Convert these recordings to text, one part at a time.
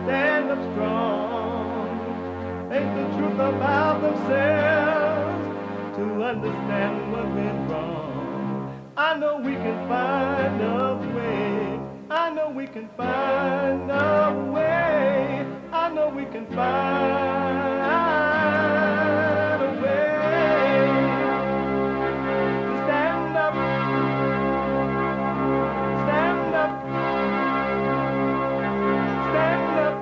stand up strong, face the truth about themselves, to understand what went wrong. I know we can find a way. I know we can find a way. I know we can find a way to stand up, stand up, stand up.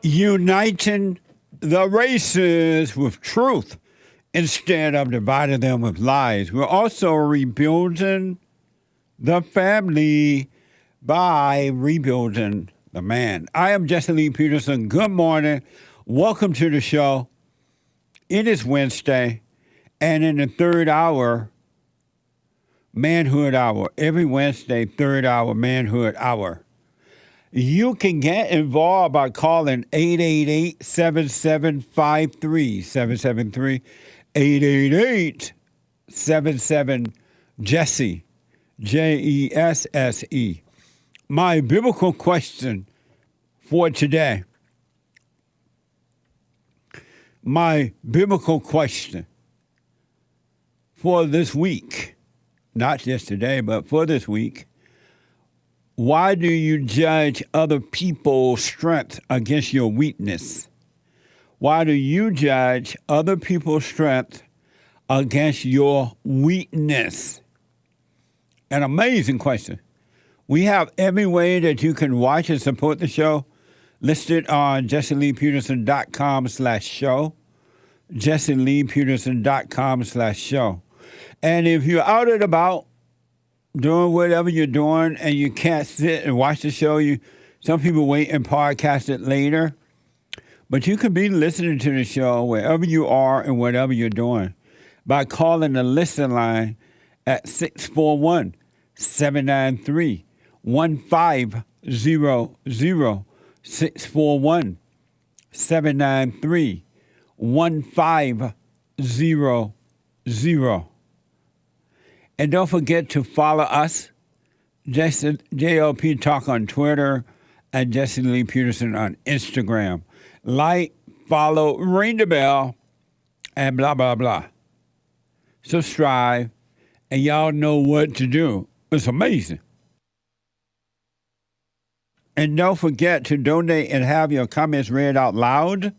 Uniting the races with truth instead of dividing them with lies. We're also rebuilding the family by rebuilding the man. I am Jesse Lee Peterson. Good morning. Welcome to the show. It is Wednesday, and in the third hour, Manhood Hour. Every Wednesday, third hour, Manhood Hour. You can get involved by calling 888-7753-773, 888-77-JESSE, Jesse. My biblical question for today. My biblical question for this week, not just today, but for this week. Why do you judge other people's strength against your weakness? Why do you judge other people's strength against your weakness? An amazing question. We have every way that you can watch and support the show listed on jesseleepeterson.com/show, jesseleepeterson.com/show. And if you're out and about, doing whatever you're doing and you can't sit and watch the show, some people wait and podcast it later. But you could be listening to the show wherever you are and whatever you're doing by calling the listen line at 641-793-1500, 641-793-1500. And don't forget to follow us, JLP Talk on Twitter, and Jesse Lee Peterson on Instagram. Like, follow, ring the bell, and blah, blah, blah. Subscribe, and y'all know what to do. It's amazing. And don't forget to donate and have your comments read out loud.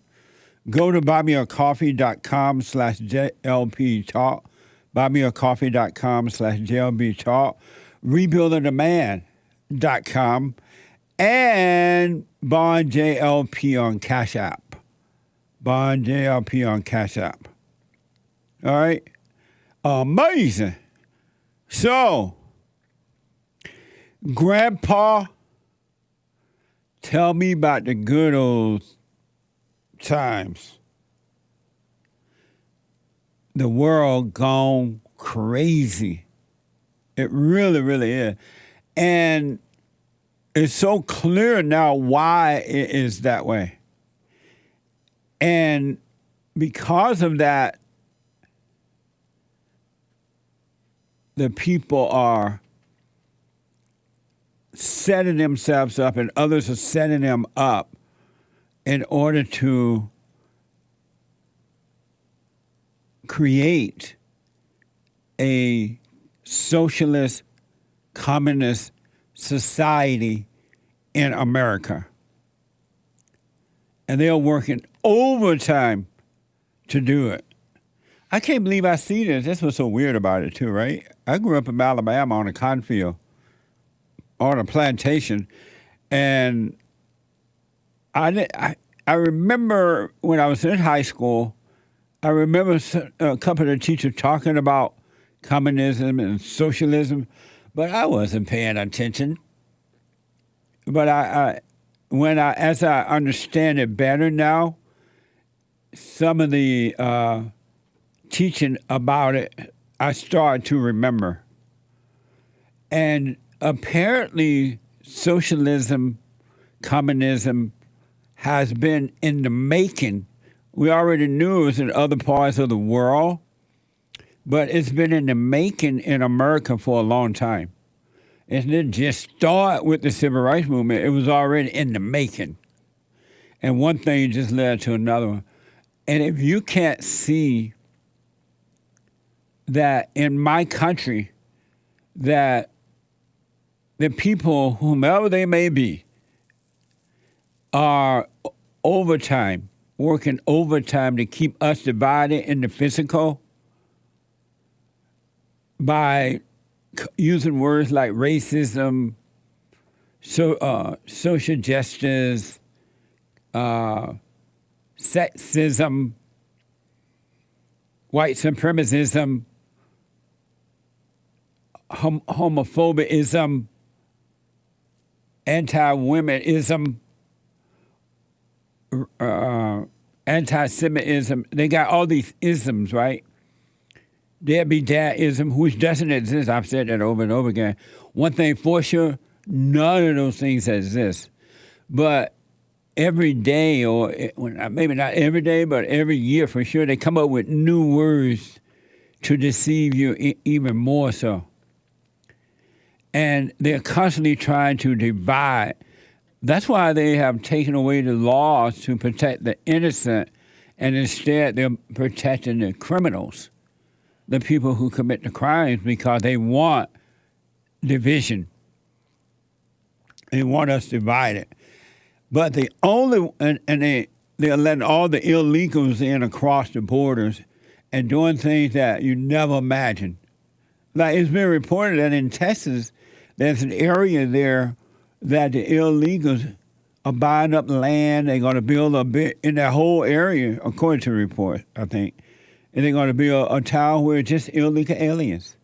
Go to buymeacoffee.com/JLP Talk. buymeacoffee.com/JLB Talk, rebuildingtheman.com, and Bond JLP on Cash App. Bond JLP on Cash App. All right? Amazing. So, Grandpa, tell me about the good old times. The world gone crazy. It really, really is. And it's so clear now why it is that way. And because of that, the people are setting themselves up and others are setting them up in order to create a socialist, communist society in America. And they're working overtime to do it. I can't believe I see this. That's what's so weird about it, too, right? I grew up in Alabama on a cotton field, on a plantation, and I remember when I was in high school, I remember a couple of the teachers talking about communism and socialism, but I wasn't paying attention. But as I understand it better now, some of the teaching about it, I started to remember. And apparently, socialism, communism has been in the making. We already knew it was in other parts of the world, but it's been in the making in America for a long time. It didn't just start with the civil rights movement. It was already in the making. And one thing just led to another one. And if you can't see that in my country, that the people, whomever they may be, are working overtime to keep us divided in the physical by using words like racism, social justice, sexism, white supremacism, homophobism, anti-womenism, anti-Semitism. They got all these isms, right? Deadbeat dadism, which doesn't exist. I've said that over and over again. One thing for sure, none of those things exist. But every day, or maybe not every day, but every year for sure, they come up with new words to deceive you even more so. And they're constantly trying to divide. That's why they have taken away the laws to protect the innocent, and instead they're protecting the criminals, the people who commit the crimes, because they want division. They want us divided. But they're letting all the illegals in across the borders and doing things that you never imagined. Like it's been reported that in Texas, there's an area there that the illegals are buying up land. They're going to build a bit in that whole area, according to the report, I think. And they're going to build a town where it's just illegal aliens.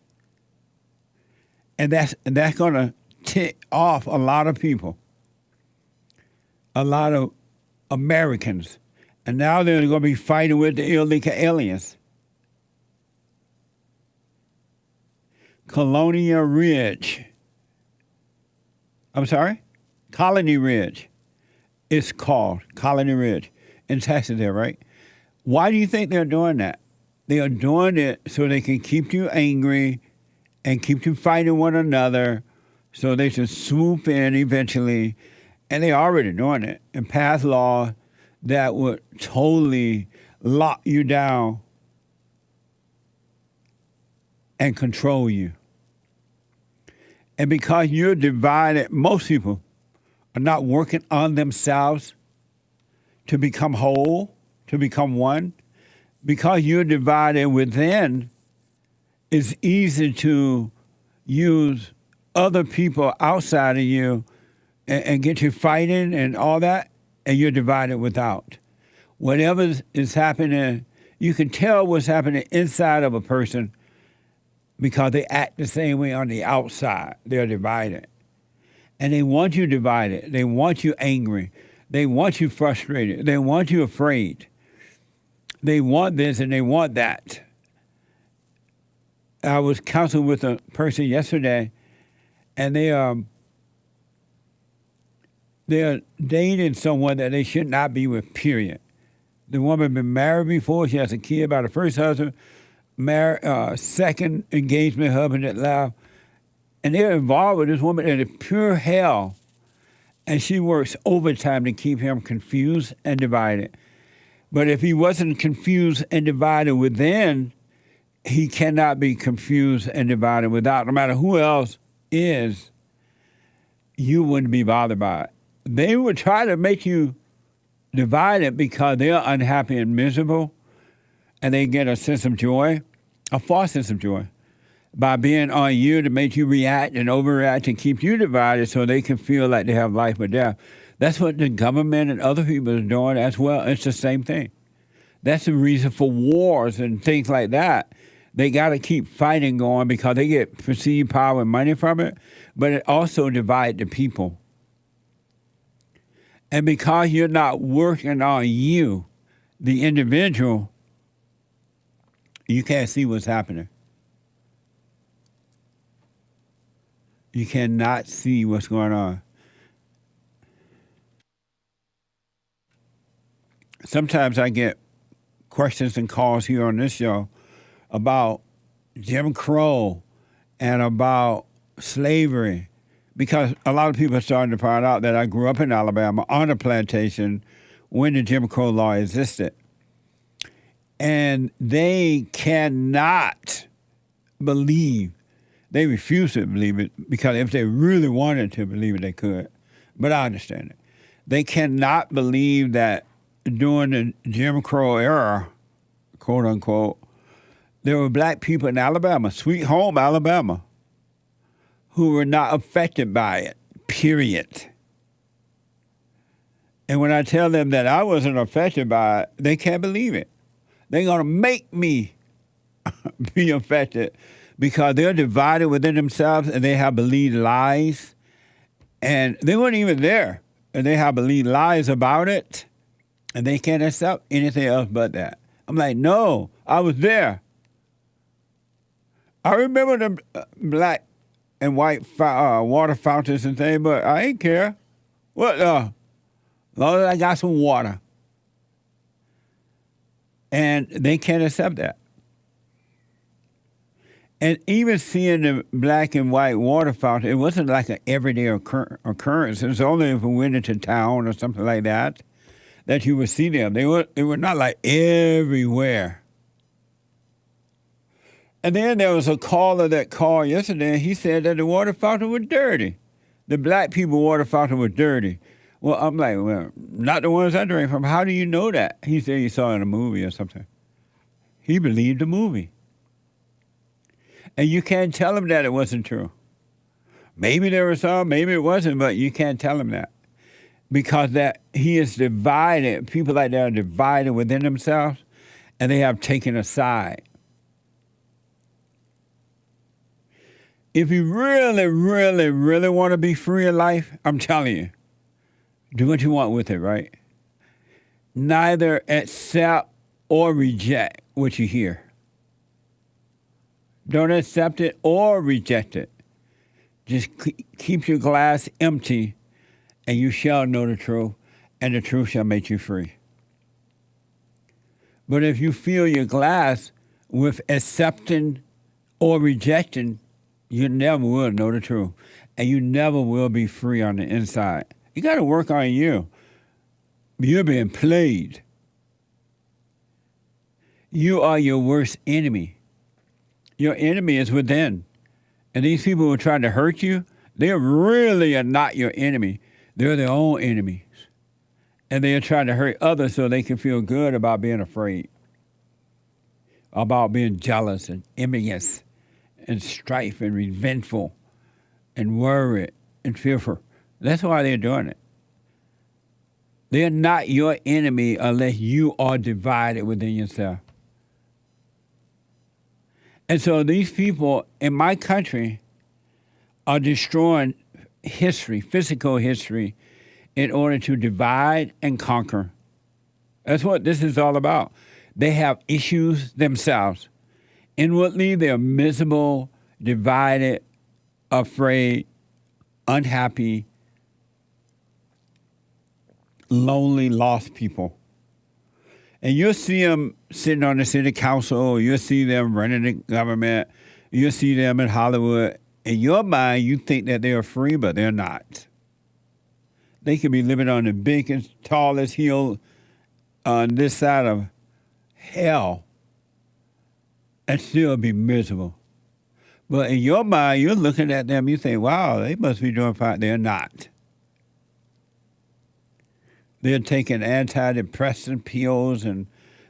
And that's going to tick off a lot of people, a lot of Americans. And now they're going to be fighting with the illegal aliens. Colony Ridge. It's called Colony Ridge in Texas there, right? Why do you think they're doing that? They are doing it so they can keep you angry and keep you fighting one another so they should swoop in eventually. And they're already doing it and pass laws that would totally lock you down and control you. And because you're divided, most people are not working on themselves to become whole, to become one. Because you're divided within, it's easy to use other people outside of you and get you fighting and all that, and you're divided without. Whatever is happening, you can tell what's happening inside of a person because they act the same way on the outside. They're divided. And they want you divided. They want you angry. They want you frustrated. They want you afraid. They want this and they want that. I was counseling with a person yesterday, and they're dating someone that they should not be with, period. The woman been married before. She has a kid by the first husband, second engagement husband that left. And they're involved with this woman in pure hell. And she works overtime to keep him confused and divided. But if he wasn't confused and divided within, he cannot be confused and divided without. No matter who else is, you wouldn't be bothered by it. They would try to make you divided because they're unhappy and miserable, and they get a sense of joy, a false sense of joy, by being on you to make you react and overreact and keep you divided so they can feel like they have life or death. That's what the government and other people are doing as well. It's the same thing. That's the reason for wars and things like that. They got to keep fighting going because they get perceived power and money from it, but it also divides the people. And because you're not working on you, the individual, you can't see what's happening. You cannot see what's going on. Sometimes I get questions and calls here on this show about Jim Crow and about slavery because a lot of people are starting to find out that I grew up in Alabama on a plantation when the Jim Crow law existed. And they cannot believe, they refuse to believe it, because if they really wanted to believe it, they could. But I understand it. They cannot believe that during the Jim Crow era, quote unquote, there were black people in Alabama, sweet home Alabama, who were not affected by it, period. And when I tell them that I wasn't affected by it, they can't believe it. They're going to make me be affected because they're divided within themselves and they have believed lies. And they weren't even there. And they have believed lies about it. And they can't accept anything else but that. I'm like, no, I was there. I remember the black and white water fountains and things, but I ain't care. What? As long as I got some water. And they can't accept that. And even seeing the black and white water fountain, it wasn't like an everyday occurrence. It was only if we went into town or something like that you would see them. They were not like everywhere. And then there was a caller that called yesterday, and he said that the water fountain was dirty. The black people water fountain was dirty. Well, I'm like, well, not the ones I drank from. How do you know that? He said he saw it in a movie or something. He believed the movie. And you can't tell him that it wasn't true. Maybe there was some, maybe it wasn't, but you can't tell him that. Because that he is divided. People like that are divided within themselves, and they have taken a side. If you really, really, really want to be free in life, I'm telling you, do what you want with it, right? Neither accept or reject what you hear. Don't accept it or reject it. Just keep your glass empty, and you shall know the truth, and the truth shall make you free. But if you fill your glass with accepting or rejecting, you never will know the truth, and you never will be free on the inside. You got to work on you. You're being played. You are your worst enemy. Your enemy is within. And these people who are trying to hurt you, they really are not your enemy. They're their own enemies. And they are trying to hurt others so they can feel good about being afraid, about being jealous and envious and strife and revengeful and worried and fearful. That's why they're doing it. They're not your enemy unless you are divided within yourself. And so these people in my country are destroying history, physical history, in order to divide and conquer. That's what this is all about. They have issues themselves. Inwardly, they're miserable, divided, afraid, unhappy, lonely, lost people. And you'll see them sitting on the city council, you'll see them running the government, you'll see them in Hollywood. In your mind, you think that they're free, but they're not. They could be living on the biggest, tallest hill on this side of hell and still be miserable. But in your mind, you're looking at them, you think, wow, they must be doing fine. They're not. They're taking antidepressant pills and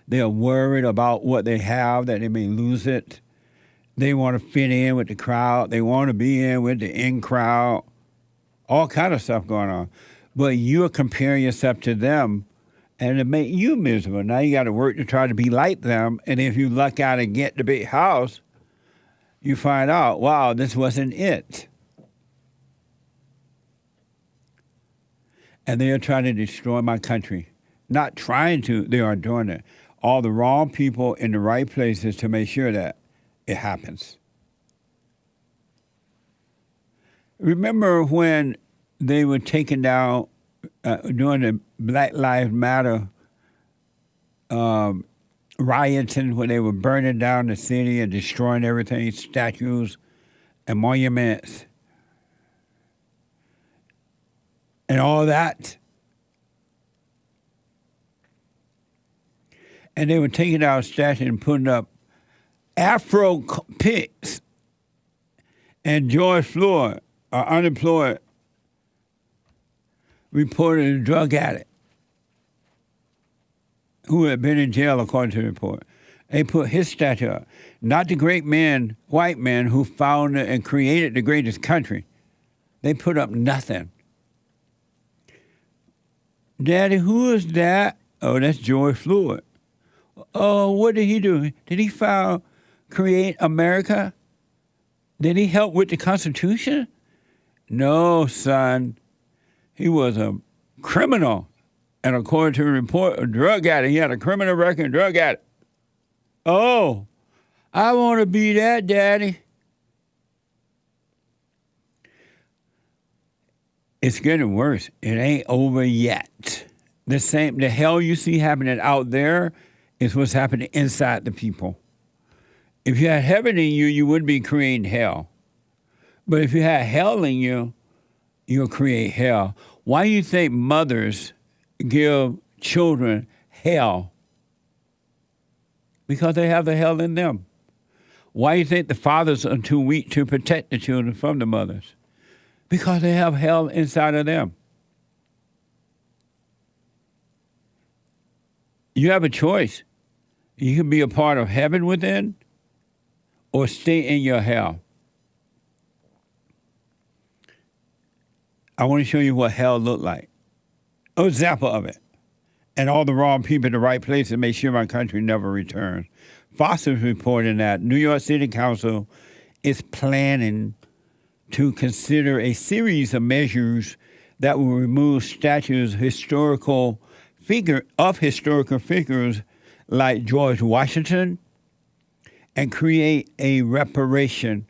they're worried about what they have, that they may lose it. They want to fit in with the crowd. They want to be in with the in crowd. All kind of stuff going on. But you're comparing yourself to them and it make you miserable. Now you got to work to try to be like them. And if you luck out and get the big house, you find out, wow, this wasn't it. And they are trying to destroy my country. Not trying to, they are doing it. All the wrong people in the right places to make sure that it happens. Remember when they were taking down, during the Black Lives Matter rioting, when they were burning down the city and destroying everything, statues and monuments? and all that. And they were taking out statues and putting up Afro pics. And George Floyd, an unemployed, reported a drug addict who had been in jail, according to the report. They put his statue up. Not the great man, white man, who founded and created the greatest country. They put up nothing. Daddy, who is that? Oh, that's George Floyd. Oh, what did he do? Did he create America? Did he help with the Constitution? No, son. He was a criminal. And according to a report, a drug addict. He had a criminal record, drug addict. Oh, I want to be that, Daddy. It's getting worse. It ain't over yet. The hell you see happening out there is what's happening inside the people. If you had heaven in you, you wouldn't be creating hell. But if you had hell in you, you'll create hell. Why do you think mothers give children hell? Because they have the hell in them. Why do you think the fathers are too weak to protect the children from the mothers? Because they have hell inside of them. You have a choice. You can be a part of heaven within or stay in your hell. I want to show you what hell looked like. An example of it. And all the wrong people in the right place to make sure my country never returns. Fox is reporting that New York City Council is planning to consider a series of measures that will remove statues of historical figures like George Washington and create a reparation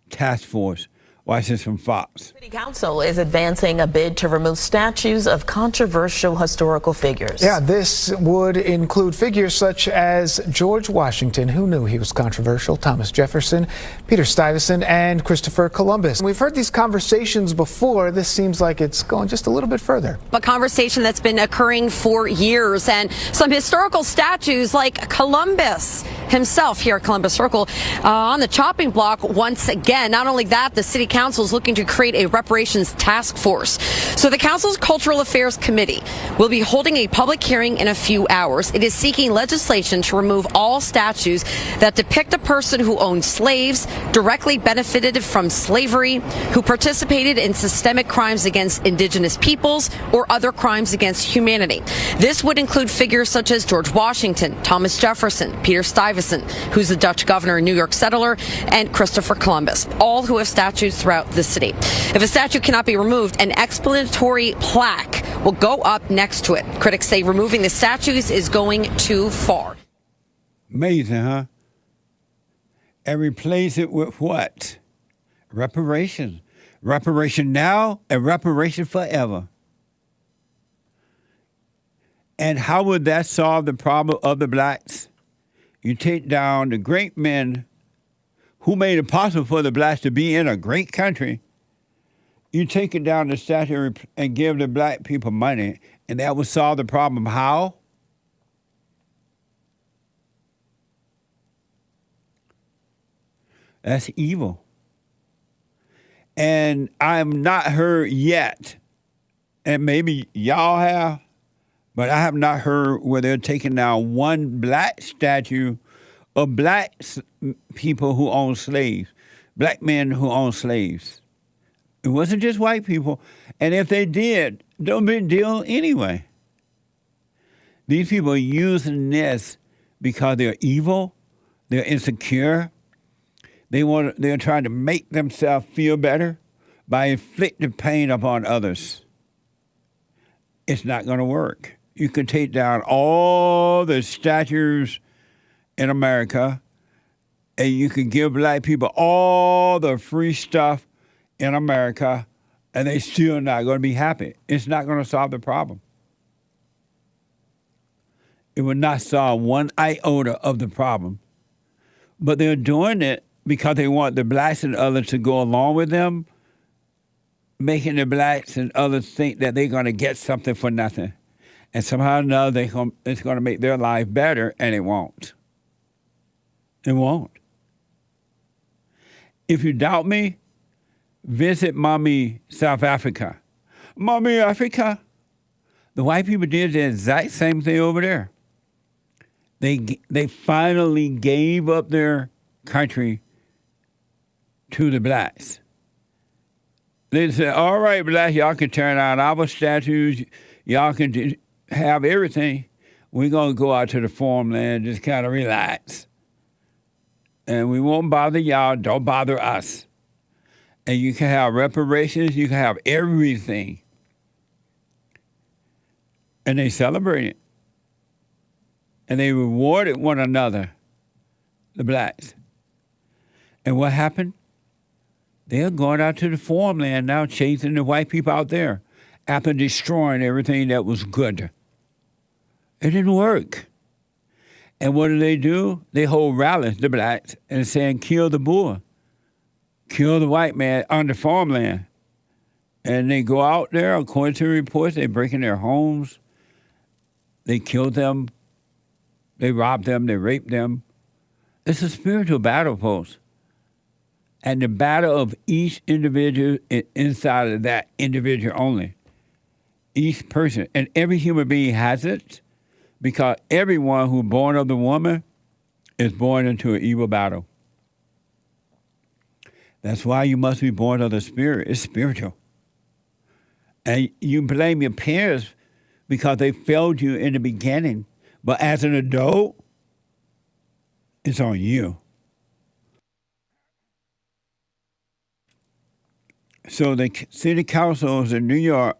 task force. Watch this from Fox. City Council is advancing a bid to remove statues of controversial historical figures. Yeah, this would include figures such as George Washington, who knew he was controversial, Thomas Jefferson, Peter Stuyvesant, and Christopher Columbus. We've heard these conversations before. This seems like it's going just a little bit further. A conversation that's been occurring for years, and some historical statues like Columbus himself here at Columbus Circle on the chopping block once again. Not only that, the City Council is looking to create a reparations task force. So the Council's Cultural Affairs Committee will be holding a public hearing in a few hours. It is seeking legislation to remove all statues that depict a person who owned slaves, directly benefited from slavery, who participated in systemic crimes against indigenous peoples, or other crimes against humanity. This would include figures such as George Washington, Thomas Jefferson, Peter Stuyvesant, who's the Dutch governor and New York settler, and Christopher Columbus, all who have statues throughout the city. If a statue cannot be removed, an explanatory plaque will go up next to it. Critics say removing the statues is going too far. Amazing, huh? And replace it with what? Reparations. Reparation now and reparation forever. And how would that solve the problem of the blacks? You take down the great men who made it possible for the blacks to be in a great country. You take it down the statue and give the black people money, and that would solve the problem. How? That's evil. And I'm not heard yet, and maybe y'all have, but I have not heard where they're taking down one black statue of black people who own slaves, black men who own slaves. It wasn't just white people. And if they did, no big deal anyway. These people are using this because they're evil, they're insecure, they're trying to make themselves feel better by inflicting pain upon others. It's not going to work. You can take down all the statues in America, and you can give black people all the free stuff in America, and they still not going to be happy. It's not going to solve the problem. It will not solve one iota of the problem. But they're doing it because they want the blacks and others to go along with them making the blacks and others think that they're going to get something for nothing. And somehow or another, it's going to make their life better, and it won't. It won't. If you doubt me, visit Mommy South Africa. Mommy Africa. The white people did the exact same thing over there. They finally gave up their country to the blacks. They said, all right, blacks, y'all can turn out our statues. Y'all can have everything. We're going to go out to the farmland, just kind of relax. And we won't bother y'all. Don't bother us. And you can have reparations. You can have everything. And they celebrated. And they rewarded one another, the blacks. And what happened? They're going out to the farmland now, chasing the white people out there after destroying everything that was good. It didn't work. And what do? They hold rallies, the blacks, and saying, kill the Boer. Kill the white man on the farmland. And they go out there, according to reports, they break in their homes. They kill them. They rob them. They rape them. It's a spiritual battle, folks. And the battle of each individual inside of that individual only. Each person. And every human being has it because everyone who's born of the woman is born into an evil battle. That's why you must be born of the Spirit. It's spiritual. And you blame your parents because they failed you in the beginning. But as an adult, it's on you. So the city councils in New York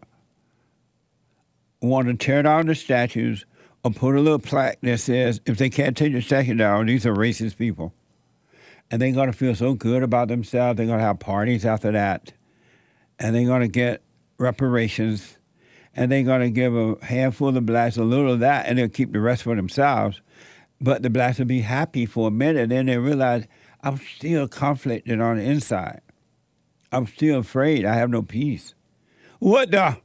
want to tear down the statues or put a little plaque that says, if they can't take the statue down, these are racist people. And they're going to feel so good about themselves. They're going to have parties after that. And they're going to get reparations. And they're going to give a handful of the blacks a little of that, and they'll keep the rest for themselves. But the blacks will be happy for a minute. Then they realize, I'm still conflicted on the inside. I'm still afraid. I have no peace. What the?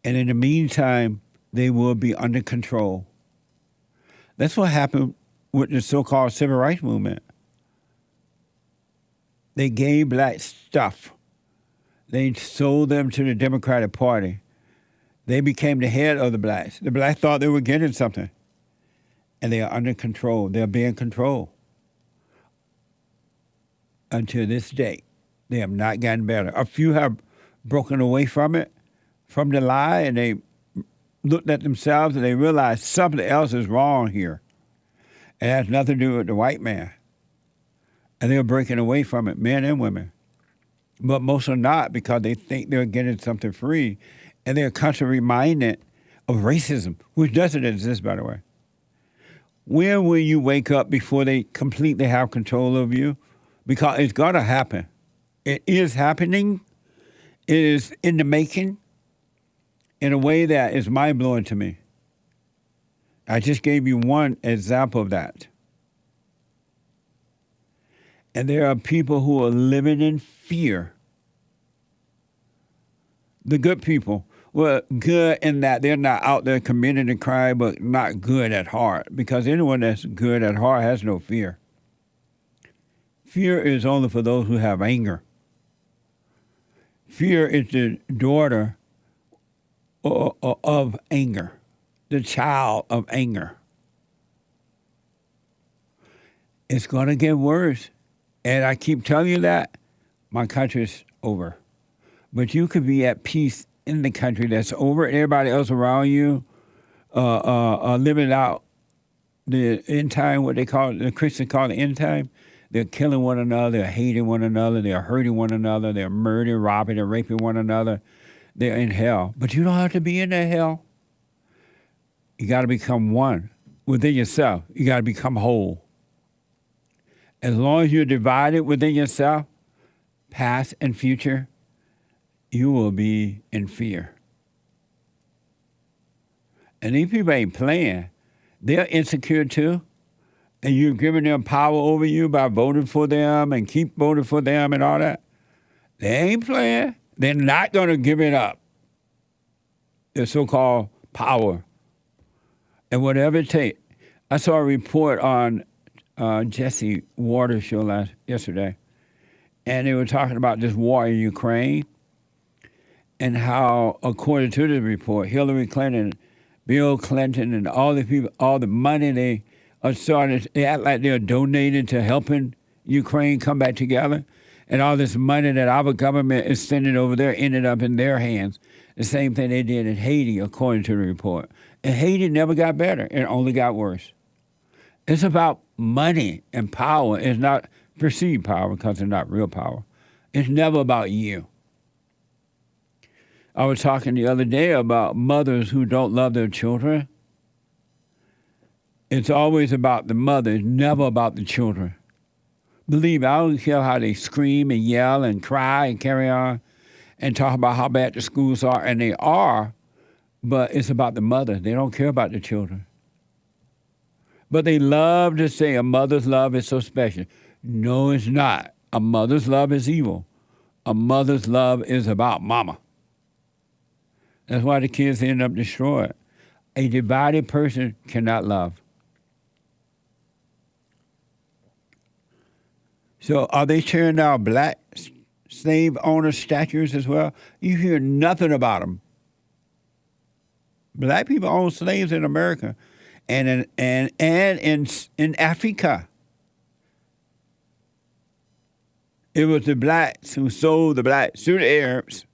And in the meantime, they will be under control. That's what happened with the so-called civil rights movement. They gave blacks stuff. They sold them to the Democratic Party. They became the head of the blacks. The blacks thought they were getting something. And they are under control. They're being controlled. Until this day, they have not gotten better. A few have broken away from it, from the lie, and they looked at themselves and they realized something else is wrong here. It has nothing to do with the white man. And they're breaking away from it, men and women. But most are not because they think they're getting something free. And they're constantly reminded of racism, which doesn't exist, by the way. When will you wake up before they completely have control of you? Because it's going to happen. It is happening. It is in the making in a way that is mind-blowing to me. I just gave you one example of that. And there are people who are living in fear. The good people. Well, good in that they're not out there committing a crime, but not good at heart. Because anyone that's good at heart has no fear. Fear is only for those who have anger. Fear is the daughter of anger, the child of anger. It's going to get worse. And I keep telling you that my country's over. But you could be at peace in the country that's over. Everybody else around you living out the end time, what they call it, the Christians call it end time. They're killing one another, they're hating one another, they're hurting one another, they're murdering, robbing, and raping one another. They're in hell. But you don't have to be in that hell. You got to become one within yourself. You got to become whole. As long as you're divided within yourself, past and future, you will be in fear. And these people ain't playing. They're insecure too. And you're giving them power over you by voting for them and keep voting for them and all that. They ain't playing. They're not going to give it up. Their so-called power. And whatever it takes. I saw a report on Jesse Waters' show yesterday, and they were talking about this war in Ukraine and how, according to the report, Hillary Clinton, Bill Clinton, and all the people, all the money they act like they're donating to helping Ukraine come back together, and all this money that our government is sending over there ended up in their hands. The same thing they did in Haiti, according to the report. And Haiti never got better. It only got worse. It's about money and power. It's not perceived power because it's not real power. It's never about you. I was talking the other day about mothers who don't love their children. It's always about the mother. It's never about the children. Believe me, I don't care how they scream and yell and cry and carry on and talk about how bad the schools are, and they are, but it's about the mother. They don't care about the children. But they love to say a mother's love is so special. No, it's not. A mother's love is evil. A mother's love is about mama. That's why the kids end up destroyed. A divided person cannot love. So are they tearing down black slave owner statues as well? You hear nothing about them. Black people own slaves in America and in Africa. It was the blacks who sold the blacks to the Arabs,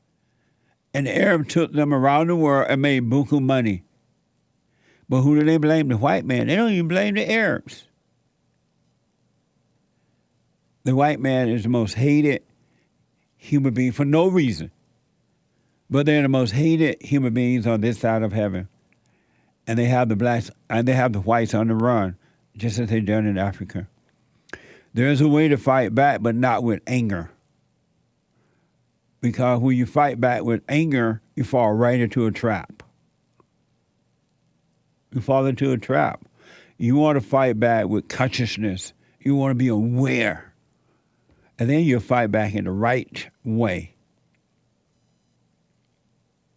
and the Arabs took them around the world and made buku money. But who do they blame? The white man. They don't even blame the Arabs. The white man is the most hated human being for no reason. But they're the most hated human beings on this side of heaven. And they have the blacks and they have the whites on the run, just as they've done in Africa. There's a way to fight back, but not with anger. Because when you fight back with anger, you fall right into a trap. You fall into a trap. You want to fight back with consciousness. You want to be aware. And then you'll fight back in the right way.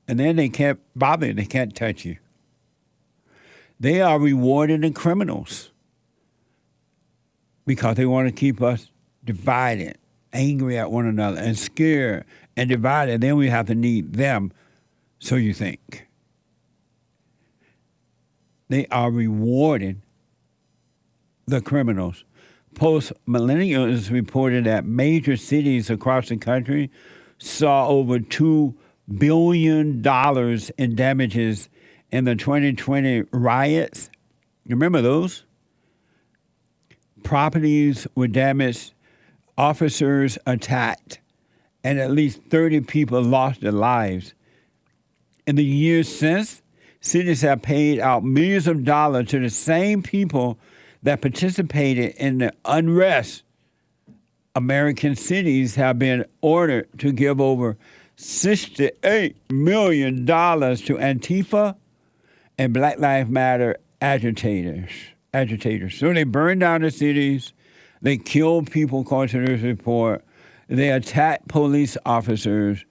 And then they can't bother you. They can't touch you. They are rewarding the criminals because they want to keep us divided, angry at one another, and scared and divided. Then we have to need them, so you think. They are rewarding the criminals. Post-millennial is reported that major cities across the country saw over $2 billion in damages in the 2020 riots. You remember those? Properties were damaged, officers attacked, and at least 30 people lost their lives. In the years since, cities have paid out millions of dollars to the same people that participated in the unrest. American cities have been ordered to give over $68 million to Antifa and Black Lives Matter agitators. So they burn down the cities, they kill people, according to this report, they attack police officers,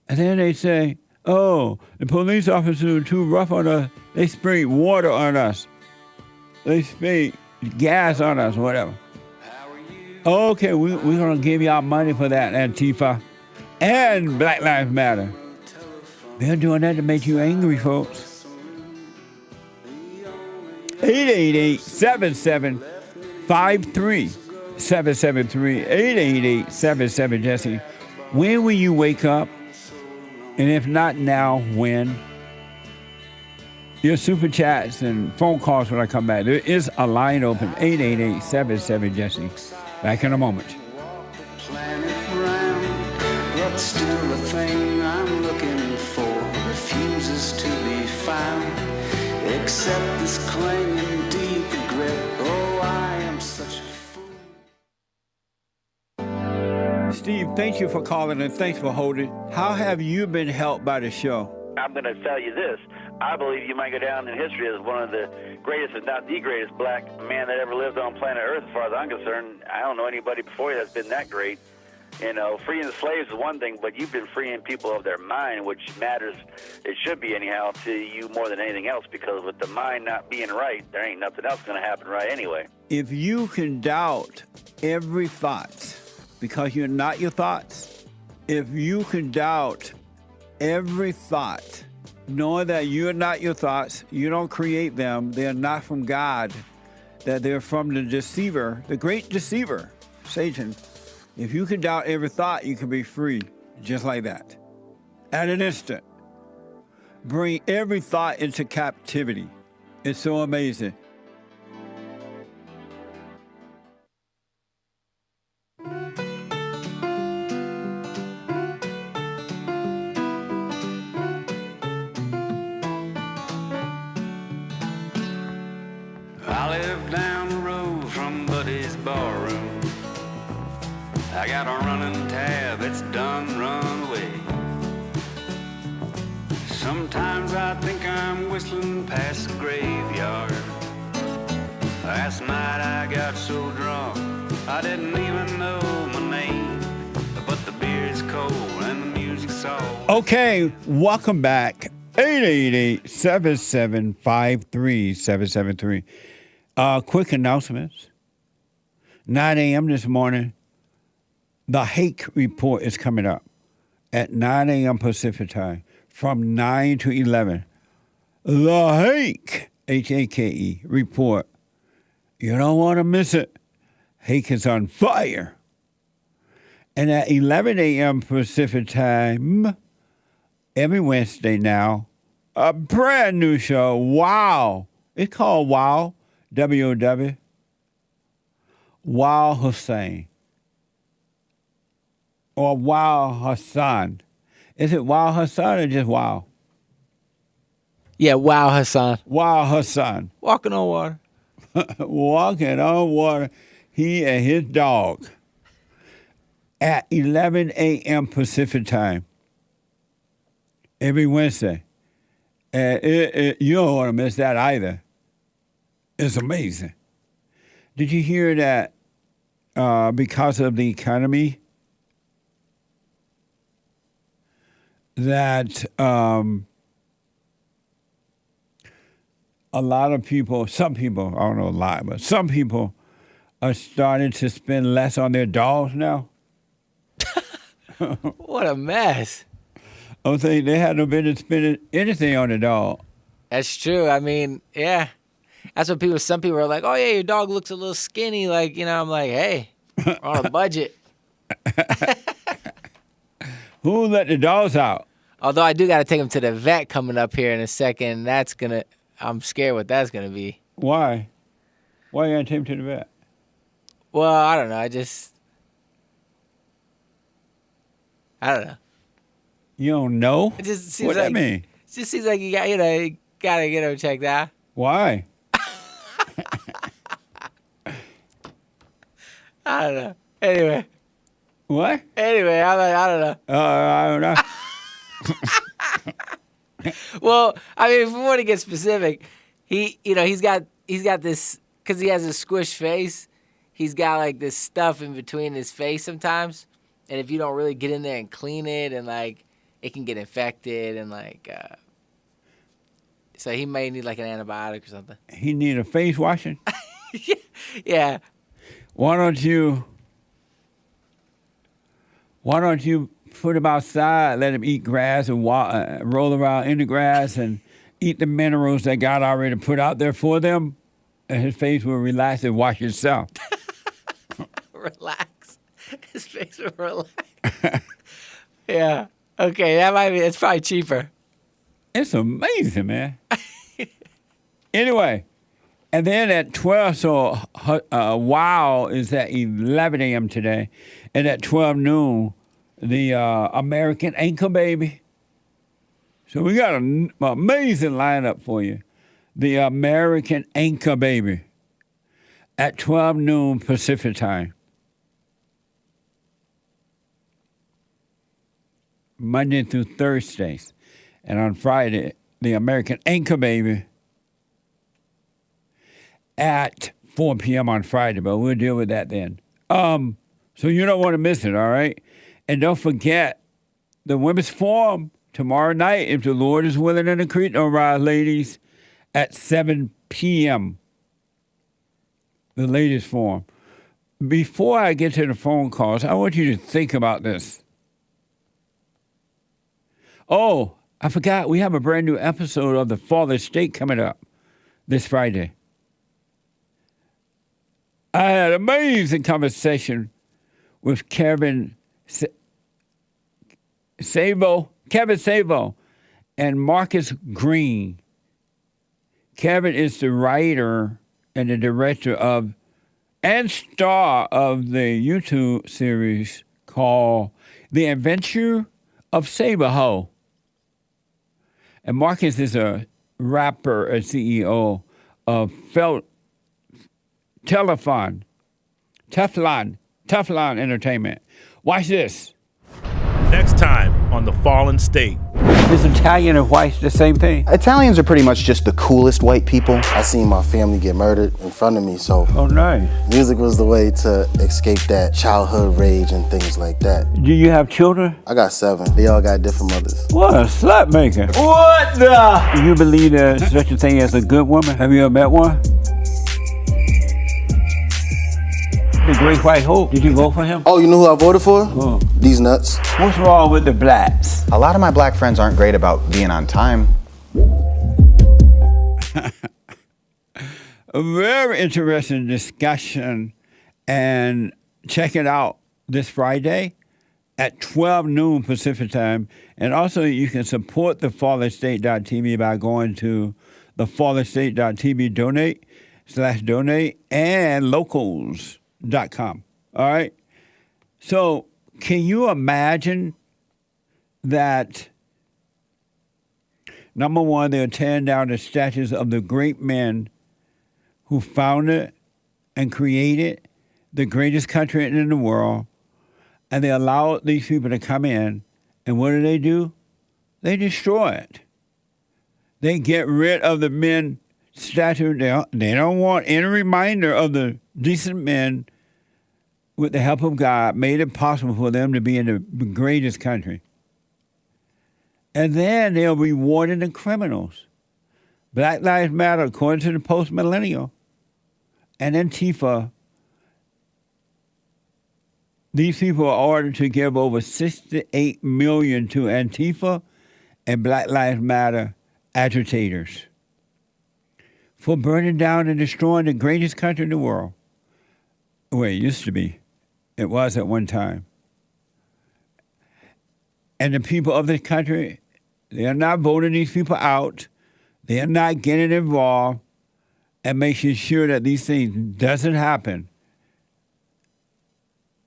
and then they say, oh, the police officers are too rough on us, they sprayed water on us, they sprayed gas on us, whatever. Okay, we're going to give y'all money for that, Antifa and Black Lives Matter. They're doing that to make you angry, folks. 888-7753-773. 888-77-JESSE. When will you wake up? And if not now, when? Your super chats and phone calls when I come back. There is a line open, 888-77-JESSE. Back in a moment. But still a thing I'm looking for refuses to be found. Except this clanging deep grip. Oh, I am such a fool. Steve, thank you for calling and thanks for holding. How have you been helped by the show? I'm going to tell you this. I believe you might go down in history as one of the greatest, if not the greatest, black man that ever lived on planet Earth, as far as I'm concerned. I don't know anybody before you that's been that great. You know, freeing the slaves is one thing, but you've been freeing people of their mind, which matters. It should be anyhow to you more than anything else, because with the mind not being right, there ain't nothing else going to happen right anyway. If you can doubt every thought because you're not your thoughts, if you can doubt every thought, knowing that you're not your thoughts, you don't create them, they're not from God, that they're from the deceiver, the great deceiver, Satan. If you can doubt every thought, you can be free, just like that. At an instant. Bring every thought into captivity. It's so amazing. I live down the road from Buddy's barroom. I got a running tab that's done run away. Sometimes I think I'm whistling past the graveyard. Last night I got so drunk I didn't even know my name. But the beer is cold and the music's all. Okay, welcome back. 888-7753-773. Quick announcements. 9 a.m. this morning, the Hake report is coming up at 9 a.m. Pacific time from 9 to 11. The Hake, H-A-K-E, report. You don't want to miss it. Hake is on fire. And at 11 a.m. Pacific time, every Wednesday now, a brand new show. Wow. It's called Wow, W-O-W. Wow Hussein. Or Wow Hassan. Is it Wow Hassan or just Wow? Yeah, Wow Hassan. Wow Hassan. Walking on water. Walking on water. He and his dog. At 11 a.m. Pacific time. Every Wednesday. And you don't want to miss that either. It's amazing. Did you hear that because of the economy, that a lot of people, some people, I don't know a lot, but some people are starting to spend less on their dogs now? What a mess. I'm saying they had no business spending anything on the dog. That's true. I mean, yeah. That's what people, some people are like, oh, yeah, your dog looks a little skinny. Like, you know, I'm like, hey, we're on a budget. Who let the dogs out? Although I do got to take him to the vet coming up here in a second. That's going to, I'm scared what that's going to be. Why? Why you got to take him to the vet? Well, I don't know. I don't know. You don't know? It just seems What like, that mean? It just seems like you got, you know, you got to get him checked out. Why? I don't know. Anyway. What? Anyway, I don't know. I don't know. Well, I mean, if we want to get specific, he's got this, because he has a squished face, he's got like this stuff in between his face sometimes, and if you don't really get in there and clean it, and like it can get infected, and like so he may need like an antibiotic or something. He need a face washing? Yeah. Why don't you put him outside, let him eat grass and roll around in the grass and eat the minerals that God already put out there for them, and his face will relax and wash itself. Relax. His face will relax. Yeah. Okay, it's probably cheaper. It's amazing, man. Anyway, and then at 12, so Wow is at 11 a.m. today, and at 12 noon, the American Anchor Baby. So we got an amazing lineup for you. The American Anchor Baby at 12 noon Pacific time. Monday through Thursdays. And on Friday, the American Anchor Baby at 4 p.m. on Friday, but we'll deal with that then. So you don't want to miss it, all right? And don't forget the Women's Forum tomorrow night, if the Lord is willing and the creek don't rise, ladies, at 7 p.m. The ladies' forum. Before I get to the phone calls, I want you to think about this. Oh, I forgot, we have a brand new episode of The Father State coming up this Friday. I had an amazing conversation with Kevin Savo and Marcus Green. Kevin is the writer and the director of and star of the YouTube series called The Adventure of Saberho. And Marcus is a rapper and CEO of Teflon Entertainment. Watch this. Next time on The Fallen State. Is Italian and white the same thing? Italians are pretty much just the coolest white people. I seen my family get murdered in front of me, so Oh, nice. music was the way to escape that childhood rage and things like that. Do you have children? I got 7. They all got different mothers. What a slut maker. What the? Do you believe there's such a thing as a good woman? Have you ever met one? The Great White Hope. Did you vote for him? Oh, you know who I voted for? Who? These nuts. What's wrong with the blacks? A lot of my black friends aren't great about being on time. A very interesting discussion, and check it out this Friday at 12 noon Pacific time. And also you can support thefatherstate.tv by going to thefatherstate.tv donate and locals.com. All right? So can you imagine that, number one, they're tearing down the statues of the great men who founded and created the greatest country in the world, and they allow these people to come in, and what do? They destroy it. They get rid of the men statue. They don't want any reminder of the decent men, with the help of God, made it possible for them to be in the greatest country. And then they're rewarding the criminals. Black Lives Matter, according to the post-millennial, and Antifa, these people are ordered to give over $68 million to Antifa and Black Lives Matter agitators for burning down and destroying the greatest country in the world. Well, it used to be. It was at one time. And the people of this country, they are not voting these people out. They are not getting involved and making sure that these things doesn't happen.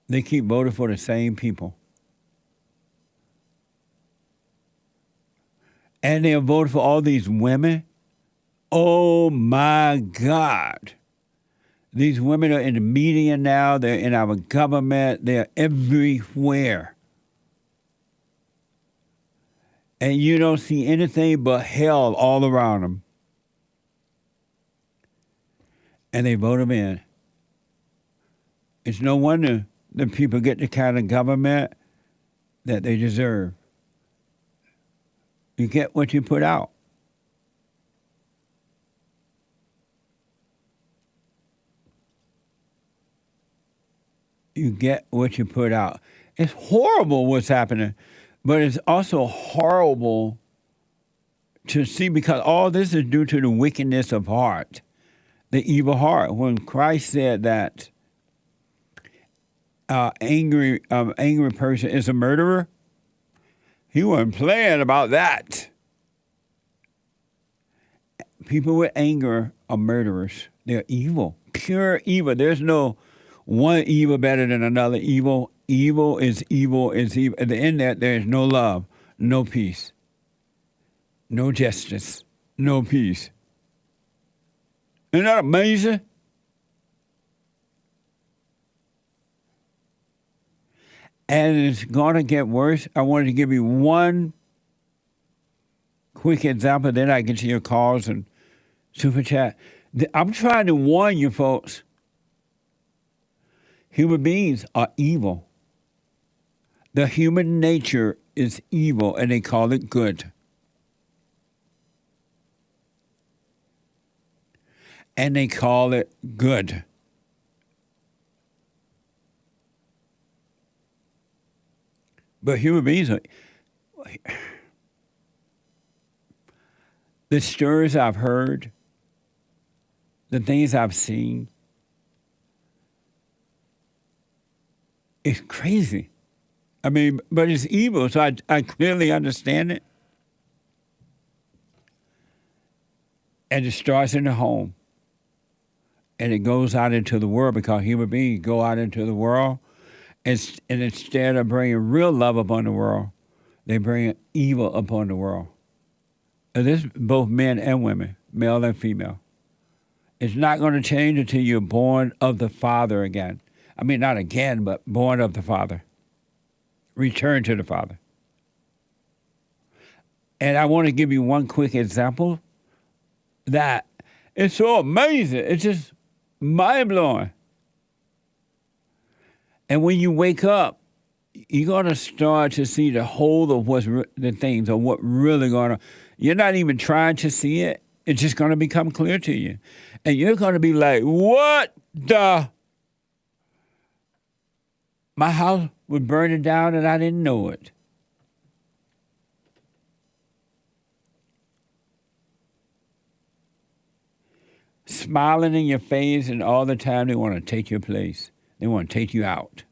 They keep voting for the same people. And they are voting for all these women. Oh, my God. These women are in the media now. They're in our government. They're everywhere. And you don't see anything but hell all around them. And they vote them in. It's no wonder the people get the kind of government that they deserve. You get what you put out. You get what you put out. It's horrible what's happening, but it's also horrible to see, because all this is due to the wickedness of heart, the evil heart. When Christ said that angry person is a murderer, he wasn't playing about that. People with anger are murderers. They're evil, pure evil. There's no one evil better than another evil. Evil is evil is evil. At the end of that, there is no love, no peace, no justice, no peace. Isn't that amazing? And it's going to get worse. I wanted to give you one quick example, then I get to your calls and super chat. I'm trying to warn you folks. Human beings are evil. The human nature is evil, and they call it good. And they call it good. But human beings are... The stories I've heard, the things I've seen, it's crazy. I mean, but it's evil, so I clearly understand it. And it starts in the home. And it goes out into the world because human beings go out into the world, and instead of bringing real love upon the world, they bring evil upon the world. And this is both men and women, male and female. It's not going to change until you're born of the Father again. I mean, not again, but born of the Father. Return to the Father. And I want to give you one quick example that it's so amazing. It's just mind-blowing. And when you wake up, you're going to start to see the whole of the things of what really going on. You're not even trying to see it. It's just going to become clear to you. And you're going to be like, what the? My house was burning down and I didn't know it. Smiling in your face, and all the time they want to take your place. They want to take you out.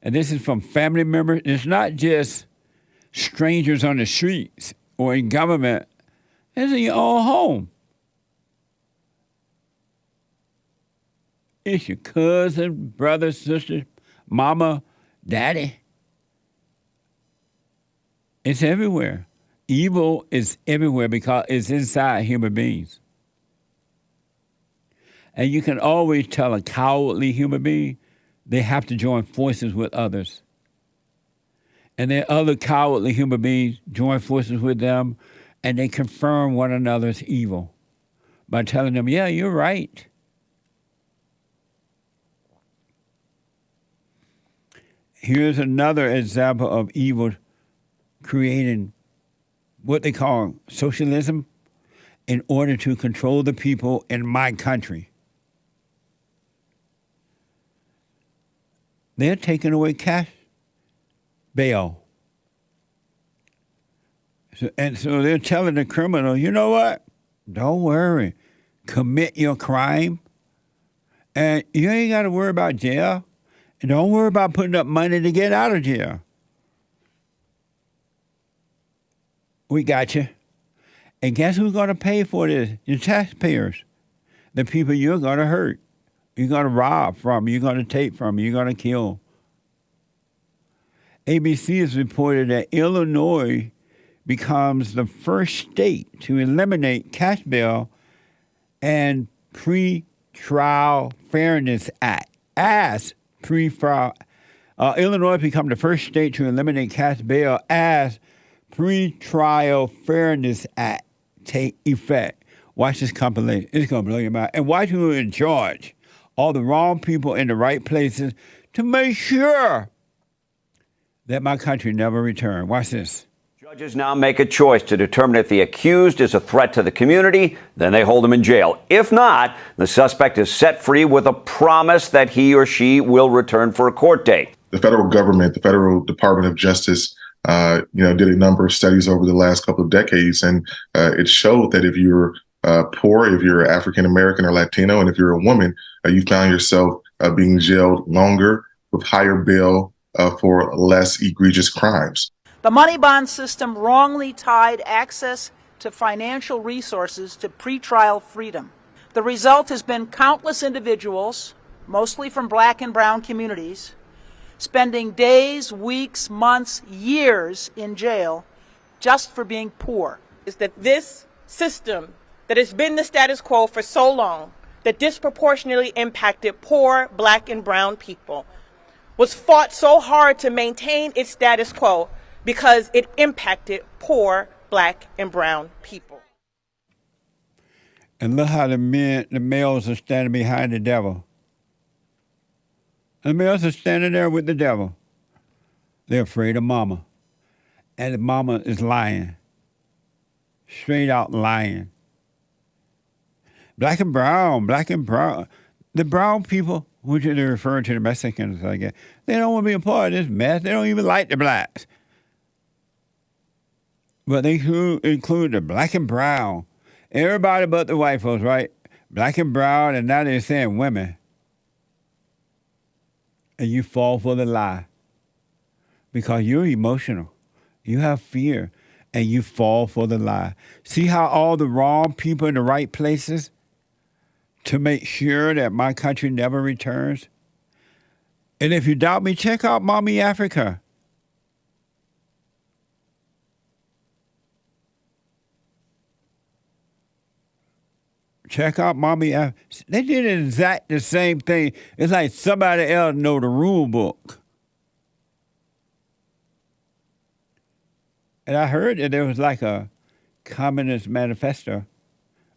And this is from family members. It's not just strangers on the streets or in government. It's in your own home. It's your cousin, brother, sister, mama, daddy. It's everywhere. Evil is everywhere because it's inside human beings. And you can always tell a cowardly human being, they have to join forces with others. And then other cowardly human beings join forces with them, and they confirm one another's evil by telling them, yeah, you're right. Here's another example of evil creating what they call socialism in order to control the people in my country. They're taking away cash bail. So they're telling the criminal, you know what? Don't worry. Commit your crime. And you ain't got to worry about jail. And don't worry about putting up money to get out of jail. We got you. And guess who's going to pay for this? Your taxpayers. The people you're going to hurt. You're going to rob from, you're going to take from, you're going to kill. ABC has reported that Illinois becomes the first state to eliminate cash bail and Pre-Trial Fairness Act. Illinois become the first state to eliminate cash bail as Pre-Trial Fairness Act take effect. Watch this compilation. It's going to blow your mind. And watch who in charge. All the wrong people in the right places to make sure that my country never return. Watch this. Judges now make a choice to determine if the accused is a threat to the community, then they hold him in jail. If not, the suspect is set free with a promise that he or she will return for a court date. The federal government, the Federal Department of Justice, did a number of studies over the last couple of decades, and it showed that if you're poor, if you're African American or Latino, and if you're a woman, you found yourself being jailed longer with higher bail for less egregious crimes. The money bond system wrongly tied access to financial resources to pretrial freedom. The result has been countless individuals, mostly from Black and brown communities, spending days, weeks, months, years in jail just for being poor. Is that this system that has been the status quo for so long, that disproportionately impacted poor Black and brown people, was fought so hard to maintain its status quo because it impacted poor Black and brown people. And look how the males are standing behind the devil. And the males are standing there with the devil. They're afraid of mama. And the mama is lying. Straight out lying. Black and brown. The brown people, which they're referring to the Mexicans, I guess, they don't want to be a part of this mess. They don't even like the blacks. But they include the black and brown. Everybody but the white folks, right? Black and brown, and now they're saying women. And you fall for the lie. Because you're emotional. You have fear. And you fall for the lie. See how all the wrong people in the right places to make sure that my country never returns? And if you doubt me, check out Mommy Africa. Check out Mommy Africa. They did exact the same thing. It's like somebody else know the rule book. And I heard that there was like a communist manifesto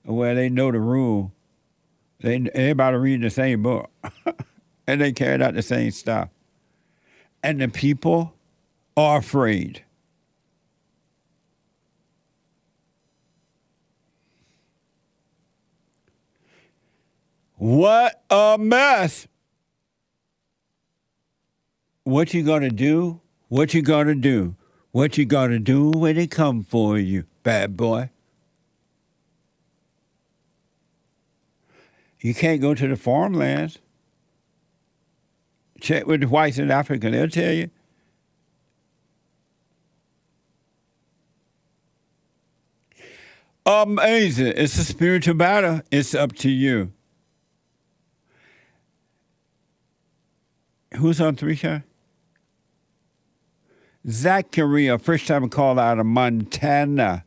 where they know the rule. Everybody reading the same book. And they carried out the same stuff. And the people are afraid. What a mess. What you gonna do? What you gonna do? What you gonna do when they come for you, bad boy? You can't go to the farmlands. Check with the whites in Africa, they'll tell you. Amazing. It's a spiritual battle. It's up to you. Who's on 3, Sean? Zachary, a first-time caller out of Montana.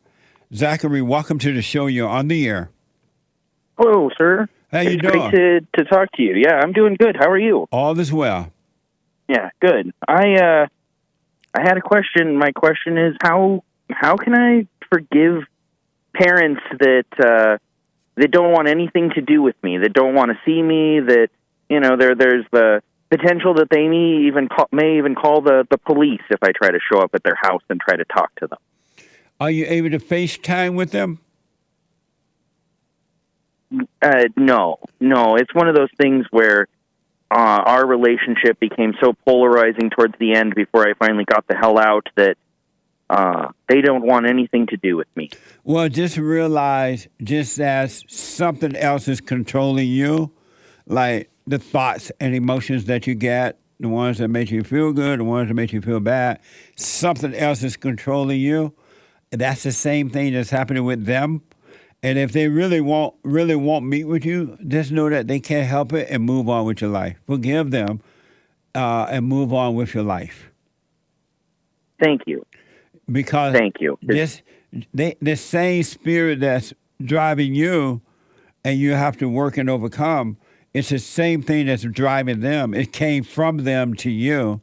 Zachary, welcome to the show. You're on the air. Hello, sir. How you doing? Great to talk to you. Yeah, I'm doing good. How are you? All is well. Yeah, good. I had a question. My question is how can I forgive parents that don't want anything to do with me, that don't want to see me, that there's the potential that they may even call the police if I try to show up at their house and try to talk to them. Are you able to FaceTime with them? No. It's one of those things where our relationship became so polarizing towards the end before I finally got the hell out that they don't want anything to do with me. Well, just realize, just as something else is controlling you, like the thoughts and emotions that you get, the ones that make you feel good, the ones that make you feel bad, something else is controlling you. That's the same thing that's happening with them. And if they really won't meet with you, just know that they can't help it and move on with your life. Forgive them and move on with your life. Thank you. Because thank you. The same spirit that's driving you and you have to work and overcome, it's the same thing that's driving them. It came from them to you.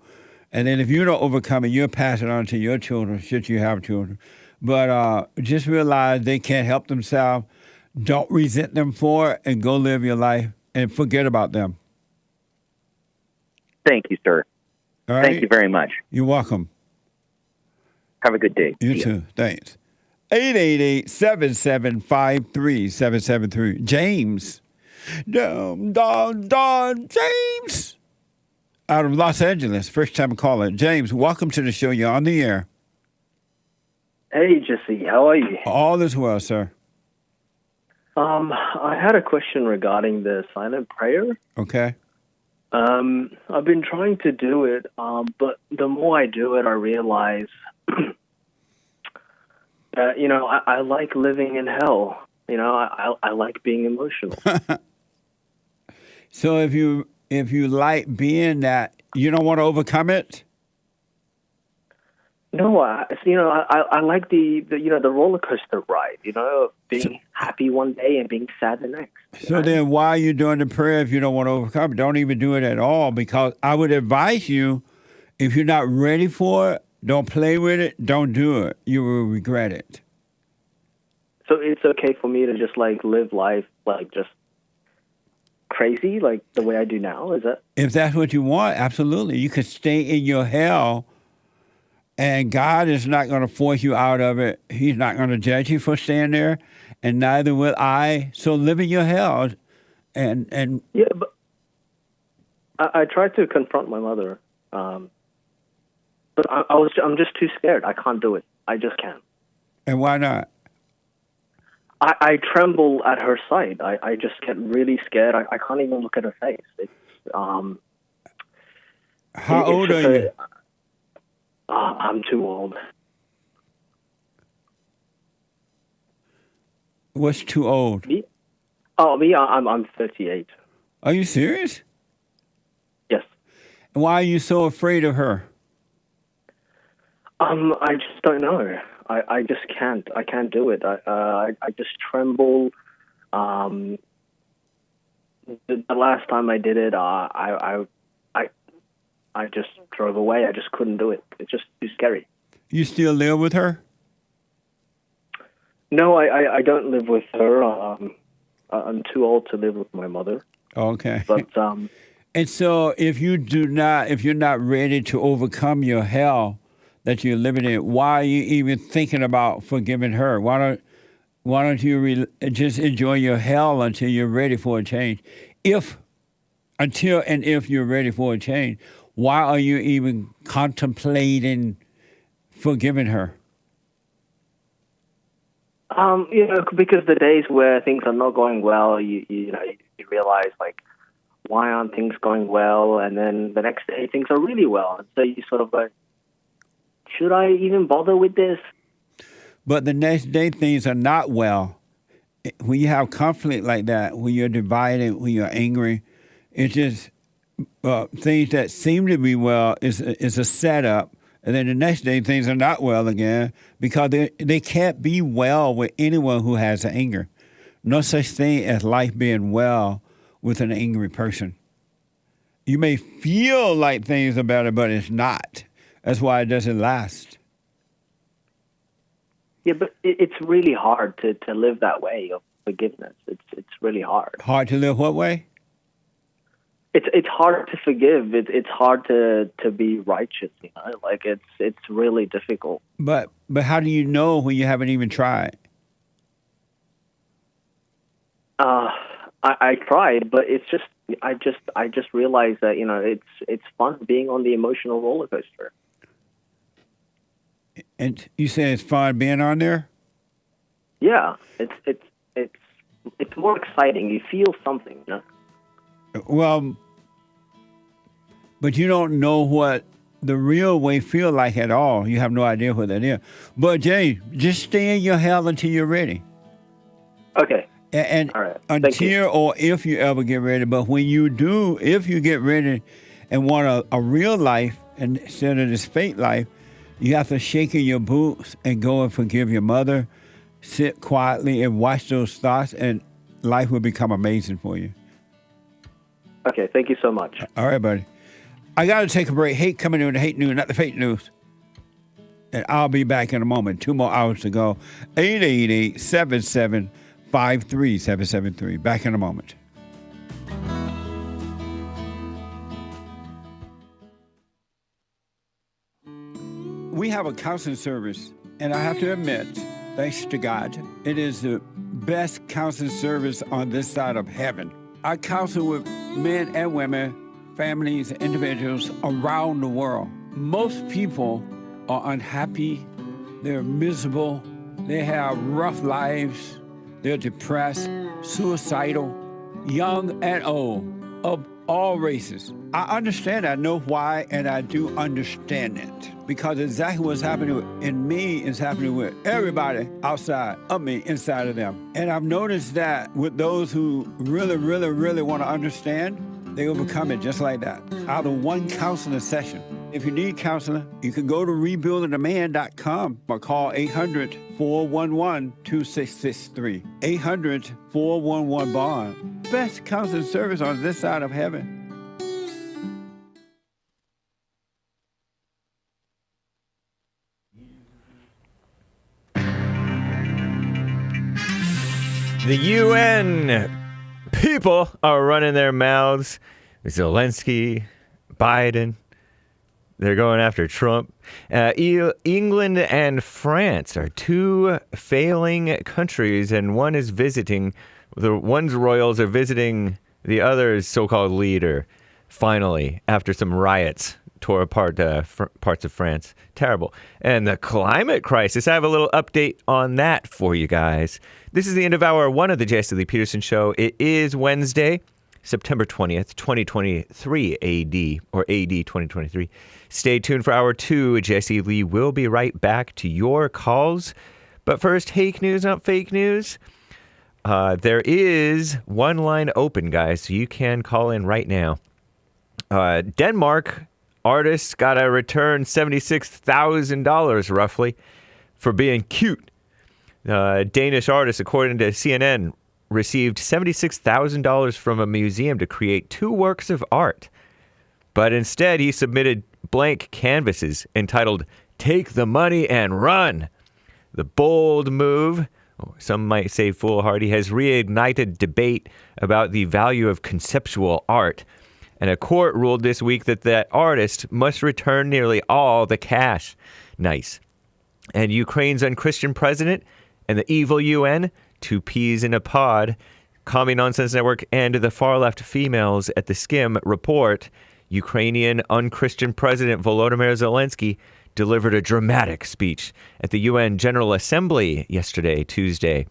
And then if you don't overcome it, you'll pass it on to your children, should you have children. But just realize they can't help themselves. Don't resent them for it and go live your life and forget about them. Thank you, sir. All right? Thank you very much. You're welcome. Have a good day. You too. Thanks. 888-7753-773. James. James. Out of Los Angeles. First time caller. James, welcome to the show. You're on the air. Hey, Jesse, how are you? All is well, sir. I had a question regarding the silent prayer. Okay. I've been trying to do it, but the more I do it, I realize that, I like living in hell. I like being emotional. So if you like being that, you don't want to overcome it? No, I like the roller coaster ride, being happy one day and being sad the next. So then why are you doing the prayer if you don't want to overcome it? Don't even do it at all, because I would advise you, if you're not ready for it, don't play with it, don't do it. You will regret it. So it's okay for me to just live life, just crazy, like the way I do now? Is that? If that's what you want, absolutely. You could stay in your hell, and God is not going to force you out of it. He's not going to judge you for staying there, and neither will I. So live in your hell. And yeah, but I tried to confront my mother, but I'm just too scared. I can't do it. I just can't. And why not? I tremble at her sight. I just get really scared. I can't even look at her face. How old are you? I'm too old. What's too old? Me? Oh, me? I'm 38. Are you serious? Yes. Why are you so afraid of her? I just don't know. I just can't. I can't do it. I just tremble. The last time I did it, I just drove away. I just couldn't do it. It's just too scary. You still live with her? No, I don't live with her. I'm too old to live with my mother. Okay. But and so if you're not ready to overcome your hell that you're living in, why are you even thinking about forgiving her? Why don't you just enjoy your hell until you're ready for a change? If you're ready for a change, why are you even contemplating forgiving her? Because the days where things are not going well, you realize, like, why aren't things going well? And then the next day things are really well. And so you sort of like, should I even bother with this? But the next day things are not well. When you have conflict like that, when you're divided, when you're angry, it's just things that seem to be well is a setup. And then the next day things are not well again because they can't be well with anyone who has anger. No such thing as life being well with an angry person. You may feel like things are better, but it's not. That's why it doesn't last. Yeah, but it's really hard to live that way of forgiveness. It's really hard. Hard to live what way? It's hard to forgive. It's hard to be righteous. Like it's really difficult. But how do you know when you haven't even tried? I tried, but it's just I just realized that it's fun being on the emotional roller coaster. And you say it's fun being on there? Yeah, it's more exciting. You feel something, Well, but you don't know what the real way feel like at all. You have no idea what that is. But Jay, just stay in your hell until you're ready. Okay. And all right. until or if you ever get ready. But when you do, if you get ready and want a real life instead of this fake life, you have to shake in your boots and go and forgive your mother. Sit quietly and watch those thoughts, and life will become amazing for you. Okay, thank you so much. All right, buddy. I got to take a break. Hake coming in with the Hake News, not the fake news. And I'll be back in a moment. 2 more hours to go. 888-7753-773. Back in a moment. We have a counseling service, and I have to admit, thanks to God, it is the best counseling service on this side of heaven. I counsel with men and women, families, individuals around the world. Most people are unhappy, they're miserable, they have rough lives, they're depressed, suicidal, young and old, of all races. I understand, I know why, and I do understand it. Because exactly what's happening in me is happening with everybody outside of me, inside of them. And I've noticed that with those who really, really, really want to understand, they overcome it just like that, out of one counseling session. If you need counseling, you can go to rebuildingtheman.com or call 800-411-2663. 800-411-BOND. Best counseling service on this side of heaven. The UN people are running their mouths. Zelensky, Biden, they're going after Trump. England and France are two failing countries, and one is visiting, one's royals are visiting the other's so-called leader, finally, after some riots tore apart parts of France. Terrible. And the climate crisis, I have a little update on that for you guys. This is the end of hour one of the Jesse Lee Peterson Show. It is Wednesday, September 20th, 2023 AD, or AD 2023. Stay tuned for hour two. Jesse Lee will be right back to your calls. But first, Hake news, not fake news. There is one line open, guys, so you can call in right now. Denmark artists got to return $76,000 roughly for being cute. Danish artists, according to CNN, received $76,000 from a museum to create two works of art. But instead, he submitted blank canvases entitled, "Take the Money and Run." The bold move, or some might say foolhardy, has reignited debate about the value of conceptual art. And a court ruled this week that that artist must return nearly all the cash. Nice. And Ukraine's unchristian president and the evil UN, two peas in a pod, Commie Nonsense Network, and the far-left females at the Skim report, Ukrainian unchristian President Volodymyr Zelensky delivered a dramatic speech at the UN General Assembly yesterday, Tuesday,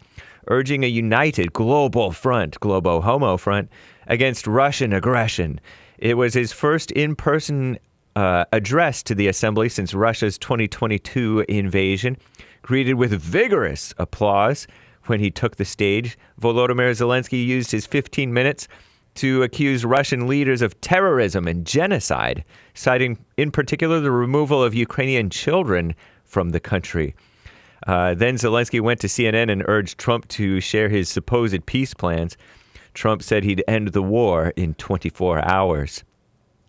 urging a united global front, globo-homo front, against Russian aggression. It was his first in-person address to the assembly since Russia's 2022 invasion. Greeted with vigorous applause when he took the stage, Volodymyr Zelensky used his 15 minutes to accuse Russian leaders of terrorism and genocide, citing in particular the removal of Ukrainian children from the country. Then Zelensky went to CNN and urged Trump to share his supposed peace plans. Trump said he'd end the war in 24 hours.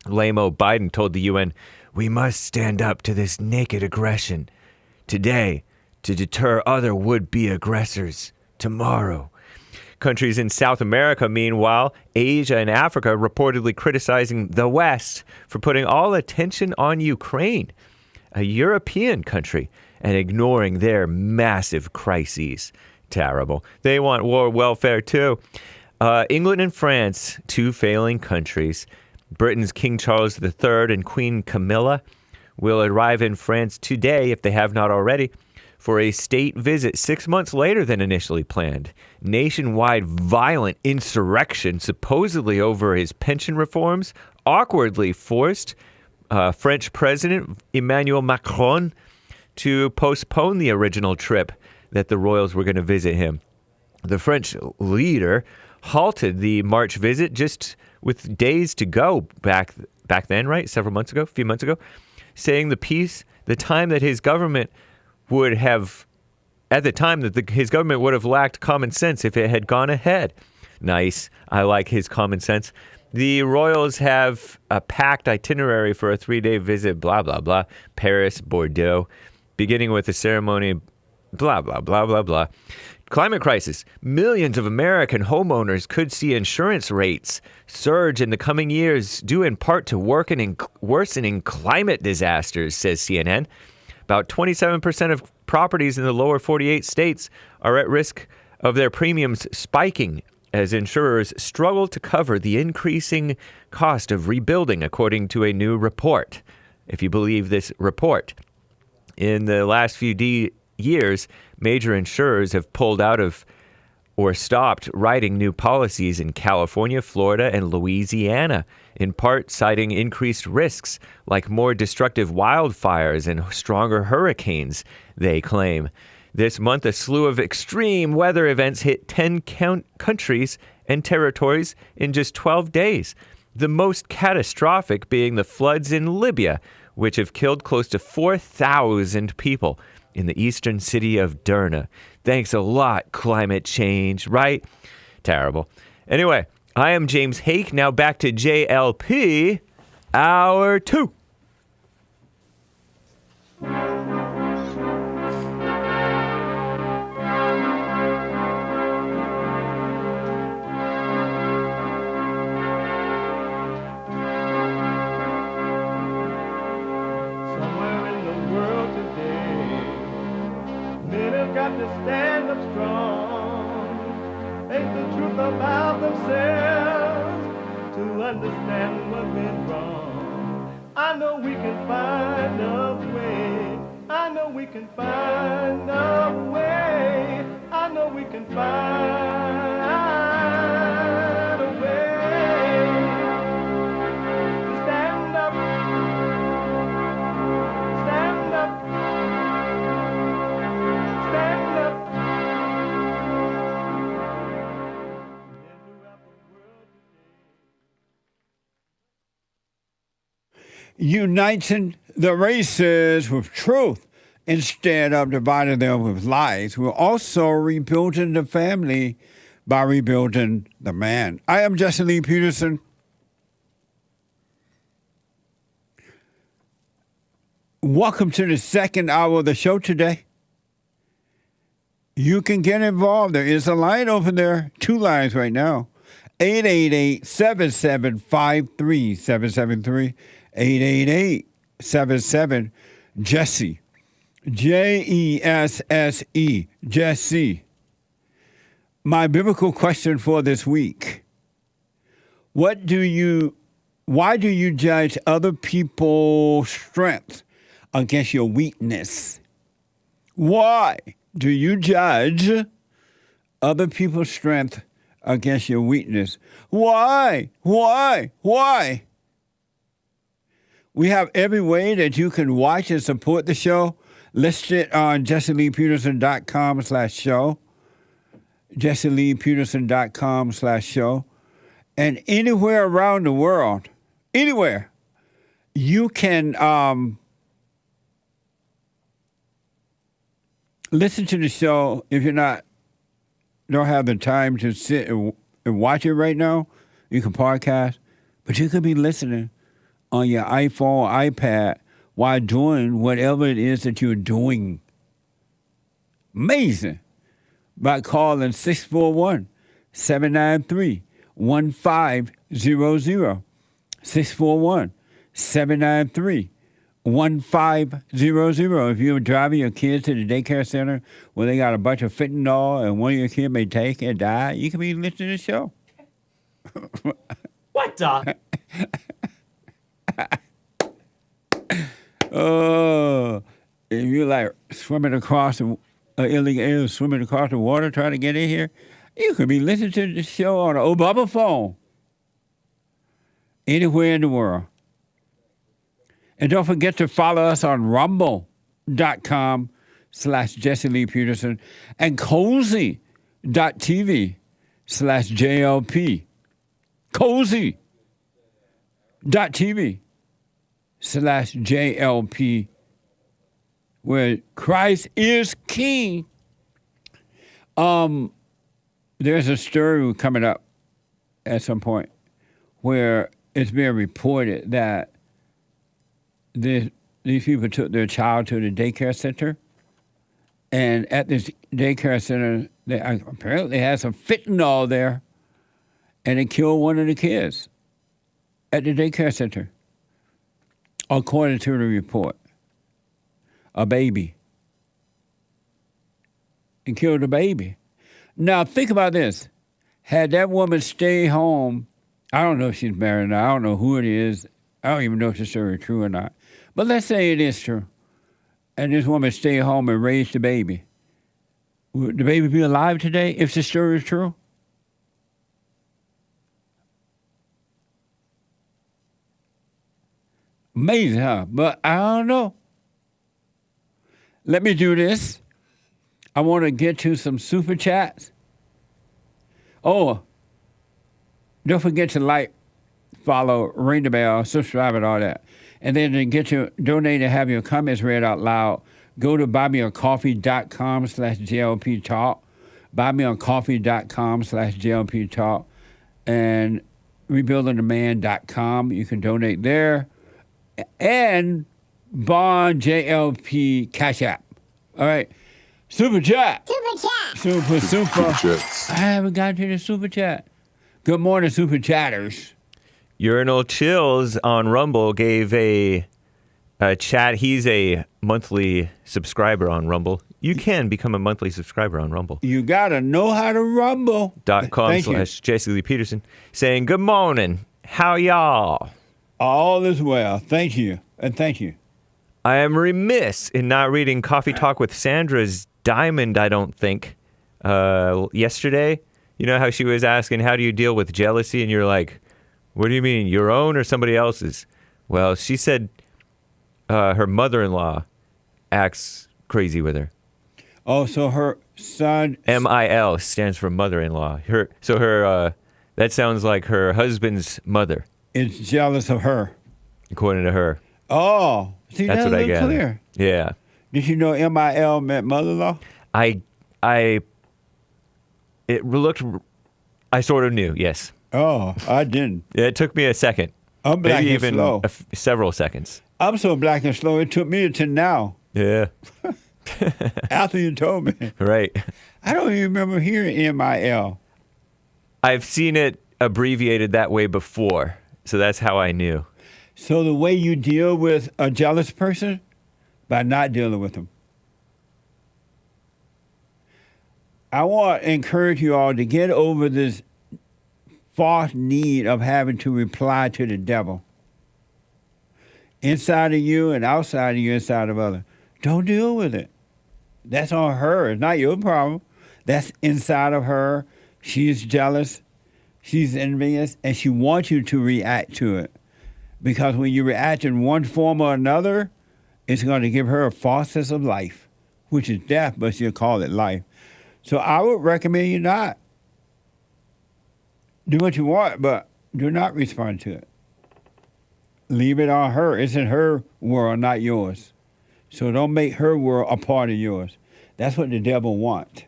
Lame-o Biden told the UN, "We must stand up to this naked aggression today to deter other would-be aggressors tomorrow." Countries in South America, meanwhile, Asia and Africa, reportedly criticizing the West for putting all attention on Ukraine, a European country, and ignoring their massive crises. Terrible. They want war welfare, too. England and France, two failing countries. Britain's King Charles III and Queen Camilla will arrive in France today, if they have not already, for a state visit 6 months later than initially planned. Nationwide violent insurrection, supposedly over his pension reforms, awkwardly forced French President Emmanuel Macron to postpone the original trip that the royals were going to visit him. The French leader halted the March visit just with days to go back then, right? A few months ago, saying the time that his government would have, at the time that his government would have lacked common sense if it had gone ahead. Nice. I like his common sense. The royals have a packed itinerary for a 3-day visit, blah, blah, blah. Paris, Bordeaux, beginning with a ceremony, blah, blah, blah, blah, blah. Climate crisis. Millions of American homeowners could see insurance rates surge in the coming years, due in part to worsening climate disasters, says CNN. About 27% of properties in the lower 48 states are at risk of their premiums spiking as insurers struggle to cover the increasing cost of rebuilding, according to a new report. If you believe this report, in the last few years, major insurers have pulled out of or stopped writing new policies in California, Florida, and Louisiana, in part citing increased risks like more destructive wildfires and stronger hurricanes, they claim. This month, a slew of extreme weather events hit 10 countries and territories in just 12 days, the most catastrophic being the floods in Libya, which have killed close to 4,000 people in the eastern city of Derna. Thanks a lot, climate change, right? Terrible. Anyway, I am James Hake. Now back to JLP, Hour 2. truth about themselves, to understand what went wrong. I know we can find a way. I know we can find a way. I know we can find a way to stand up, stand up, stand up. Uniting the races with truth instead of dividing them with lies. We're also rebuilding the family by rebuilding the man. I am Jesse Lee Peterson. Welcome to the second hour of the show today. You can get involved. There is a line over there, 2 lines right now. 888-7753-773. 888-77-JESSE. Jesse. Jesse. My biblical question for this week. Why do you judge other people's strength against your weakness? Why do you judge other people's strength against your weakness? Why? We have every way that you can watch and support the show listed on JesseLeePeterson.com/show. JesseLeePeterson.com/show. And anywhere around the world, anywhere, you can listen to the show if you're don't have the time to sit and watch it right now. You can podcast, but you could be listening on your iPhone, iPad, while doing whatever it is that you're doing. Amazing. By calling 641-793-1500. 641-793-1500. If you're driving your kids to the daycare center where they got a bunch of fentanyl and one of your kids may take and die, you can be listening to the show. What the? Oh, if you're like swimming across the illegal aliens swimming across the water trying to get in here, you could be listening to the show on an Obama phone anywhere in the world. And don't forget to follow us on rumble.com/Jesse Lee Peterson and cozy.tv/JLP. Cozy.tv/JLP, where Christ is King. There's a story coming up at some point where it's being reported that these people took their child to the daycare center, and at this daycare center, they apparently had some fentanyl there, and they killed one of the kids at the daycare center. According to the report, a baby. And killed a baby. Now, think about this. Had that woman stayed home, I don't know if she's married or not. I don't know who it is. I don't even know if the story is true or not. But let's say it is true. And this woman stayed home and raised the baby. Would the baby be alive today if the story is true? Amazing, huh? But I don't know. Let me do this. I want to get to some super chats. Oh, don't forget to like, follow, ring the bell, subscribe, and all that. And then to get to donate and have your comments read out loud, go to buymeacoffee.com/JLP Talk, buymeacoffee.com/JLP Talk, and rebuildingtheman.com. You can donate there. And Bond JLP Cash App. All right. Super chat. Super. I haven't gotten to the super chat. Good morning, super chatters. Urinal Chills on Rumble gave a chat. He's a monthly subscriber on Rumble. You can become a monthly subscriber on Rumble. You got to know how to rumble. .com/Jesse Lee Peterson saying, good morning. How y'all? All is well. Thank you. And thank you. I am remiss in not reading Coffee Talk with Sandra's Diamond, I don't think. Yesterday, you know how she was asking, how do you deal with jealousy? And you're like, what do you mean, your own or somebody else's? Well, she said her mother-in-law acts crazy with her. Oh, so her son... MIL stands for mother-in-law. That sounds like her husband's mother. Is jealous of her. According to her. Oh, see, that's what I get. Clear. Yeah. Did you know MIL meant mother-in-law? I sort of knew, yes. Oh, I didn't. It took me a second. I'm black maybe and even slow. Several seconds. I'm so black and slow, it took me until now. Yeah. After you told me. Right. I don't even remember hearing MIL. I've seen it abbreviated that way before, so that's how I knew. So the way you deal with a jealous person? By not dealing with them. I want to encourage you all to get over this false need of having to reply to the devil. Inside of you and outside of you, inside of others. Don't deal with it. That's on her. It's not your problem. That's inside of her. She's jealous. She's envious. And she wants you to react to it. Because when you react in one form or another, it's going to give her a false sense of life, which is death, but she'll call it life. So I would recommend you not. Do what you want, but do not respond to it. Leave it on her. It's in her world, not yours. So don't make her world a part of yours. That's what the devil wants.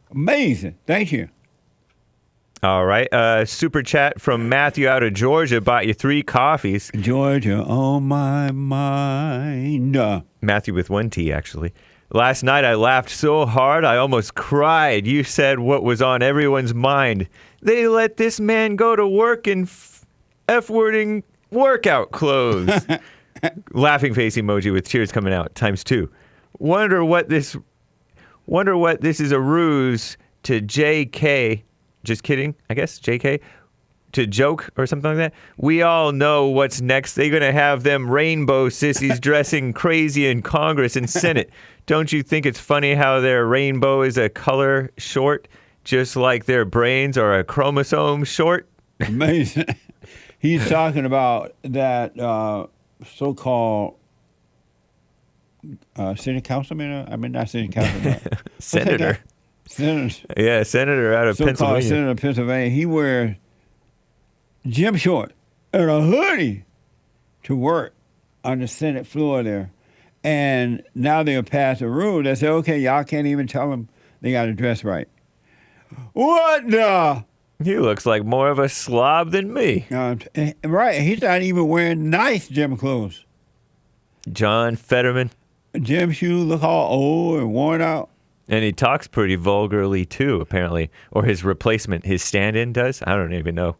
Amazing. Thank you. All right. Super chat from Matthew out of Georgia. Bought you 3 coffees. Georgia on my mind. Matthew with 1 T, actually. Last night I laughed so hard I almost cried. You said what was on everyone's mind. They let this man go to work in F-wording workout clothes. Laughing face emoji with tears coming out, ×2. Wonder what this is a ruse to JK. Just kidding, I guess, JK. To joke or something like that. We all know what's next. They're going to have them rainbow sissies dressing crazy in Congress and Senate. Don't you think it's funny how their rainbow is a color short, just like their brains are a chromosome short? Amazing. He's talking about that so-called city councilman. I mean, not city councilman. Senator. Senator. Yeah, senator out of Pennsylvania. Senator of Pennsylvania. He wears gym short and a hoodie to work on the Senate floor there. And now they'll pass a rule that say, okay, y'all can't even tell them they got to dress right. What the? He looks like more of a slob than me. Right. He's not even wearing nice gym clothes. John Fetterman. Gym shoes look all old and worn out. And he talks pretty vulgarly, too, apparently. Or his replacement, his stand-in does. I don't even know.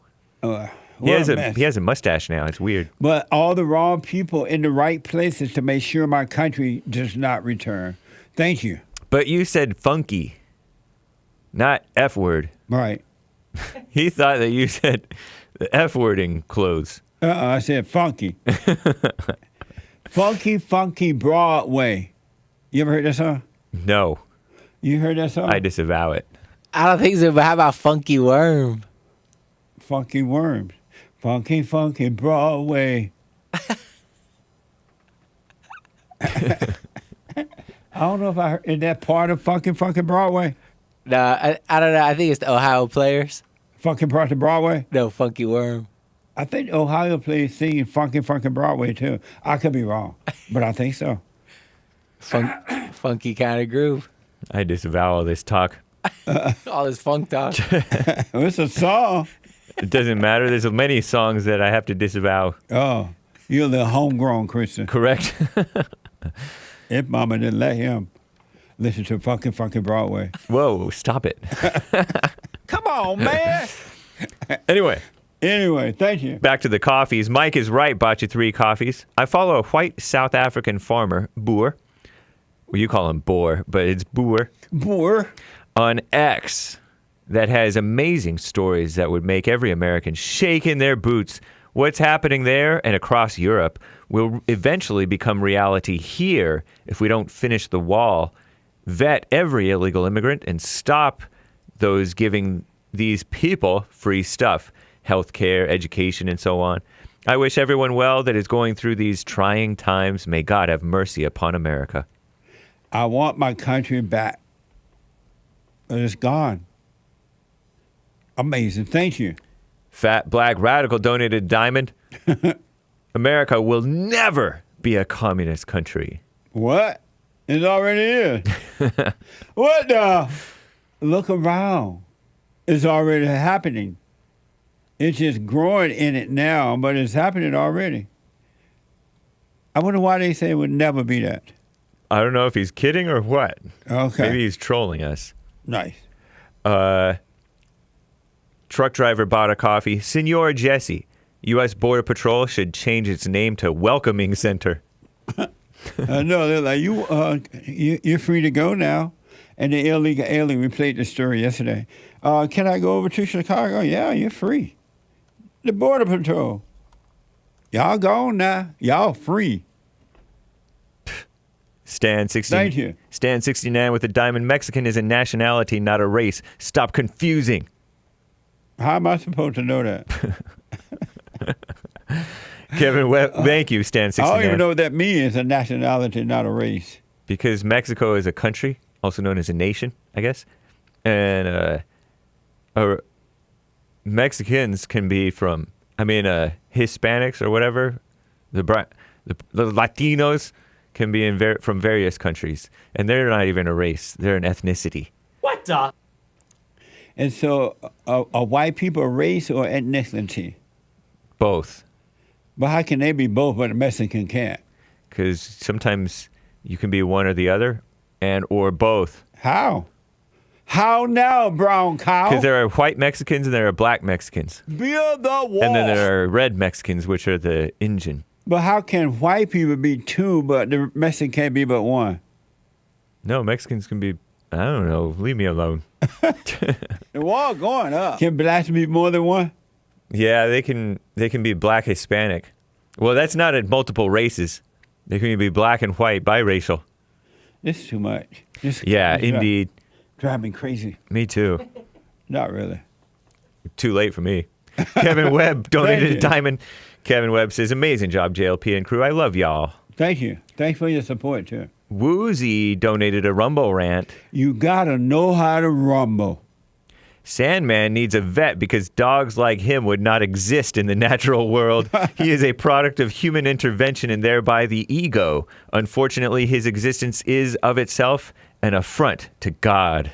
He has a mustache now. It's weird. But all the wrong people in the right places to make sure my country does not return. Thank you. But you said funky, not F-word. Right. He thought that you said the F-wording clothes. I said funky. Funky Broadway. You ever heard that song? No. You heard that song? I disavow it. I don't think so, but how about Funky Worm? Funky Worms. Funky Broadway. I don't know if I heard, is that part of Funky Broadway? No, I don't know. I think it's the Ohio Players. Funky Broadway? No, Funky Worm. I think Ohio Players singing Funky Broadway too. I could be wrong, but I think so. Funky kind of groove. I disavow all this talk. All this funk talk. It's a song. It doesn't matter. There's many songs that I have to disavow. Oh, you're the homegrown Christian. Correct. If Mama didn't let him listen to Funky Broadway. Whoa, stop it. Come on, man. Anyway, thank you. Back to the coffees. Mike is right. Bought you 3 coffees. I follow a white South African farmer, boer, well, you call him Boer, but it's Boer. Boer. On X, that has amazing stories that would make every American shake in their boots. What's happening there and across Europe will eventually become reality here if we don't finish the wall, vet every illegal immigrant, and stop those giving these people free stuff, healthcare, education, and so on. I wish everyone well that is going through these trying times. May God have mercy upon America. I want my country back. But it's gone. Amazing. Thank you. Fat Black Radical donated diamond. America will never be a communist country. What? It already is. What the? Look around. It's already happening. It's just growing in it now, but it's happening already. I wonder why they say it would never be that. I don't know if he's kidding or what. Okay. Maybe he's trolling us. Nice. Truck driver bought a coffee. Senor Jesse, U.S. Border Patrol should change its name to Welcoming Center. No, they're like, you're free to go now. And the illegal alien, we played the story yesterday. Can I go over to Chicago? Yeah, you're free. The Border Patrol. Y'all gone now. Y'all free. Stan 60, Thank you. Stan 69 with the diamond. Mexican is a nationality, not a race. Stop confusing. How am I supposed to know that? Kevin Webb, thank you, Stan 69. I don't even know what that means, a nationality, not a race. Because Mexico is a country, also known as a nation, I guess. And Mexicans can be from, Hispanics or whatever. The Latinos can be from various countries. And they're not even a race. They're an ethnicity. What the? And so, are white people a race or ethnicity? Both. But how can they be both, but a Mexican can't? Because sometimes you can be one or the other, or both. How? How now, brown cow? Because there are white Mexicans and there are black Mexicans. Build the wall. And then there are red Mexicans, which are the Indian. But how can white people be two, but the Mexican can't be but one? No, Mexicans can be, I don't know, leave me alone. The wall going up. Can blacks be more than one? Yeah, they can be black Hispanic. Well, that's not at multiple races. They can be black and white, biracial. This is too much. Yeah, indeed. Drive me crazy. Me too. Not really. Too late for me. Kevin Webb donated a diamond. Kevin Webb says, amazing job, JLP and crew. I love y'all. Thank you. Thanks for your support, too. Woozy donated a Rumble rant. You gotta know how to rumble. Sandman needs a vet because dogs like him would not exist in the natural world. He is a product of human intervention and thereby the ego. Unfortunately, his existence is of itself an affront to God.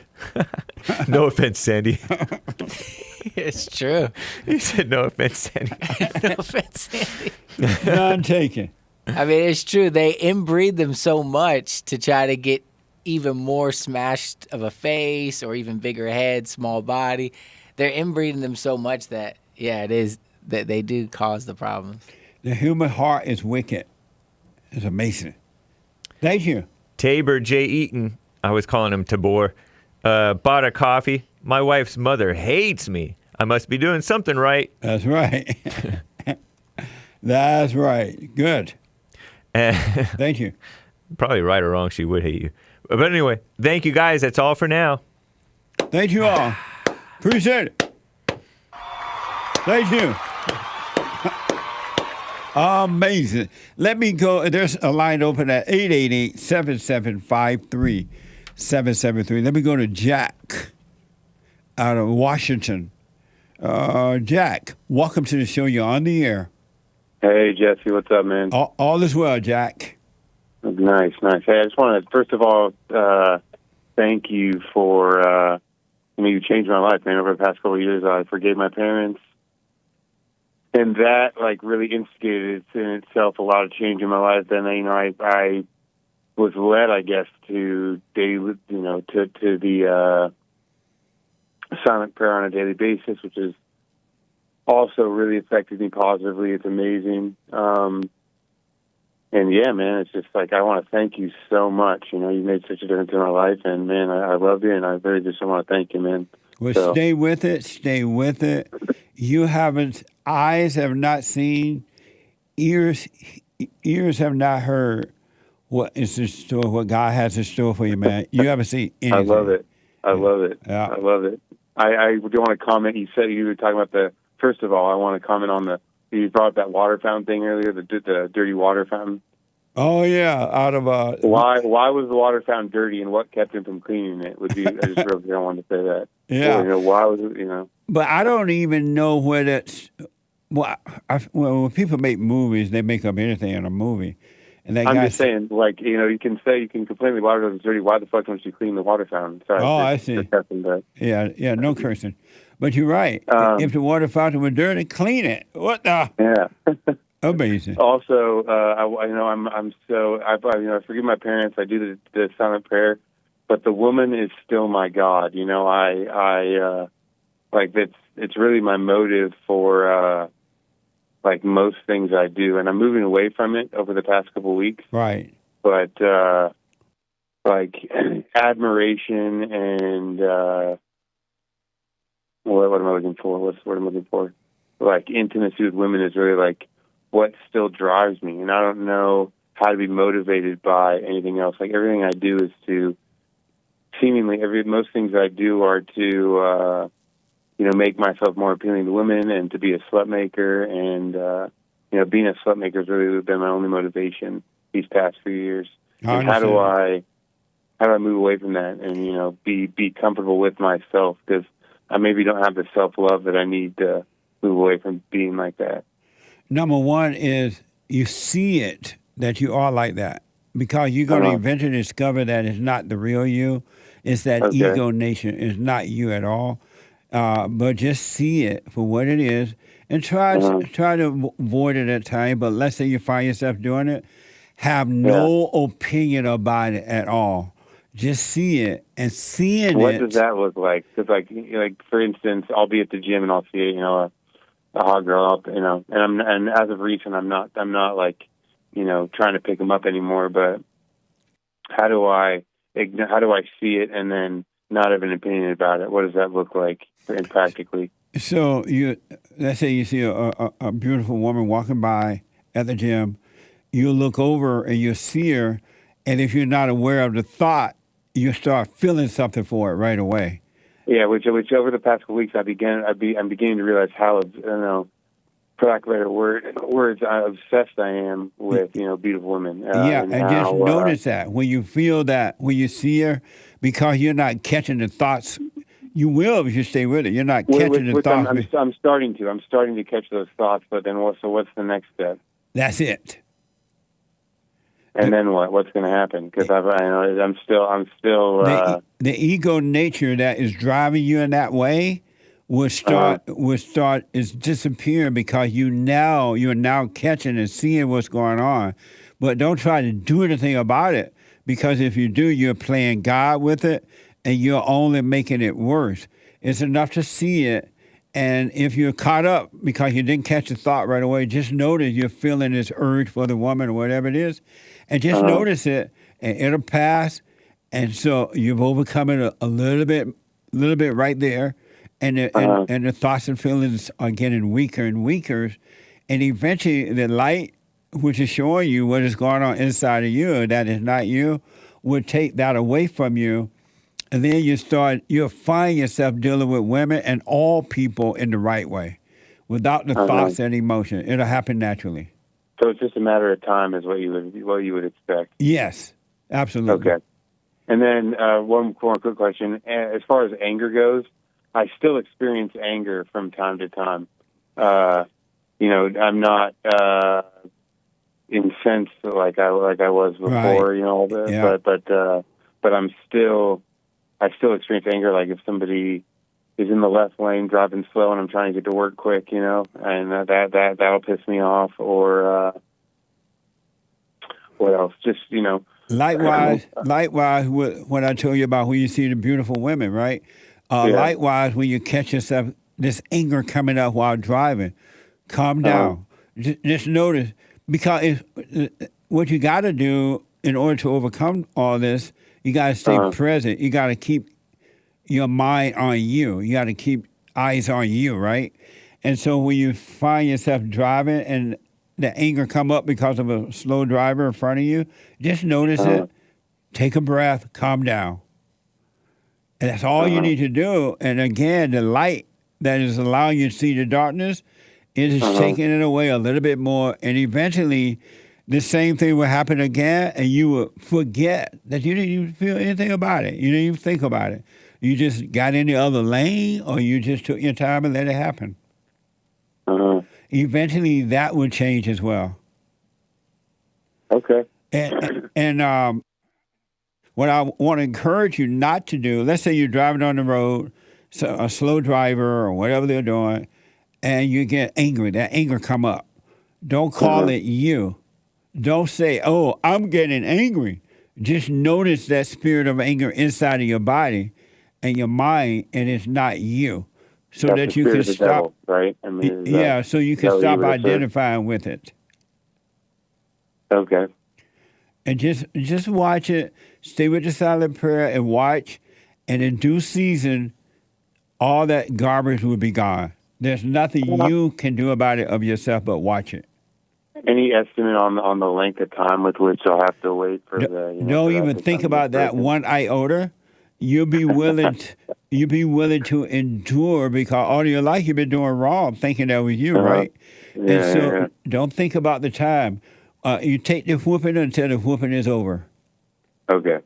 No offense, Sandy. It's true. He said no offense, Sandy. No offense, Sandy. None taken. I mean, it's true. They inbreed them so much to try to get even more smashed of a face or even bigger head, small body. They're inbreeding them so much that, yeah, it is that they do cause the problems. The human heart is wicked. It's amazing. Thank you. Tabor J. Eaton, I was calling him Tabor, bought a coffee. My wife's mother hates me. I must be doing something right. That's right. That's right. Good. Thank you. Probably right or wrong, she would hate you. But anyway, thank you guys. That's all for now. Thank you all. Appreciate it. Thank you. Amazing. Let me go. There's a line open at 888-7753-773. Let me go to Jack out of Washington. Jack, welcome to the show. You're on the air. Hey, Jesse. What's up, man? All is well, Jack. Nice. Hey, I just want to, first of all, thank you for, you changed my life, man. Over the past couple of years, I forgave my parents. And that, really instigated in itself a lot of change in my life. Then, I was led, I guess, to daily, to the silent prayer on a daily basis, which has also really affected me positively. It's amazing. yeah, man, it's just like, I want to thank you so much. You know, you made such a difference in my life, and man, I love you, and I really just want to thank you, man. Well, So, stay with it. Stay with it. You haven't, eyes have not seen, ears have not heard what is in store, what God has in store for you, man. You haven't seen anything. I love it. I love it. Yeah. I love it. I do want to comment. You said you were talking about first of all, I want to comment on you brought up that water fountain thing earlier, the dirty water fountain. Oh, yeah, out of Why was the water fountain dirty, and what kept him from cleaning it? I just really wanted to say that. Yeah. Or, why was it, But I don't even know what it's. Well, when people make movies, they make up anything in a movie. And that I'm guy just saying, like, you can complain the water is dirty. Why the fuck don't you clean the water fountain? Sorry. I see. Yeah, no cursing. But you're right. If the water fountain was dirty, clean it. What the? Yeah. Amazing. Also, I forgive my parents. I do the silent prayer, but the woman is still my God. It's really my motive for like most things I do, and I'm moving away from it over the past couple of weeks. Right. But like admiration and what am I looking for? What's the word I'm looking for? Like intimacy with women is really like what still drives me, and I don't know how to be motivated by anything else. Like everything I do is to most things I do are to make myself more appealing to women and to be a slut maker, and being a slut maker has really been my only motivation these past few years. And how do I move away from that and be comfortable with myself, because I maybe don't have the self-love that I need to move away from being like that. Number one is you see it, that you are like that, because you're going to eventually discover that it's not the real you. It's that ego nation. It's not you at all. But just see it for what it is and try to avoid it at times. But let's say you find yourself doing it, have no opinion about it at all. Just see it, and seeing what it. What does that look like? Because like for instance, I'll be at the gym and I'll see a hot girl, and as of recent, I'm not like trying to pick them up anymore. But how do I see it and then not have an opinion about it? What does that look like practically? So let's say you see a beautiful woman walking by at the gym, you look over and you see her, and if you're not aware of the thought, you start feeling something for it right away. Yeah, which over the past couple weeks I'm beginning to realize how, for lack of better words, how obsessed I am with beautiful women. And just notice that when you feel that, when you see her, because you're not catching the thoughts. You will if you stay with it. You're not catching the thoughts. I'm starting to catch those thoughts. But then what's the next step? That's it. And then what? What's going to happen? Because I'm still. The ego nature that is driving you in that way will start is disappearing, because you're now catching and seeing what's going on. But don't try to do anything about it, because if you do, you're playing God with it, and you're only making it worse. It's enough to see it, and if you're caught up because you didn't catch the thought right away, just notice you're feeling this urge for the woman or whatever it is, and just notice it, and it'll pass. And so you've overcome it a little bit right there, and the thoughts and feelings are getting weaker and weaker, and eventually the light, which is showing you what is going on inside of you that is not you, will take that away from you. And then you'll find yourself dealing with women and all people in the right way, without the thoughts and emotion. It'll happen naturally. So it's just a matter of time, is what you would expect. Yes, absolutely. Okay. And then one more quick question: as far as anger goes, I still experience anger from time to time. I'm not incensed like I was before, right. But I still experience anger. Like if somebody is in the left lane driving slow and I'm trying to get to work quick, and that'll piss me off. Or what else? Just Likewise, what I told you about when you see the beautiful women, right? Likewise, when you catch yourself, this anger coming up while driving, calm down. Just notice, because what you got to do in order to overcome all this, you got to stay present. You got to keep your mind on you. You got to keep eyes on you, right? And so when you find yourself driving and the anger come up because of a slow driver in front of you, just notice it, take a breath, calm down. And that's all you need to do. And again, the light that is allowing you to see the darkness is taking it away a little bit more. And eventually, the same thing will happen again, and you will forget that you didn't even feel anything about it. You didn't even think about it. You just got in the other lane, or you just took your time and let it happen. Eventually, that will change as well. Okay. And what I want to encourage you not to do, let's say you're driving on the road, so a slow driver or whatever they're doing, and you get angry. That anger come up. Don't call it you. Don't say, oh, I'm getting angry. Just notice that spirit of anger inside of your body and your mind, and it's not you. So That's that the you spirit can of the stop. devil, right? I mean, Yeah, so you can stop identifying with it. Okay. And just watch it. Stay with the silent prayer and watch. And in due season, all that garbage will be gone. There's nothing you can do about it of yourself but watch it. Any estimate on the length of time with which I'll have to wait for the? Don't even think about that one iota. You'll be willing. You'll be willing to endure because all your life you've been doing wrong, thinking that was you, right? Yeah, and so don't think about the time. You take the whooping until the whooping is over. Okay.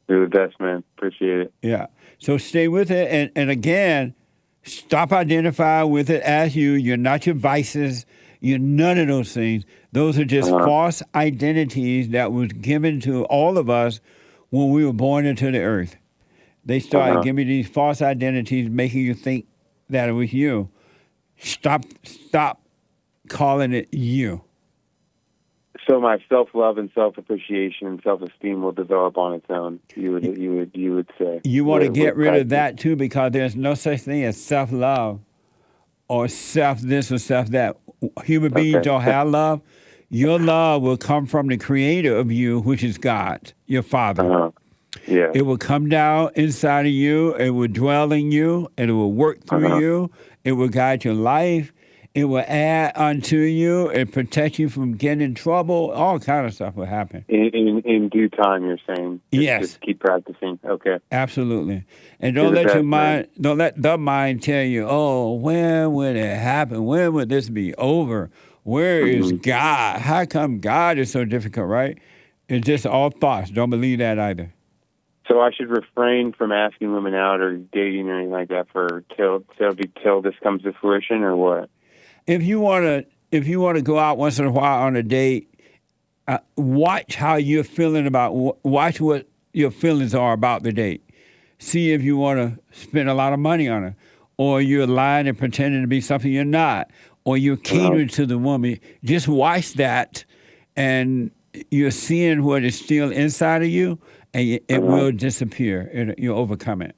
You're the best, man. Appreciate it. Yeah. So stay with it, and again, stop identifying with it as you. You're not your vices. You're none of those things. Those are just false identities that was given to all of us when we were born into the earth. They started giving you these false identities, making you think that it was you. Stop calling it you. So my self-love and self-appreciation and self-esteem will develop on its own. You would say. You want to get rid of that too, because there's no such thing as self-love or self-this or self-that. Human beings don't have love. Your love will come from the creator of you, which is God, your Father. Yeah. It will come down inside of you. It will dwell in you. And it will work through you. It will guide your life. It will add unto you and protect you from getting in trouble. All kind of stuff will happen. In due time, you're saying. Just keep practicing. Okay. Absolutely. And don't let your mind, don't let the mind tell you, oh, when would it happen? When would this be over? Where is God? How come God is so difficult, right? It's just all thoughts. Don't believe that either. So I should refrain from asking women out or dating or anything like that till this comes to fruition, or what? If you want to go out once in a while on a date, watch how you're feeling watch what your feelings are about the date. See if you want to spend a lot of money on it, or you're lying and pretending to be something you're not, or you're catering to the woman. Just watch that, and you're seeing what is still inside of you, and it will disappear. You'll overcome it.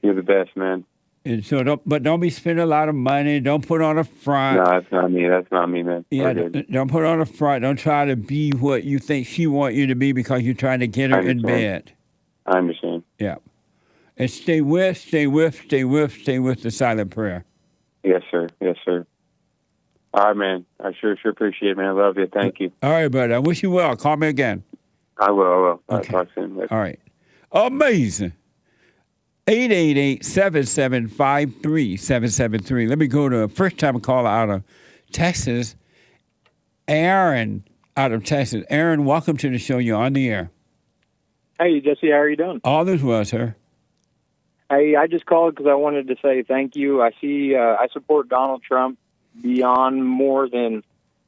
You're the best, man. And so, don't be spending a lot of money. Don't put on a front. No, that's not me. That's not me, man. Yeah, don't put on a front. Don't try to be what you think she wants you to be because you're trying to get her in bed. I understand. Yeah. And stay with the silent prayer. Yes, sir. Yes, sir. All right, man. I sure appreciate it, man. I love you. Thank you. All right, buddy. I wish you well. Call me again. I will. Okay. I'll talk soon. All right. Amazing. 888-7753-773. Let me go to a first-time caller out of Texas, Aaron out of Texas. Aaron, welcome to the show. You're on the air. Hey, Jesse, how are you doing? All is well, sir. Hey, I just called because I wanted to say thank you. I support Donald Trump beyond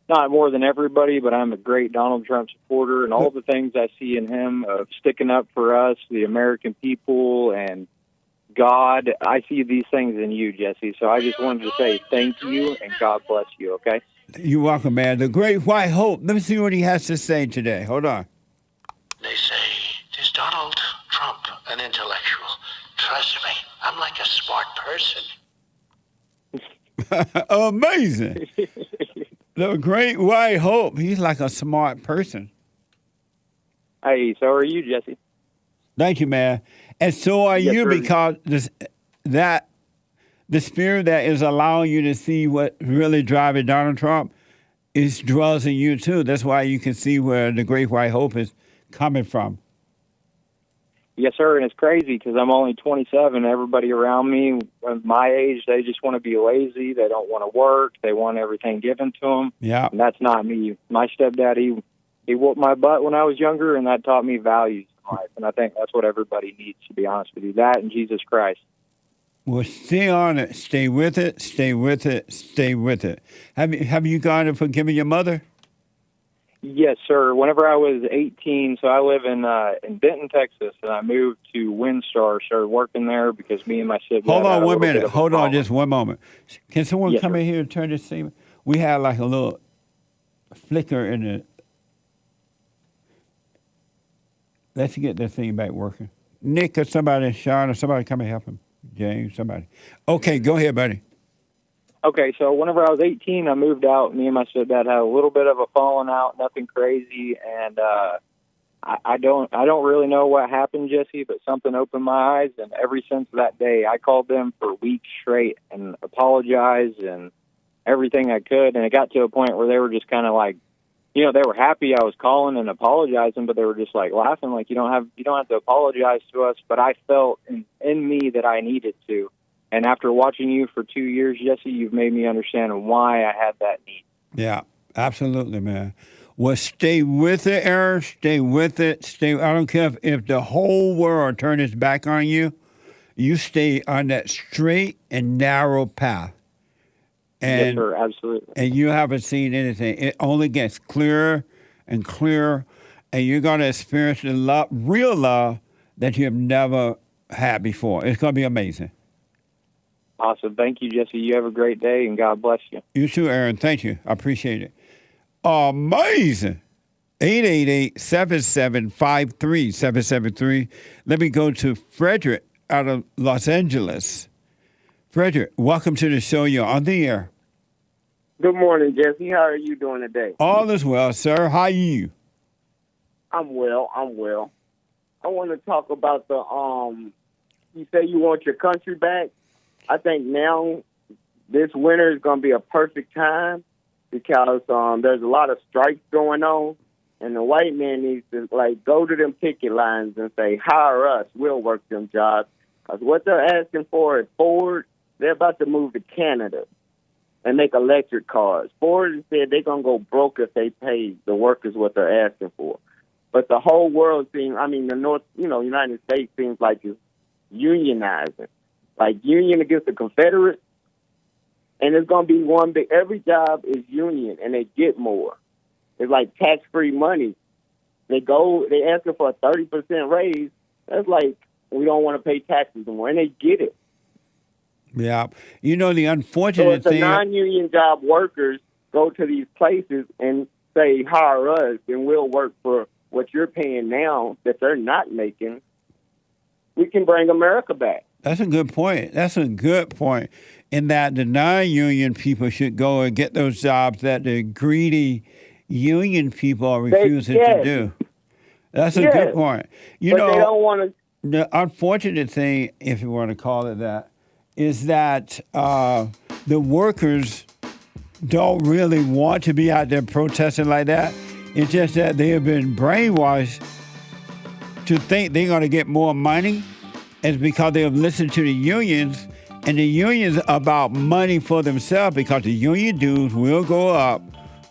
not more than everybody, but I'm a great Donald Trump supporter, and all the things I see in him of sticking up for us, the American people, and God, I see these things in you, Jesse. So I just wanted to say thank you, and God bless you, okay? You're welcome, man. The Great White Hope. Let me see what he has to say today. Hold on. They say, is Donald Trump an intellectual? Trust me, I'm like a smart person. Amazing. The great white hope. He's like a smart person. Hey, so are you, Jesse? Thank you, man. And so are Yes, you, sir. because the spirit that is allowing you to see what really driving Donald Trump is dwells in you too. That's why you can see where the great white hope is coming from. Yes, sir. And it's crazy because I'm only 27. Everybody around me, my age, they just want to be lazy. They don't want to work. They want everything given to them. Yeah. And that's not me. My stepdad, he whooped my butt when I was younger, and that taught me values in life. And I think that's what everybody needs, to be honest with you. That and Jesus Christ. Well, stay on it. Stay with it. Stay with it. Stay with it. Have you gone and forgiven your mother? Yes, sir. Whenever I was 18, so I live in Benton, Texas, and I moved to Windstar, started working there because me and my stepdad. Hold on had a 1 little bit minute. of a Hold on problem. just 1 moment. Can someone Yes, come sir. in here and turn this thing? We had like a little flicker in it. Let's get this thing back working. Nick or somebody, Sean or somebody come and help him. James, somebody. Okay, go ahead, buddy. Okay, so whenever I was 18, I moved out. Me and my stepdad had a little bit of a falling out, nothing crazy, and I don't really know what happened, Jesse, but something opened my eyes, and ever since that day, I called them for weeks straight and apologized and everything I could, and it got to a point where they were just kind of like, you know, they were happy I was calling and apologizing, but they were just like laughing, like you don't have to apologize to us. But I felt in me that I needed to. And after watching you for 2 years, Jesse, you've made me understand why I had that need. Yeah, absolutely, man. Well, stay with it, Aaron. Stay with it. I don't care if the whole world turns its back on you. You stay on that straight and narrow path. And, yes, sir, absolutely. And you haven't seen anything. It only gets clearer and clearer, and you're going to experience the love, real love that you have never had before. It's going to be amazing. Awesome. Thank you, Jesse. You have a great day, and God bless you. You too, Aaron. Thank you. I appreciate it. Amazing. 888-7753-773. Let me go to Frederick out of Los Angeles. Frederick, welcome to the show. You're on the air. Good morning, Jesse. How are you doing today? All is well, sir. How are you? I'm well. I want to talk about you say you want your country back. I think now this winter is going to be a perfect time because there's a lot of strikes going on, and the white man needs to go to them picket lines and say, hire us, we'll work them jobs. Because what they're asking for at Ford, they're about to move to Canada and make electric cars. Ford said they're going to go broke if they pay the workers what they're asking for. But the whole world seems, the United States seems like it's unionizing. Like union against the Confederates. And it's going to be one big, every job is union and they get more. It's like tax-free money. They asking for a 30% raise. That's like, we don't want to pay taxes anymore. And they get it. Yeah. You know, the So unfortunate if the thing... non-union job workers go to these places and say, hire us, and we'll work for what you're paying now that they're not making, we can bring America back. That's a good point. In that the non-union people should go and get those jobs that the greedy union people are refusing to do. That's a good point. But they don't want to. The unfortunate thing, if you want to call it that, is that the workers don't really want to be out there protesting like that. It's just that they have been brainwashed to think they're going to get more money. It's because they have listened to the unions, and the unions are about money for themselves because the union dues will go up.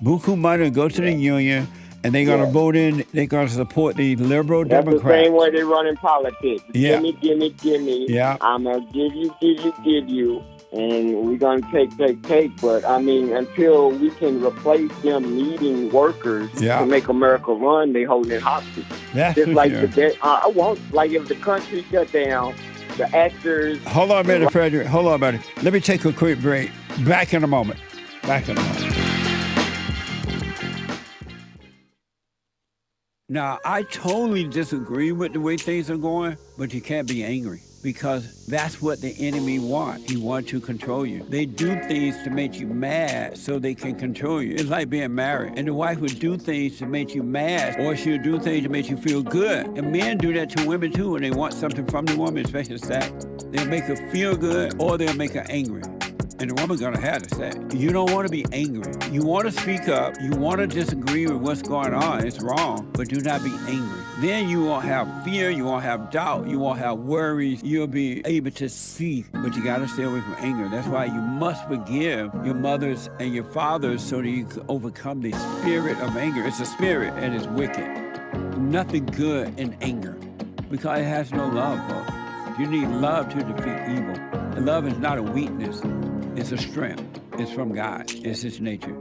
Buku money will go to the union, and they're going to vote in, they're going to support the liberal Democrats. That's the same way they run in politics. Yeah. Give me. Yeah. I'm going to give you. And we're going to take. But, until we can replace them needing workers to make America run, they hold it hostage. That's just for like sure. if the country shut down, the actors... Hold on a minute, Frederick. Hold on, buddy. Let me take a quick break. Back in a moment. Now, I totally disagree with the way things are going, but you can't be angry. because that's what the enemy wants. He wants to control you. They do things to make you mad so they can control you. It's like being married. And the wife would do things to make you mad, or she'll do things to make you feel good. And men do that to women too when they want something from the woman, especially sex. They'll make her feel good or they'll make her angry. And the woman's gonna have to say, you don't want to be angry. You want to speak up. You want to disagree with what's going on. It's wrong, but do not be angry. Then you won't have fear. You won't have doubt. You won't have worries. You'll be able to see, but you got to stay away from anger. That's why you must forgive your mothers and your fathers so that you can overcome the spirit of anger. It's a spirit and it's wicked. Nothing good in anger because it has no love, folks. You need love to defeat evil. And love is not a weakness. It's a strength. It's from God. It's His nature.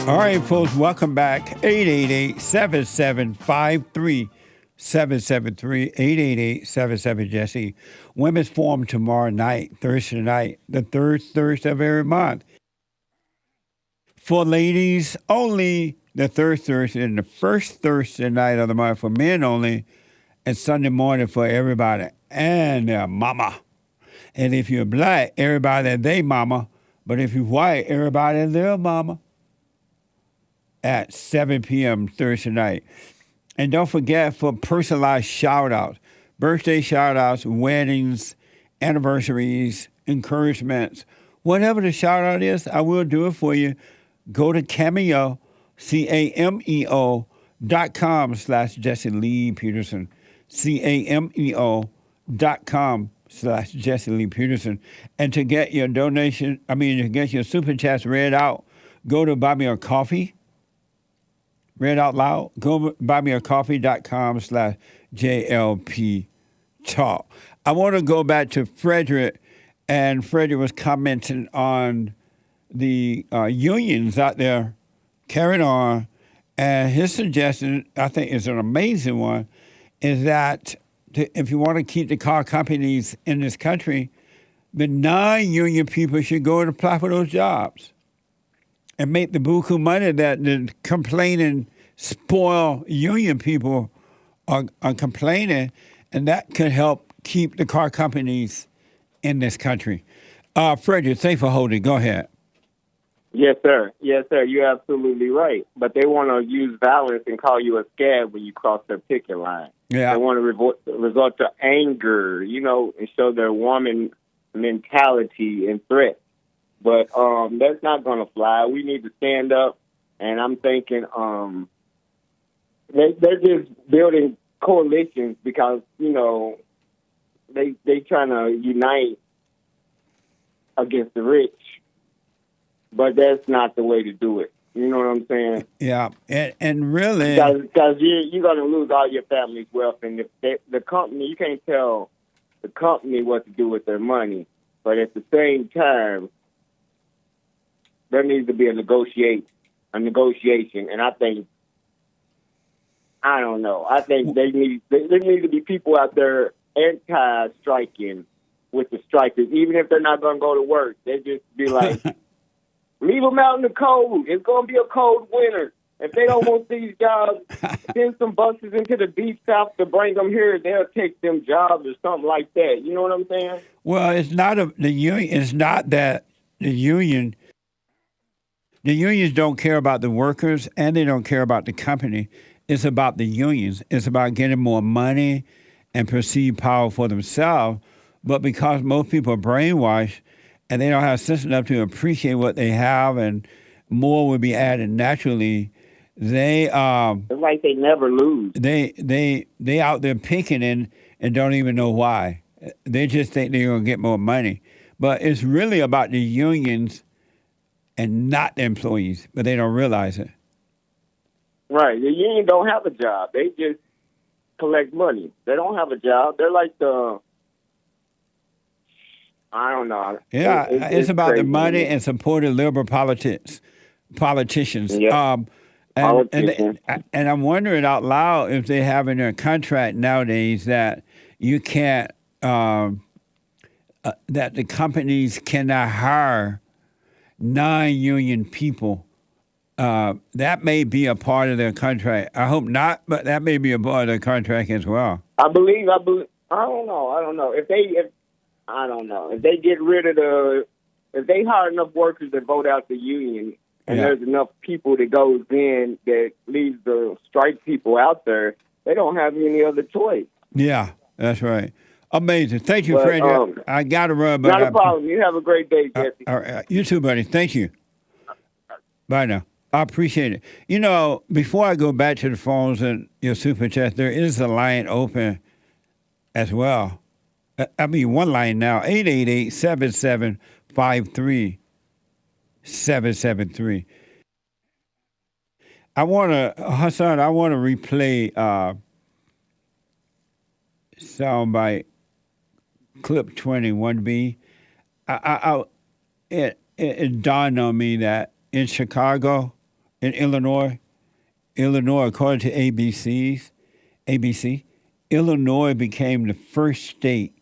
All right, folks, welcome back. 888-7753-773, 888-77-JESSE. Women's Forum tomorrow night, Thursday night, the third Thursday of every month. For ladies only, the third Thursday, and the first Thursday night of the month for men only, and Sunday morning for everybody and their mama. And if you're black, everybody and their mama. But if you're white, everybody and their mama. At 7 p.m. Thursday night. And don't forget for personalized shout-outs, birthday shout-outs, weddings, anniversaries, encouragements, whatever the shout-out is, I will do it for you. Go to Cameo, CAMEO.com/Jesse Lee Peterson, CAMEO.com/Jesse Lee Peterson. And to get your donation, to get your super chats read out, go to Buy Me a Coffee. Read out loud, go buymeacoffee.com/JLP Talk. I want to go back to Frederick, and Frederick was commenting on the unions out there carrying on, and his suggestion, I think is an amazing one, is that if you want to keep the car companies in this country, the non-union people should go and apply for those jobs and make the buku money that the complaining, spoiled union people are complaining, and that could help keep the car companies in this country. Frederick, thanks for holding. Go ahead. Yes, sir. Yes, sir. You're absolutely right. But they want to use violence and call you a scab when you cross their picket line. Yeah. They want to resort to anger, and show their woman mentality and threat. But that's not going to fly. We need to stand up, and I'm thinking they're just building coalitions because, they trying to unite against the rich. But that's not the way to do it. You know what I'm saying? Yeah, and really... Because you're going to lose all your family's wealth, and the company, you can't tell the company what to do with their money. But at the same time, there needs to be a negotiation, and I think there need to be people out there anti-striking with the strikers, even if they're not going to go to work. They just be like, leave them out in the cold. It's going to be a cold winter. If they don't want these jobs, send some buses into the deep south to bring them here. They'll take them jobs or something like that. You know what I'm saying? Well, it's not the union. It's not that the union. The unions don't care about the workers, and they don't care about the company. It's about the unions. It's about getting more money and perceived power for themselves. But because most people are brainwashed and they don't have sense enough to appreciate what they have, and more will be added naturally, they it's like they never lose. They out there picking and don't even know why. They just think they're gonna get more money. But it's really about the unions and not the employees, but they don't realize it. Right. The union don't have a job. They just collect money. They don't have a job. They're like I don't know. Yeah, it's about crazy. the money and supporting liberal politicians. Yep. And I'm wondering out loud if they have in their contract nowadays that you can't, that the companies cannot hire non-union people. That may be a part of their contract. I hope not, but that may be a part of their contract as well. I believe. I don't know. If they get rid of if they hire enough workers to vote out the union, and there's enough people that goes in that leaves the strike people out there, they don't have any other choice. Yeah, that's right. Amazing. Thank you, Frederick. I got to run, but not a problem. You have a great day, Jesse. All right. You too, buddy. Thank you. Bye now. I appreciate it. You know, before I go back to the phones and your super chat, there is a line open as well. I mean, one line now, 888-7753-773. Hassan, I want to replay soundbite clip 21B. It dawned on me that in Chicago, in Illinois, according to ABC, Illinois became the first state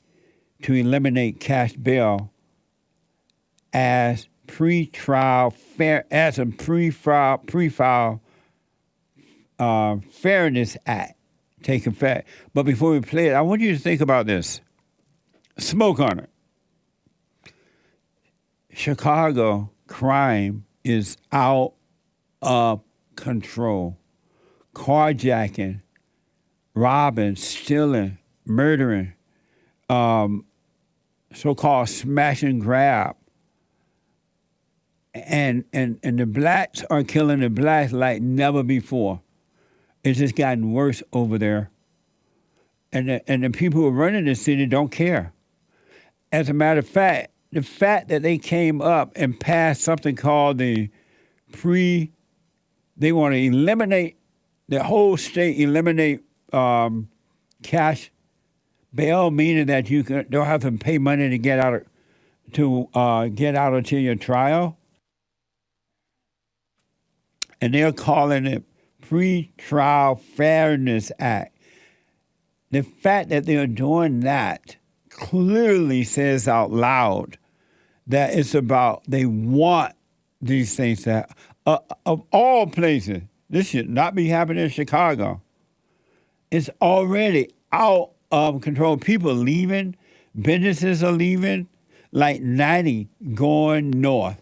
to eliminate cash bail as pre-trial Fairness Act take effect. But before we play it, I want you to think about this. Smoke on it. Chicago crime is out of control. Carjacking, robbing, stealing, murdering, so-called smash and grab. And the blacks are killing the blacks like never before. It's just gotten worse over there. And the people who are running the city don't care. As a matter of fact, the fact that they came up and passed something called they want to eliminate the whole state, eliminate cash bail, meaning that you don't have to pay money to get out until your trial. And they're calling it Pre-Trial Fairness Act. The fact that they're doing that clearly says out loud that it's about they want these things to of all places. This should not be happening in Chicago. It's already out of control. People leaving, businesses are leaving, like 90 going north.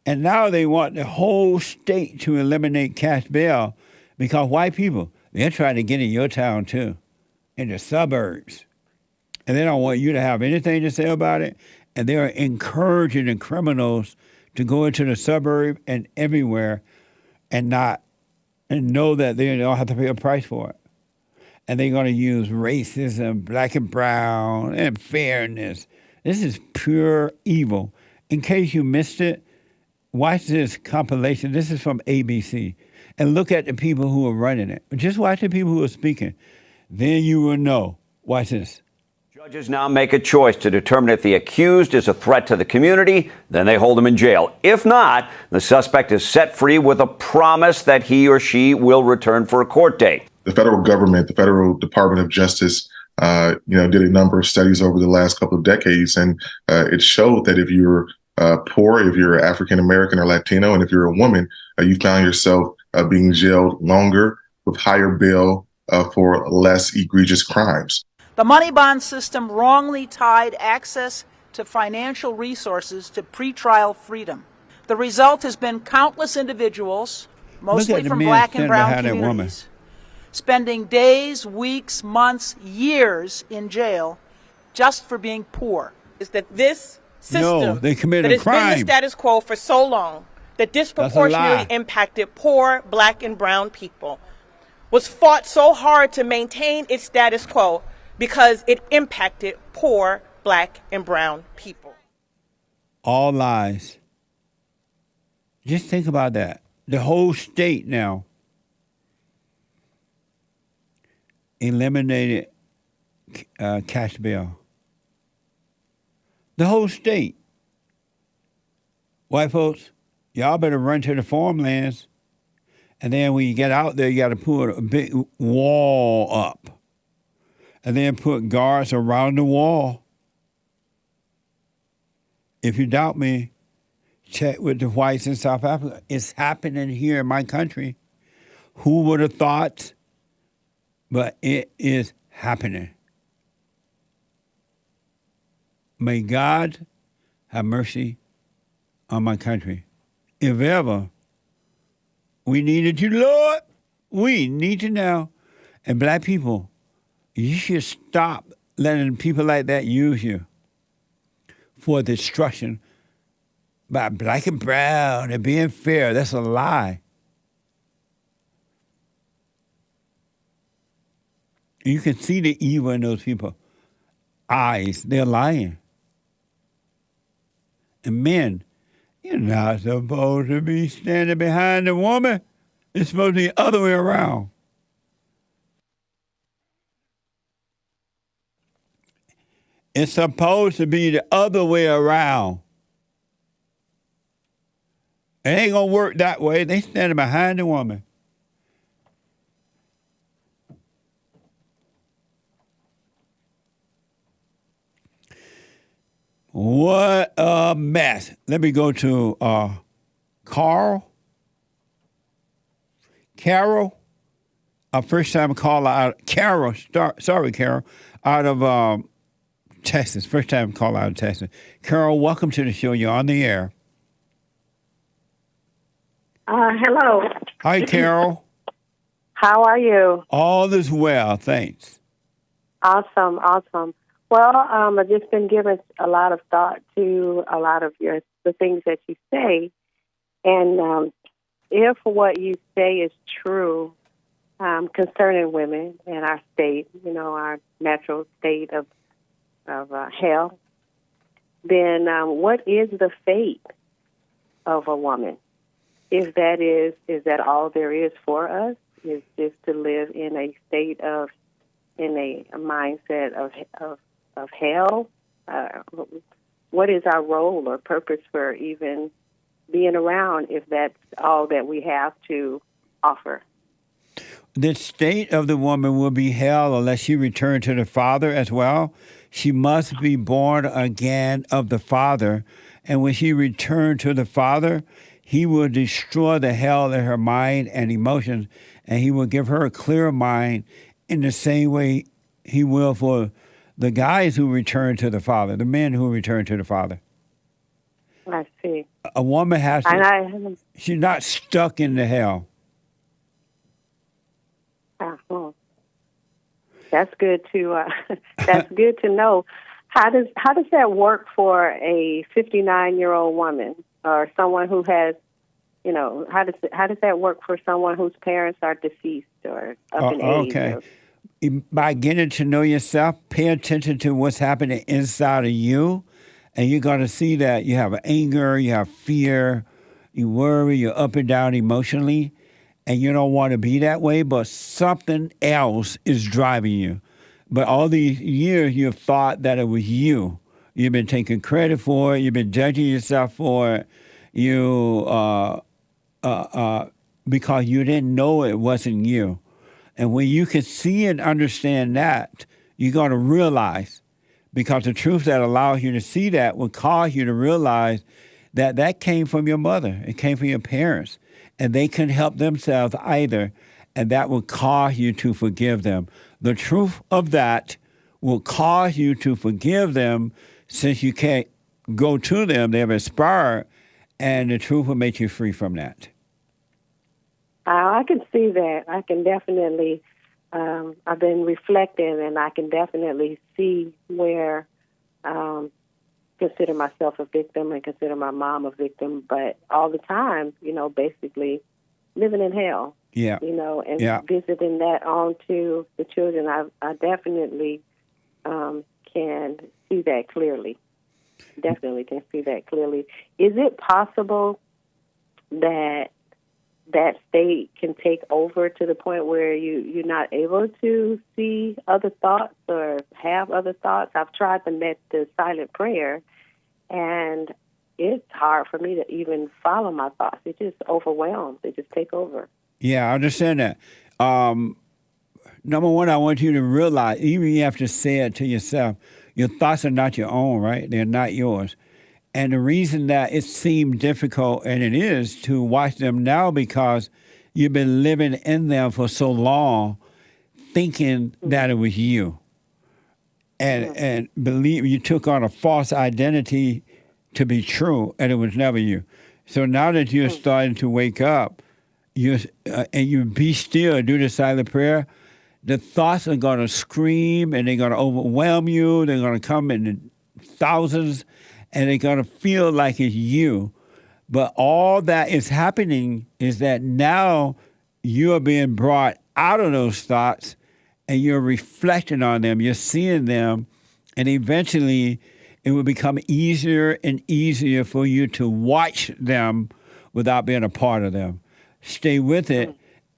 And now they want the whole state to eliminate cash bail because white people, they're trying to get in your town too, in the suburbs. And they don't want you to have anything to say about it. And they're encouraging the criminals to go into the suburb and everywhere and know that they don't have to pay a price for it. And they're going to use racism, black and brown, and fairness. This is pure evil. In case you missed it, watch this compilation. This is from ABC. And look at the people who are running it. Just watch the people who are speaking. Then you will know. Watch this. Judges now make a choice to determine if the accused is a threat to the community. Then they hold him in jail. If not, the suspect is set free with a promise that he or she will return for a court date. The federal government, the federal Department of Justice, did a number of studies over the last couple of decades, and it showed that if you're poor, if you're African American or Latino, and if you're a woman, you found yourself being jailed longer with higher bail for less egregious crimes. The money bond system wrongly tied access to financial resources to pretrial freedom. The result has been countless individuals, mostly from black and brown communities, spending days, weeks, months, years in jail just for being poor. Is that this system they committed that has crime. been the status quo for so long, that disproportionately impacted poor black and brown people, was fought so hard to maintain its status quo because it impacted poor black and brown people. All lies. Just think about that. The whole state now eliminated cash bail. The whole state. White folks, y'all better run to the farmlands. And then when you get out there, you got to put a big wall up. And then put guards around the wall. If you doubt me, check with the whites in South Africa. It's happening here in my country. Who would have thought? But it is happening. May God have mercy on my country. If ever we needed you, Lord, we need you now. And black people, you should stop letting people like that use you for destruction by black and brown and being fair. That's a lie. You can see the evil in those people's eyes. They're lying. And men, you're not supposed to be standing behind the woman. It's supposed to be the other way around. It's supposed to be the other way around. It ain't going to work that way. They standing behind the woman. What a mess. Let me go to Carol, a first-time caller out. Carol, out of Texas. First-time caller out of Texas. Carol, welcome to the show. You're on the air. Hello. Hi, Carol. How are you? All is well, thanks. Awesome. Well, I've just been giving a lot of thought to a lot of the things that you say, and if what you say is true concerning women in our state, our natural state of hell, then what is the fate of a woman? If that is that all there is for us? Is just to live in a state in a mindset of hell? What is our role or purpose for even being around if that's all that we have to offer? The state of the woman will be hell unless she returns to the Father as well. She must be born again of the Father. And when she returns to the Father, He will destroy the hell in her mind and emotions, and He will give her a clear mind in the same way He will for the guys who return to the Father, the men who return to the Father. I see. A woman has to, she's not stuck in the hell. Uh-huh. That's good to that's good to know. How does that work for a 59-year-old woman or someone who has, how does that work for someone whose parents are deceased or up in age? Okay. By getting to know yourself, pay attention to what's happening inside of you, and you're going to see that you have anger, you have fear, you worry, you're up and down emotionally, and you don't want to be that way, but something else is driving you. But all these years, you've thought that it was you. You've been taking credit for it. You've been judging yourself for it. Because you didn't know it wasn't you. And when you can see and understand that, you're going to realize, because the truth that allows you to see that will cause you to realize that that came from your mother. It came from your parents. And they couldn't help themselves either. And that will cause you to forgive them. The truth of that will cause you to forgive them since you can't go to them. They've expired. And the truth will make you free from that. I can see that. I can definitely, I've been reflecting, and I can definitely see where consider myself a victim and consider my mom a victim, but all the time, basically living in hell. Yeah. And visiting that on to the children. I definitely can see that clearly. Definitely can see that clearly. Is it possible that state can take over to the point where you're not able to see other thoughts or have other thoughts. I've tried the silent prayer, and it's hard for me to even follow my thoughts. It just overwhelms. They just take over. Yeah, I understand that. Number one, I want you to realize, even you have to say it to yourself, your thoughts are not your own, right? They're not yours. And the reason that it seemed difficult, and it is, to watch them now because you've been living in them for so long, thinking that it was you. And believe you took on a false identity to be true, and it was never you. So now that you're starting to wake up, and you be still, do the silent prayer, the thoughts are going to scream, and they're going to overwhelm you. They're going to come in thousands, and they're going to feel like it's you. But all that is happening is that now you're being brought out of those thoughts, and you're reflecting on them. You're seeing them, and eventually it will become easier and easier for you to watch them without being a part of them. Stay with it.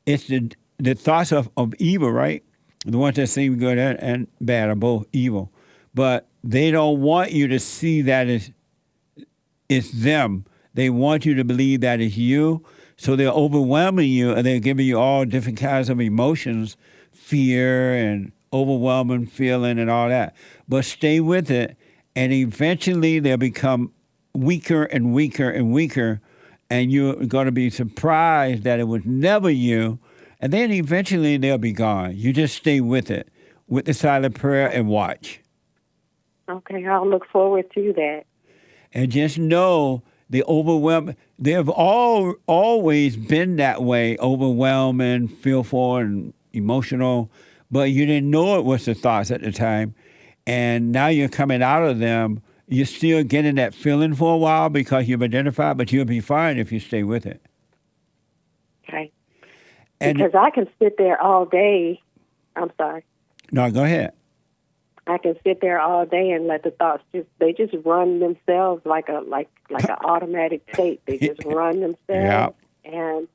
It's the thoughts of evil, right? The ones that seem good and bad are both evil. But they don't want you to see that it's them. They want you to believe that it's you. So they're overwhelming you, and they're giving you all different kinds of emotions, fear and overwhelming feeling and all that. But stay with it, and eventually they'll become weaker and weaker and weaker, and you're going to be surprised that it was never you, and then eventually they'll be gone. You just stay with it, with the silent prayer, and watch. Okay, I'll look forward to that. And just know the overwhelming, they've always been that way, overwhelming, fearful, and emotional, but you didn't know it was the thoughts at the time. And now you're coming out of them. You're still getting that feeling for a while because you've identified, but you'll be fine if you stay with it. Okay. Because I can sit there all day. I'm sorry. No, go ahead. I can sit there all day and let the thoughts just run themselves like an automatic tape. They just run themselves. Yeah. And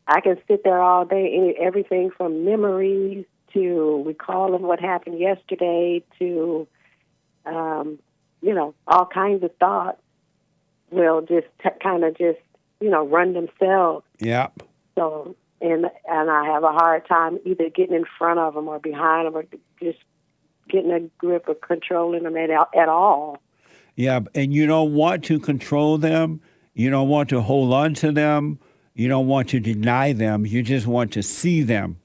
I can sit there all day, everything from memories to recalling what happened yesterday to, all kinds of thoughts will just run themselves. Yep. So, and I have a hard time either getting in front of them or behind them or just getting a grip or controlling them at all. Yeah, and you don't want to control them. You don't want to hold on to them. You don't want to deny them. You just want to see them.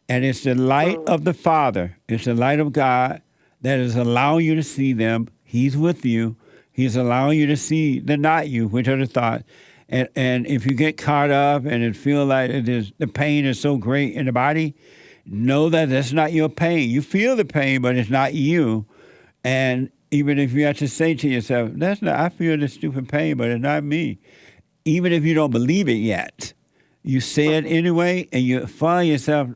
And it's the light of the Father. It's the light of God that is allowing you to see them. He's with you. He's allowing you to see the not you, which are the thoughts. And if you get caught up and it feels like the pain is so great in the body, know that that's not your pain. You feel the pain, but it's not you. And even if you have to say to yourself, I feel this stupid pain, but it's not me. Even if you don't believe it yet, you say it anyway, and you find yourself,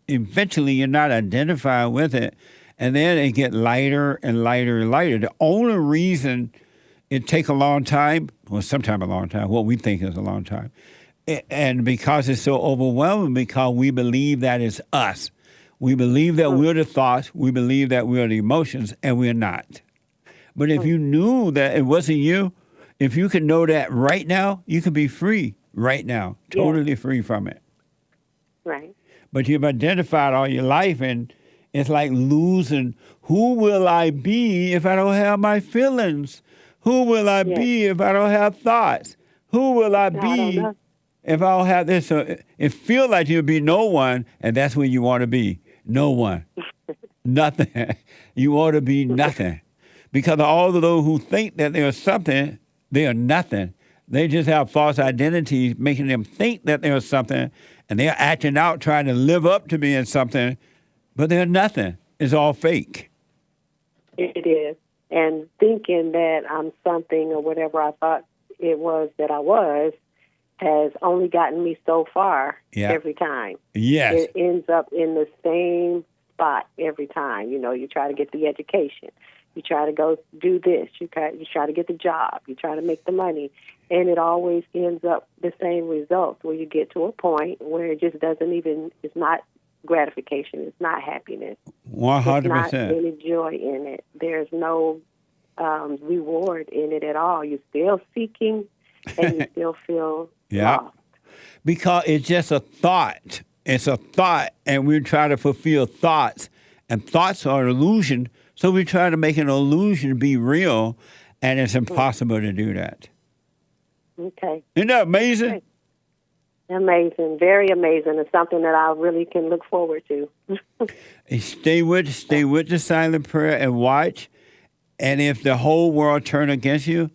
eventually you're not identifying with it. And then it gets lighter and lighter and lighter. The only reason it takes a long time, well, sometimes a long time, what we think is a long time, and because it's so overwhelming, because we believe that it's us. We believe that we're the thoughts, we believe that we're the emotions, and we're not. But if you knew that it wasn't you, if you could know that right now, you could be free right now, totally free from it. Right. But you've identified all your life, and it's like losing, who will I be if I don't have my feelings? Who will I be if I don't have thoughts? Who will I be if I don't have this? It feels like you'll be no one, and that's where you want to be. No one. Nothing. You want to be nothing. Because all of those who think that they're something, they are nothing. They just have false identities making them think that they're something, and they're acting out trying to live up to being something, but they're nothing. It's all fake. It is. And thinking that I'm something or whatever I thought it was that I was has only gotten me so far every time. Yes. It ends up in the same spot every time. You try to get the education. You try to go do this. You try to get the job. You try to make the money. And it always ends up the same results where you get to a point where it just it's not gratification. It's not happiness. 100%. There's not any joy in it. There's no reward in it at all. You're still seeking and you still feel lost. Because it's just a thought. It's a thought, and we try to fulfill thoughts. And thoughts are an illusion, so we try to make an illusion be real, and it's impossible to do that. Okay. Isn't that amazing? Okay. Amazing. Very amazing. It's something that I really can look forward to. Stay with the silent prayer and watch. And if the whole world turn against you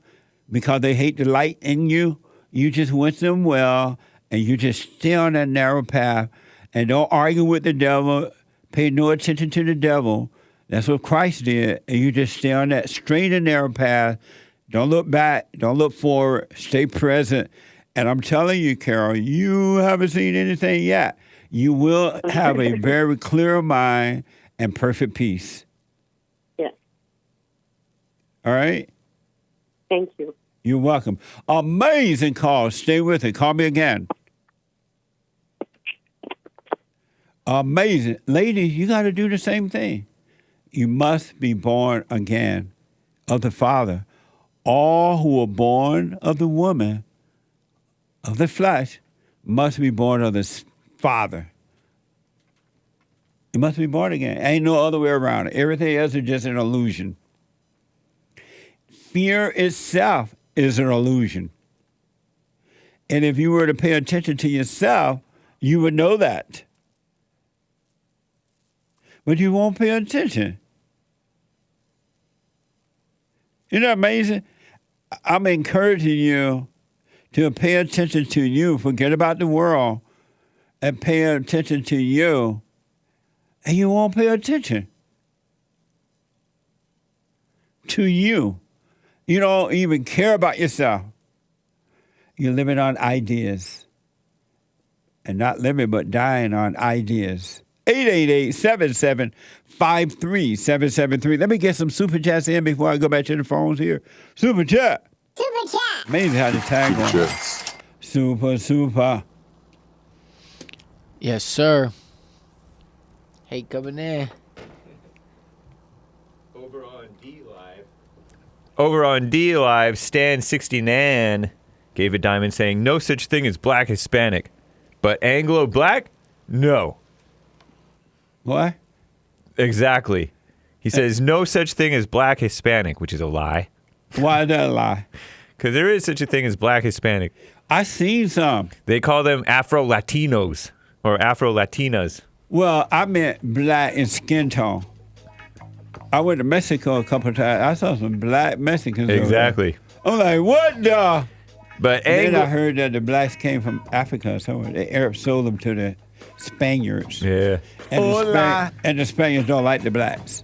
because they hate the light in you, you just wish them well, and you just stay on that narrow path and don't argue with the devil. Pay no attention to the devil. That's what Christ did. And you just stay on that straight and narrow path. Don't look back. Don't look forward. Stay present. And I'm telling you, Carol, you haven't seen anything yet. You will have a very clear mind and perfect peace. Yes. All right? Thank you. You're welcome. Amazing call. Stay with it. Call me again. Amazing. Ladies, you got to do the same thing. You must be born again of the Father. All who are born of the woman, of the flesh, must be born of the Father. You must be born again. Ain't no other way around it. Everything else is just an illusion. Fear itself is an illusion. And if you were to pay attention to yourself, you would know that. But you won't pay attention. Isn't that amazing? I'm encouraging you to pay attention to you. Forget about the world and pay attention to you. And you won't pay attention to you. You don't even care about yourself. You're living on ideas. And not living, but dying on ideas. 888-7753-773. Let me get some super chats in before I go back to the phones here. Super chat. Super chat. Amazing how the tag on. Super. Yes, sir. Hake coming in. Over on D Live, Stan69 gave a diamond saying, no such thing as black Hispanic. But Anglo-black? No. What? Exactly. He says no such thing as black Hispanic, which is a lie. Why is that a lie? Because there is such a thing as black Hispanic. I seen some. They call them Afro-Latinos or Afro-Latinas. Well, I meant black in skin tone. I went to Mexico a couple of times. I saw some black Mexicans. Exactly. I'm like, what the? But then I heard that the blacks came from Africa somewhere. The Arabs sold them to the Spaniards. Yeah. And the Spaniards don't like the blacks.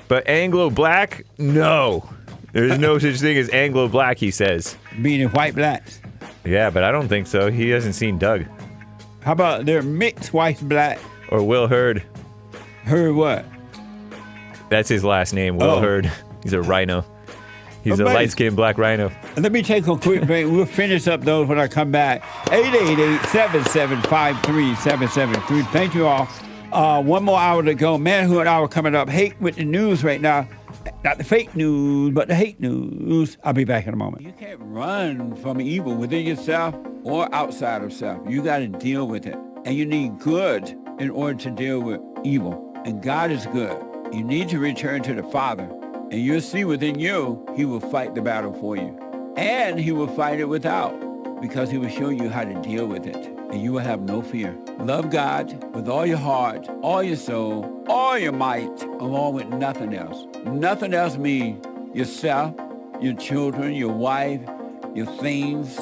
But Anglo-black? No. There's no such thing as Anglo-black, he says. Meaning white blacks? Yeah, but I don't think so. He hasn't seen Doug. How about they're mixed white black? Or Will Hurd. Hurd what? That's his last name, Will Hurd. He's a rhino. He's a light-skinned black rhino. Let me take a quick break. We'll finish up those when I come back. 888-7753-773. Thank you all. One more hour to go. Manhood Hour coming up. Hake with the news right now. Not the fake news, but the hate news. I'll be back in a moment. You can't run from evil within yourself or outside of self. You got to deal with it. And you need good in order to deal with evil. And God is good. You need to return to the Father. And you'll see within you, he will fight the battle for you. And he will fight it without, because he will show you how to deal with it. And you will have no fear. Love God with all your heart, all your soul, all your might, along with nothing else. Nothing else means yourself, your children, your wife, your things,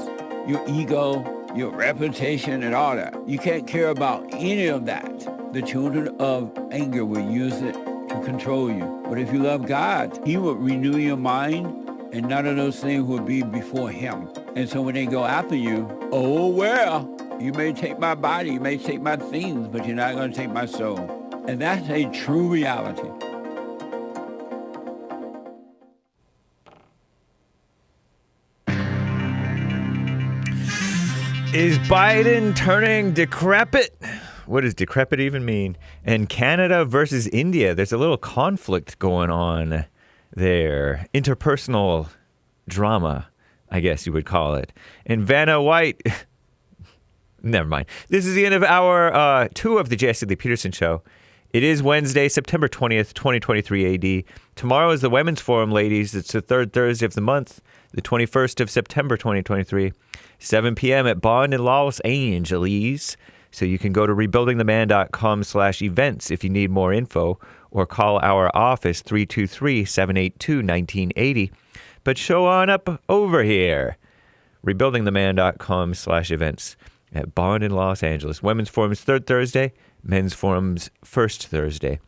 your ego, your reputation, and all that. You can't care about any of that. The children of anger will use it to control you. But if you love God, he will renew your mind, and none of those things will be before him. And so when they go after you, oh, well, you may take my body, you may take my things, but you're not going to take my soul. And that's a true reality. Is Biden turning decrepit? What does decrepit even mean? And Canada versus India. There's a little conflict going on there. Interpersonal drama, I guess you would call it. And Vanna White... Never mind. This is the end of hour 2 of the JLP Peterson Show. It is Wednesday, September 20th, 2023 AD. Tomorrow is the Women's Forum, ladies. It's the third Thursday of the month, the 21st of September, 2023. 7 p.m. at Bond in Los Angeles. So you can go to rebuildingtheman.com/events if you need more info, or call our office 323-782-1980. But show on up over here. rebuildingtheman.com/events at Bond in Los Angeles. Women's Forum's third Thursday, Men's Forum's first Thursday.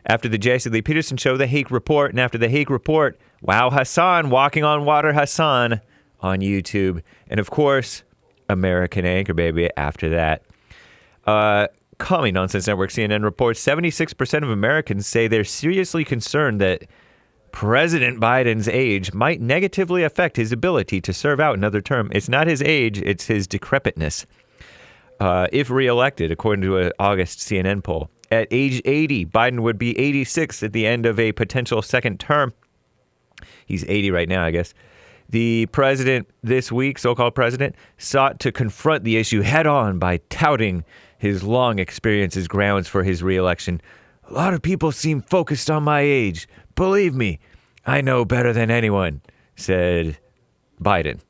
After the JLP Peterson Show, the Hake Report, and after the Hake Report, Wow Hassan, Walking on Water Hassan on YouTube. And of course, American Anchor Baby after that. Calling Nonsense Network CNN reports 76% of Americans say they're seriously concerned that President Biden's age might negatively affect his ability to serve out another term. It's not his age, it's his decrepitness. If reelected, according to an August CNN poll. At age 80, Biden would be 86 at the end of a potential second term. He's 80 right now, I guess. The president this week, so-called president, sought to confront the issue head-on by touting his long experience as grounds for his reelection. A lot of people seem focused on my age. Believe me, I know better than anyone, said Biden.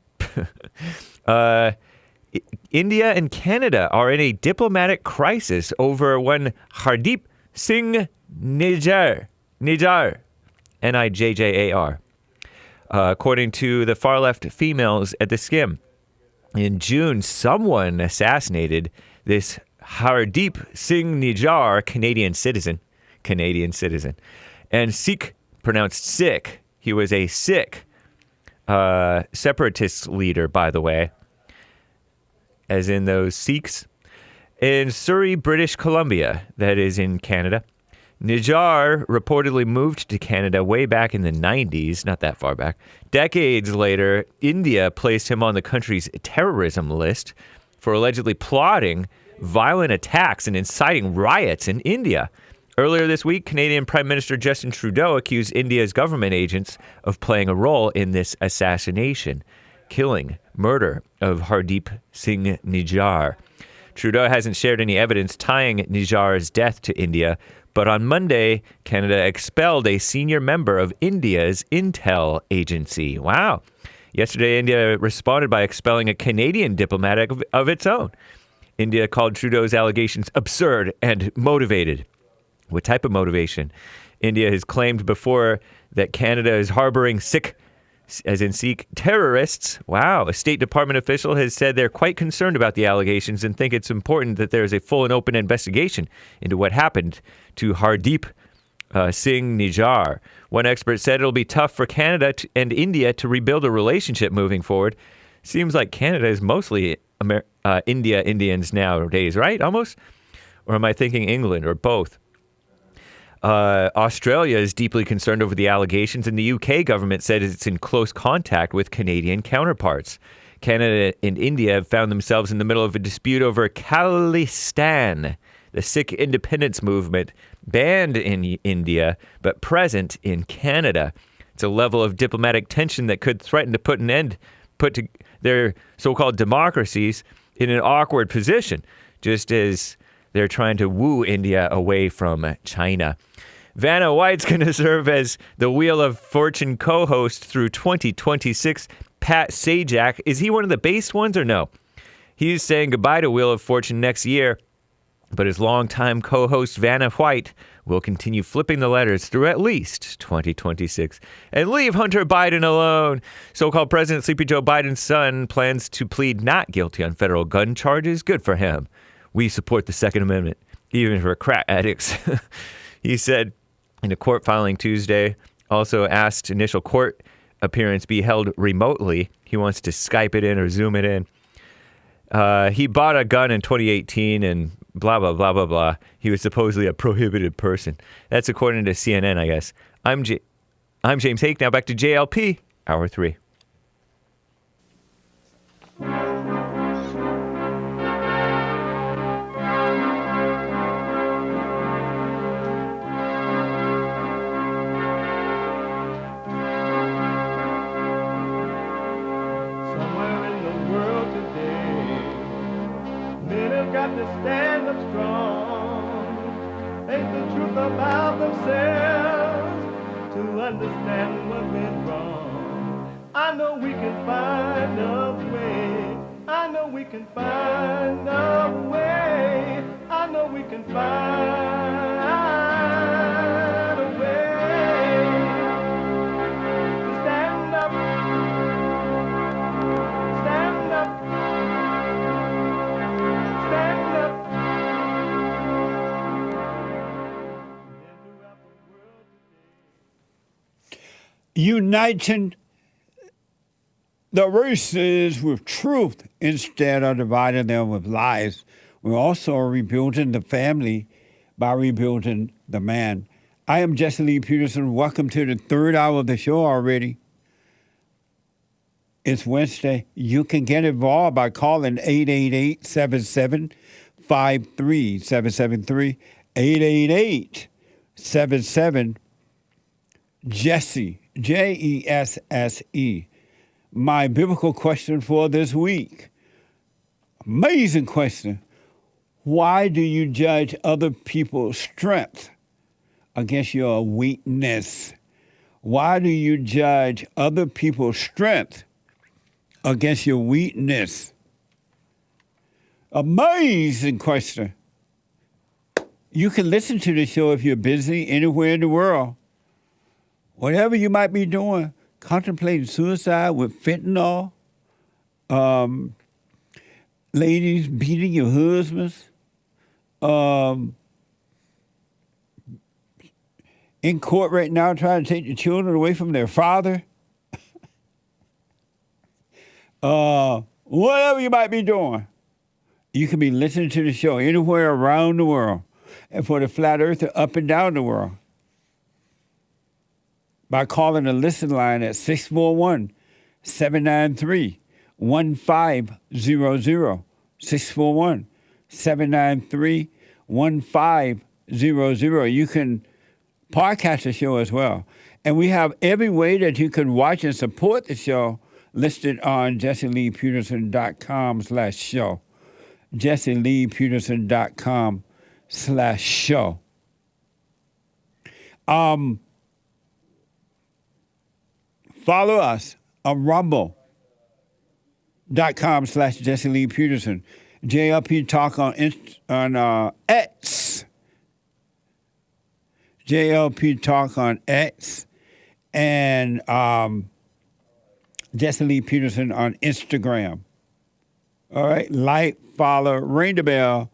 India and Canada are in a diplomatic crisis over one Hardeep Singh Nijjar, Nijjar. According to the far-left females at the Skim. In June, someone assassinated this Hardeep Singh Nijjar, Canadian citizen, and Sikh, pronounced Sikh. He was a Sikh separatist leader, by the way, as in those Sikhs, in Surrey, British Columbia, that is in Canada. Nijjar reportedly moved to Canada way back in the 90s, not that far back. Decades later, India placed him on the country's terrorism list for allegedly plotting violent attacks and inciting riots in India. Earlier this week, Canadian Prime Minister Justin Trudeau accused India's government agents of playing a role in this assassination, murder of Hardeep Singh Nijjar. Trudeau hasn't shared any evidence tying Nijjar's death to India, but on Monday, Canada expelled a senior member of India's intel agency. Wow. Yesterday, India responded by expelling a Canadian diplomat of its own. India called Trudeau's allegations absurd and motivated. What type of motivation? India has claimed before that Canada is harboring Sikh terrorists. Wow. A State Department official has said they're quite concerned about the allegations and think it's important that there's a full and open investigation into what happened to Hardeep Singh Nijjar. One expert said it'll be tough for Canada and India to rebuild a relationship moving forward. Seems like Canada is mostly Indians nowadays, right? Almost? Or am I thinking England or both? Australia is deeply concerned over the allegations, and the UK government said it's in close contact with Canadian counterparts. Canada and India have found themselves in the middle of a dispute over Khalistan, the Sikh independence movement banned in India but present in Canada. It's a level of diplomatic tension that could threaten to put their so-called democracies in an awkward position, just as they're trying to woo India away from China. Vanna White's going to serve as the Wheel of Fortune co-host through 2026. Pat Sajak, is he one of the based ones or no? He's saying goodbye to Wheel of Fortune next year, but his longtime co-host Vanna White will continue flipping the letters through at least 2026 and leave Hunter Biden alone. So-called President Sleepy Joe Biden's son plans to plead not guilty on federal gun charges. Good for him. We support the Second Amendment, even for crack addicts. He said in a court filing Tuesday, also asked initial court appearance be held remotely. He wants to Skype it in or Zoom it in. He bought a gun in 2018 and blah, blah, blah, blah, blah. He was supposedly a prohibited person. That's according to CNN, I guess. I'm James Hake. Now back to JLP, Hour 3. stand up strong, face the truth about themselves, to understand what went wrong. I know we can find a way. I know we can find a way. I know we can find a way to stand up, stand up, stand up. Uniting the races with truth instead of dividing them with lies. We're also rebuilding the family by rebuilding the man. I am Jesse Lee Peterson. Welcome to the third hour of the show already. It's Wednesday. You can get involved by calling 888-77-53-773, 888-77-JESSE, Jesse. My biblical question for this week. Amazing question. Why do you judge other people's strength against your weakness? Why do you judge other people's strength against your weakness? Amazing question. You can listen to the show if you're busy anywhere in the world. Whatever you might be doing, contemplating suicide with fentanyl, ladies beating your husbands, in court right now trying to take the children away from their father. Whatever you might be doing, you can be listening to the show anywhere around the world. And for the flat earther, up and down the world, by calling the listen line at 641-793-1500, 641-793-1500. You can podcast the show as well. And we have every way that you can watch and support the show listed on JesseLeePeterson.com/show. JesseLeePeterson.com/show. Follow us on Rumble.com/Jesse Lee Peterson. JLP Talk on X. JLP Talk on X. And Jesse Lee Peterson on Instagram. All right. Like, follow, ring the bell,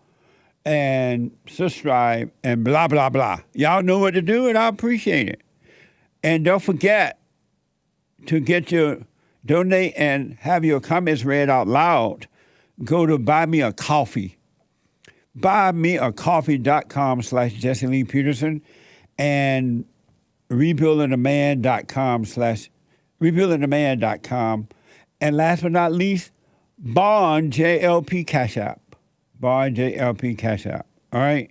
and subscribe, and blah, blah, blah. Y'all know what to do, and I appreciate it. And don't forget to get your donate and have your comments read out loud. Go to Buy Me a Coffee. BuyMeACoffee.com/Jesse Lee Peterson and rebuildingtheman.com. And last but not least, Bond JLP Cash App. Bond JLP Cash App. All right?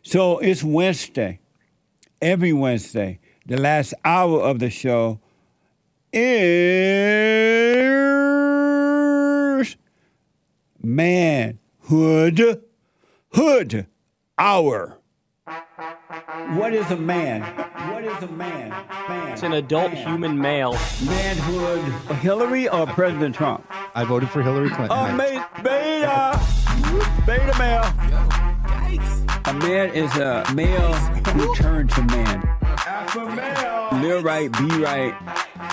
So it's Wednesday. Every Wednesday. The last hour of the show is Manhood Hour. What is a man? What is a man? It's an adult human male. Manhood. Hillary or President Trump? I voted for Hillary Clinton. Beta male. A man is a male who turned to man. Alpha male. Live right, be right,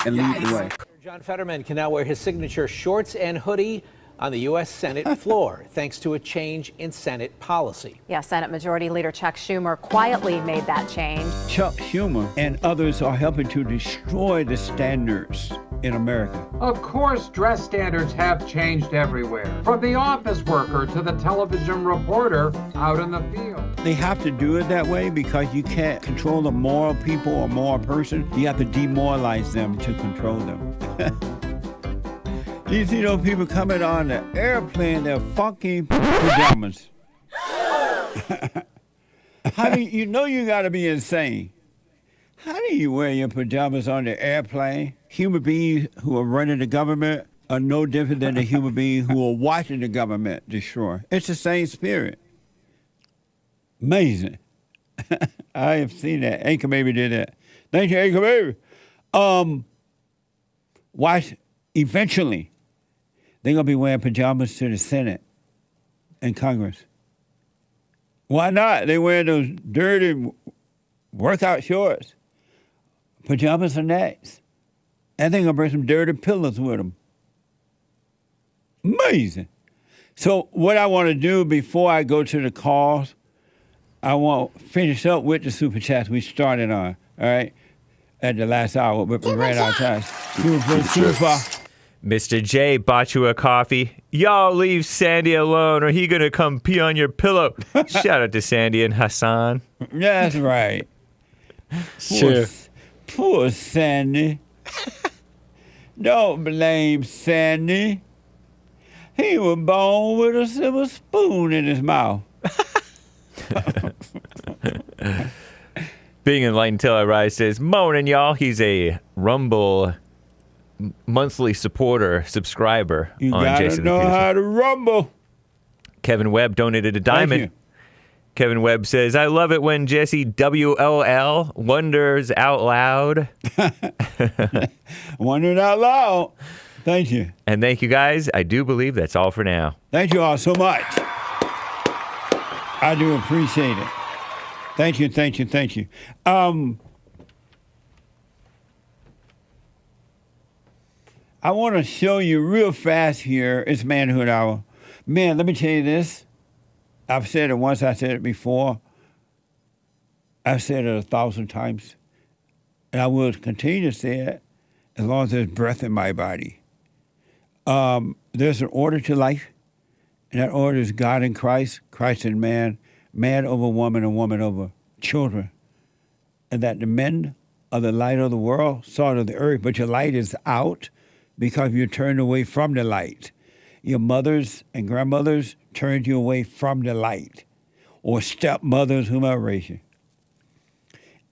and lead the way. John Fetterman can now wear his signature shorts and hoodie on the U.S. Senate floor, thanks to a change in Senate policy. Yeah, Senate Majority Leader Chuck Schumer quietly made that change. Chuck Schumer and others are helping to destroy the standards in America. Of course, dress standards have changed everywhere, from the office worker to the television reporter out in the field. They have to do it that way because you can't control a moral people or moral person. You have to demoralize them to control them. You see those people coming on the airplane, they're funky pajamas. How do you know you got to be insane? How do you wear your pajamas on the airplane? Human beings who are running the government are no different than the human beings who are watching the government destroy. It's the same spirit. Amazing. I have seen that. Anchor Baby did that. Thank you, Anchor Baby. Watch, eventually, they're going to be wearing pajamas to the Senate and Congress. Why not? They wear those dirty workout shorts. Pajamas are next. And they're going to bring some dirty pillows with them. Amazing. So what I want to do before I go to the calls, I want to finish up with the Super Chats we started on, all right, at the last hour, but we ran out of time. Super. Mr. J bought you a coffee. Y'all leave Sandy alone or he gonna come pee on your pillow. Shout out to Sandy and Hassan. That's right. Sure. Poor Sandy. Don't blame Sandy. He was born with a silver spoon in his mouth. Being enlightened till I rise says, morning, y'all. He's a Rumble monthly subscriber You on gotta Jason know Peterson. how to rumble. Kevin Webb donated a diamond. Thank you. Kevin Webb says, I love it when Jesse WLL wonders out loud. Wondering out loud. Thank you. And thank you guys. I do believe that's all for now. Thank you all so much. I do appreciate it. Thank you, thank you, thank you. I want to show you real fast here. It's Manhood Hour. Man, let me tell you this. I've said it once. I said it before. I've said it 1,000 times. And I will continue to say it as long as there's breath in my body. There's an order to life. And that order is God in Christ, Christ in man, man over woman, and woman over children. And that the men are the light of the world, salt of the earth, but your light is out because you turned away from the light. Your mothers and grandmothers turned you away from the light, or stepmothers, whomever raised you.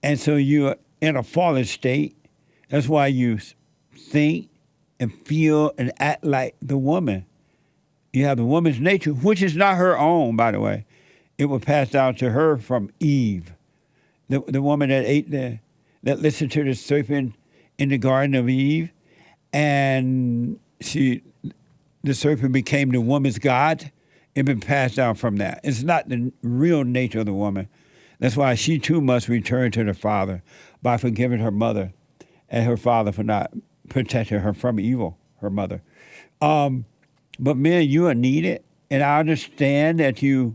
And so you're in a fallen state. That's why you think and feel and act like the woman. You have the woman's nature, which is not her own, by the way. It was passed down to her from Eve, the woman that ate that listened to the serpent in the Garden of Eve, and the serpent became the woman's god. It been passed down from that. It's not the real nature of the woman. That's why she too must return to the Father by forgiving her mother and her father for not protecting her from evil, her mother. But men, you are needed, and I understand that you're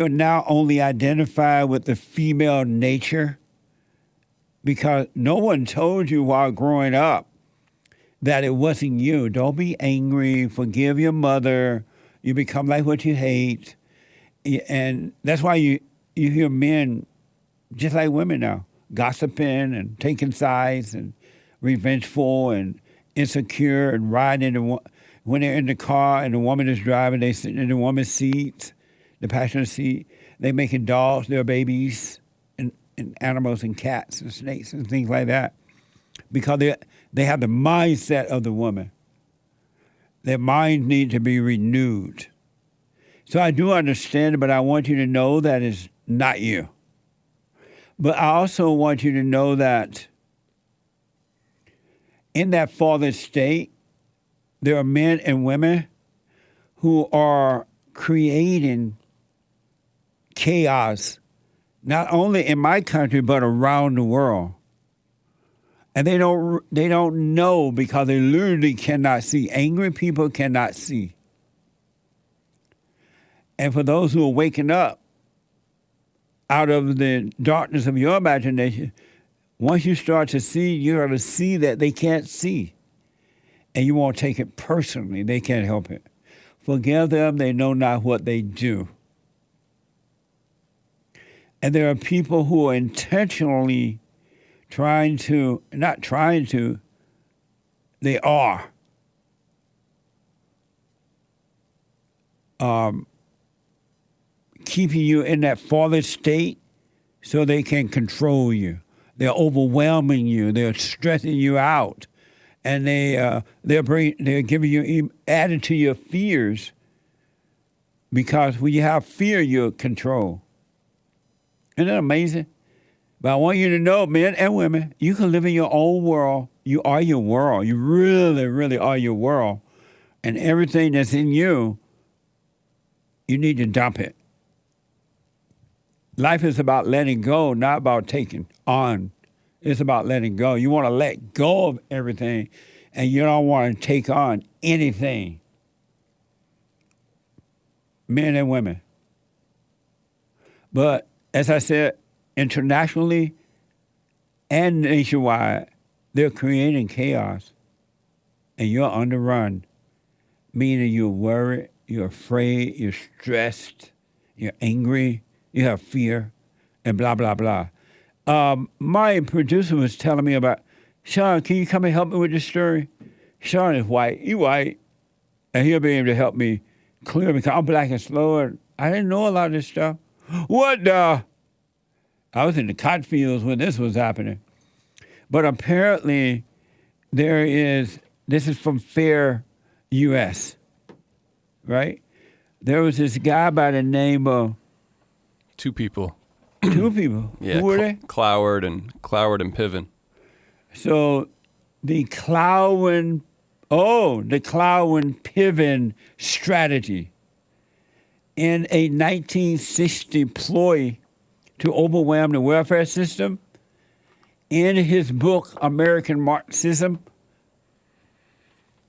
now only identified with the female nature because no one told you while growing up that it wasn't you. Don't be angry. Forgive your mother. You become like what you hate. And that's why you hear men, just like women now, gossiping and taking sides and revengeful and insecure and riding when they're in the car and the woman is driving, they sit in the woman's seat, the passenger seat. They making dogs, their babies, and animals and cats and snakes and things like that because they have the mindset of the woman. Their minds need to be renewed. So I do understand it, but I want you to know that it's not you. But I also want you to know that in that fallen state, there are men and women who are creating chaos, not only in my country, but around the world. And they don't know because they literally cannot see. Angry people cannot see. And for those who are waking up out of the darkness of your imagination, once you start to see, you're going to see that they can't see. And you won't take it personally. They can't help it. Forgive them. They know not what they do. And there are people who are intentionally they are keeping you in that fallen state so they can control you. They're overwhelming you. They're stressing you out. and they're giving you added to your fears, because when you have fear, you're control. Isn't that amazing? But I want you to know, men and women, you can live in your own world. You are your world. You really, really are your world. And everything that's in you, you need to dump it. Life is about letting go, not about taking on. It's about letting go. You want to let go of everything, and you don't want to take on anything. Men and women. But as I said, internationally and nationwide, they're creating chaos, and you're on the run, meaning you're worried, you're afraid, you're stressed, you're angry, you have fear, and blah, blah, blah. My producer was telling me about, Sean, can you come and help me with this story? Sean is white. He's white, and he'll be able to help me clear, because I'm black and slow, and I didn't know a lot of this stuff. What the? I was in the cotton fields when this was happening. But apparently this is from Fair U.S., right? There was this guy by the name of... Two people. Two people? Yeah, Who were they? Cloward-Piven. So the Cloward-Piven strategy in a 1960 ploy to overwhelm the welfare system. In his book, American Marxism,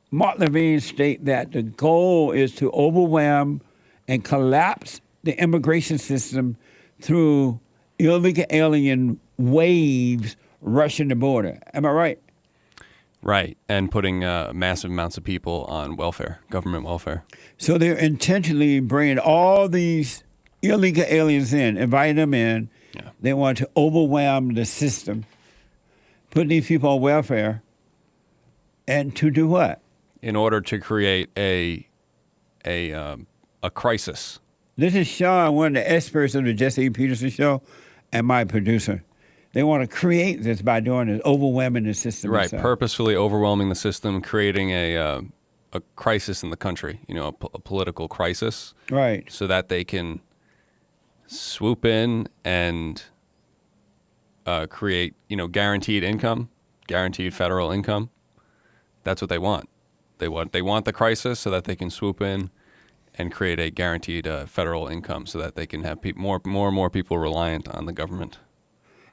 Mark Levine states that the goal is to overwhelm and collapse the immigration system through illegal alien waves rushing the border. Am I right? Right, and putting massive amounts of people on welfare, government welfare. So they're intentionally bringing all these illegal aliens in, inviting them in. Yeah. They want to overwhelm the system, put these people on welfare, and to do what? In order to create a crisis. This is Sean, one of the experts of the Jesse E. Peterson Show, and my producer. They want to create this by doing this, overwhelming the system. Right, itself. Purposefully overwhelming the system, creating a crisis in the country, a political crisis. Right. So that they can swoop in and create, guaranteed income, guaranteed federal income. That's what they want. They want the crisis so that they can swoop in and create a guaranteed federal income so that they can have more and more people reliant on the government.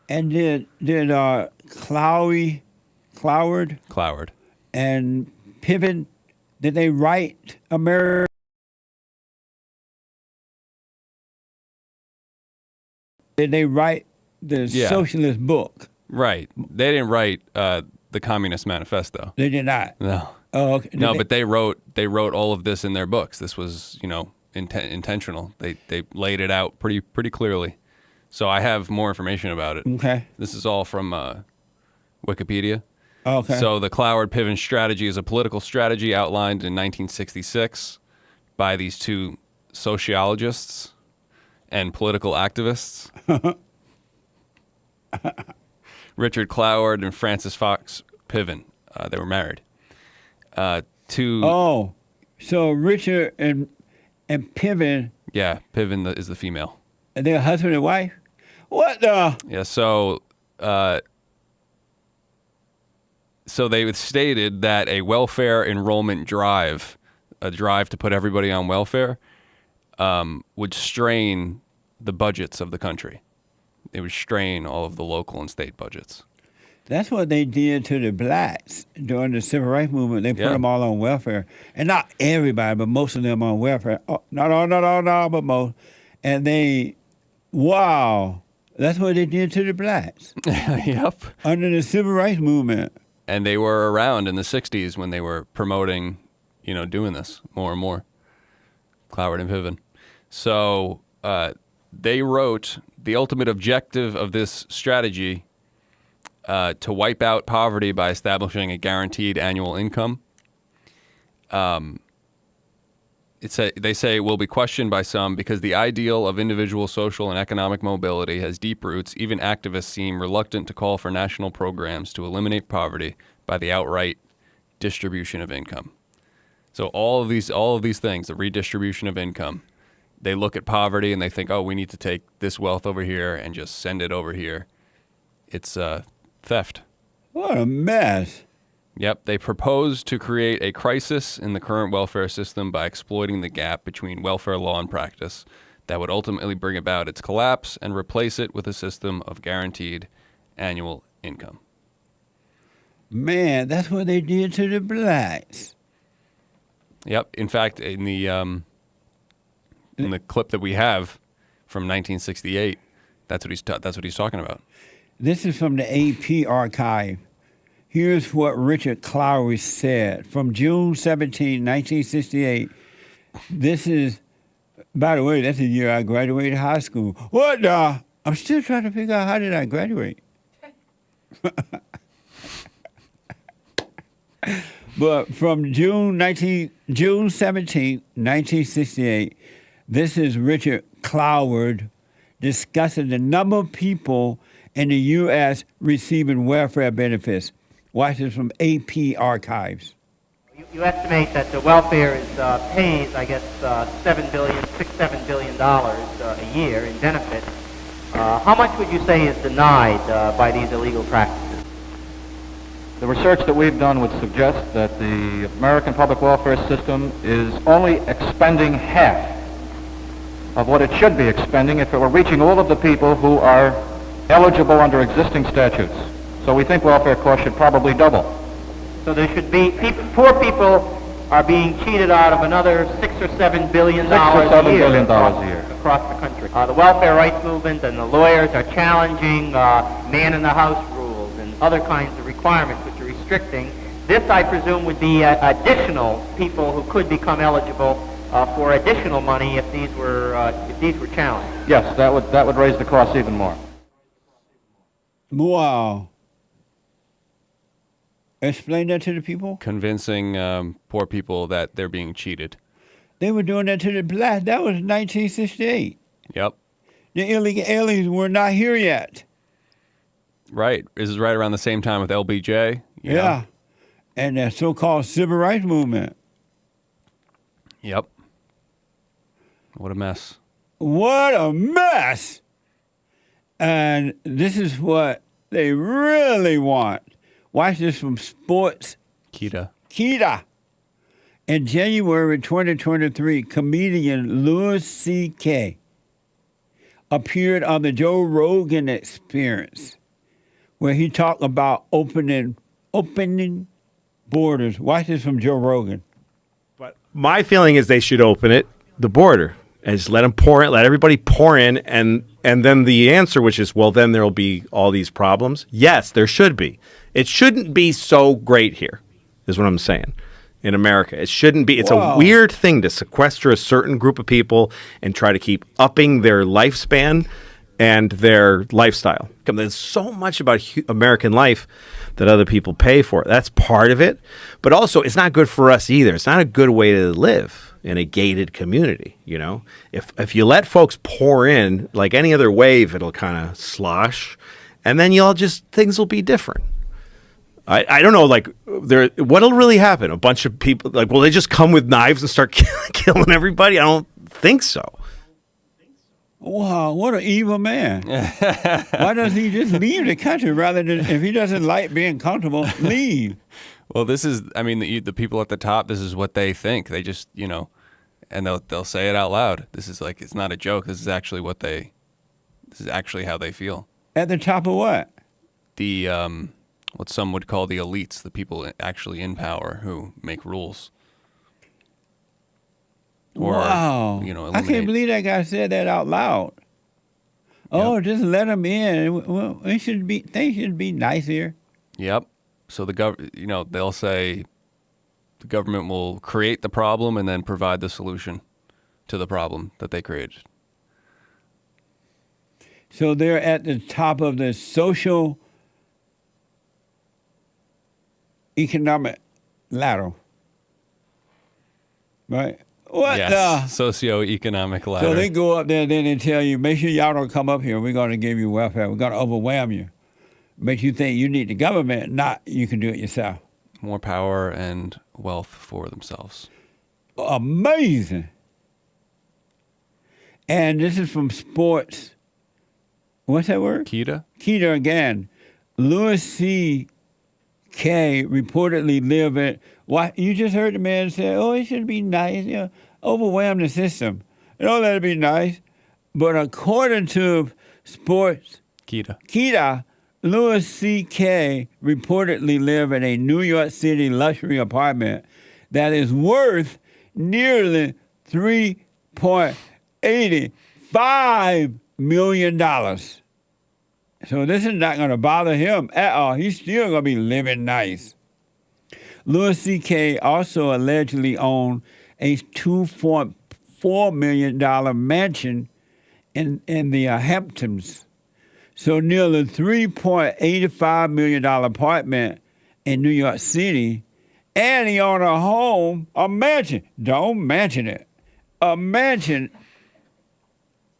And did Cloward and Piven, did they write America? Did they write the socialist book? Right. They didn't write the Communist Manifesto. They did not. No. Oh, okay. No, but they wrote all of this in their books. This was, intentional. They laid it out pretty clearly. So I have more information about it. Okay. This is all from Wikipedia. Okay. So the Cloward-Piven strategy is a political strategy outlined in 1966 by these two sociologists and political activists, Richard Cloward and Frances Fox Piven. They were married. So Richard and Piven. Yeah, Piven is the female. They're husband and wife? What the? Yeah, so they stated that a welfare enrollment drive, a drive to put everybody on welfare, would strain the budgets of the country. It would strain all of the local and state budgets. That's what they did to the blacks during the civil rights movement. They put them all on welfare. And not everybody, but most of them on welfare. Oh, not all, but most. And that's what they did to the blacks. Yep. Under the civil rights movement. And they were around in the 60s when they were promoting, doing this more and more. Cloward and Piven. So they wrote the ultimate objective of this strategy to wipe out poverty by establishing a guaranteed annual income. They say it will be questioned by some because the ideal of individual social and economic mobility has deep roots. Even activists seem reluctant to call for national programs to eliminate poverty by the outright distribution of income. So all of these things, the redistribution of income, they look at poverty and they think, oh, we need to take this wealth over here and just send it over here. It's theft. What a mess. Yep, they propose to create a crisis in the current welfare system by exploiting the gap between welfare law and practice that would ultimately bring about its collapse and replace it with a system of guaranteed annual income. Man, that's what they did to the blacks. Yep. In fact, in the clip that we have from 1968, that's what he's talking about. This is from the AP archive. Here's what Richard Cloward said from June 17, 1968. This is, by the way, that's the year I graduated high school. What the? I'm still trying to figure out how did I graduate. But from June 17, 1968, this is Richard Cloward discussing the number of people in the U.S. receiving welfare benefits. Watch this from AP archives. You estimate that the welfare is pays, I guess, $7 billion a year in benefits. How much would you say is denied by these illegal practices? The research that we've done would suggest that the American public welfare system is only expending half of what it should be expending if it were reaching all of the people who are eligible under existing statutes. So we think welfare costs should probably double. So there should be poor people are being cheated out of another $6 or $7 billion a year across the country. The welfare rights movement and the lawyers are challenging man-in-the-house rules and other kinds of requirements which are restricting. This, I presume, would be additional people who could become eligible for additional money if these were challenged. Yes, that would raise the cost even more. Wow. Explain that to the people. Convincing poor people that they're being cheated. They were doing that to the blacks. That was 1968. Yep. The illegal aliens were not here yet. Right. This is right around the same time with LBJ. Yeah. know? And the so-called civil rights movement. Yep. What a mess. What a mess. And this is what they really want. Watch this from Sports. Kita. In January 2023, comedian Louis C.K. appeared on the Joe Rogan Experience, where he talked about opening borders. Watch this from Joe Rogan. But my feeling is they should open the border, and just let them pour in, let everybody pour in, and then the answer, which is, well, then there'll be all these problems. Yes, there should be. It shouldn't be so great here, is what I'm saying. In America, it shouldn't be. It's a weird thing to sequester a certain group of people and try to keep upping their lifespan and their lifestyle. There's so much about American life that other people pay for. That's part of it. But also, it's not good for us either. It's not a good way to live in a gated community, you know? If you let folks pour in, like any other wave, it'll kind of slosh, and then things will be different. I don't know, like, what'll really happen? A bunch of people, like, will they just come with knives and start killing everybody? I don't think so. Wow, what an evil man. Why doesn't he just leave the country rather than, if he doesn't like being comfortable, leave? Well, this is, I mean, the people at the top, this is what they think. They just, and they'll say it out loud. This is like, it's not a joke. This is actually this is actually how they feel. At the top of what? The, what some would call the elites, the people actually in power who make rules. Or, wow. I can't believe that guy said that out loud. Oh, just let them in. Well, things should be nice here. Yep. So they'll say the government will create the problem and then provide the solution to the problem that they created. So they're at the top of the socio-economic ladder, right? What yes, socio-economic ladder. So they go up there and then they tell you, make sure y'all don't come up here. We're going to give you welfare. We're going to overwhelm you. Make you think you need the government, not you can do it yourself. More power and wealth for themselves. Amazing. And this is from Sports. What's that word? Kita? Kita again. Louis C.K. reportedly live at, what, you just heard the man say, oh, it should be nice, overwhelm the system. Don't let it be nice. But according to Sports Kita, Louis C.K. reportedly live in a New York City luxury apartment that is worth nearly $3.85 million. So this is not going to bother him at all. He's still going to be living nice. Louis C.K. also allegedly owned a $2.4 million mansion in the Hamptons. So nearly $3.85 million apartment in New York City, and he owned a home, a mansion. Don't mention it. A mansion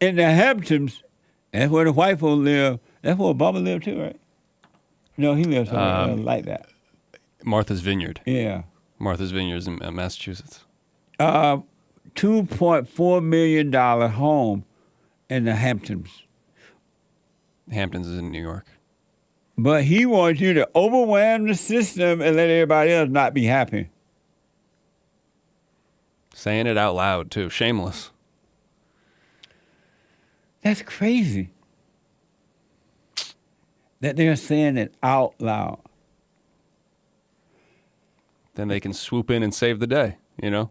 in the Hamptons. That's where the white folks live. That's where Obama lived too, right? No, he lives somewhere like that. Martha's Vineyard. Yeah. Martha's Vineyard in Massachusetts. $2.4 million home in the Hamptons. Hamptons is in New York. But he wants you to overwhelm the system and let everybody else not be happy. Saying it out loud, too. Shameless. That's crazy. That they're saying it out loud. Then they can swoop in and save the day, The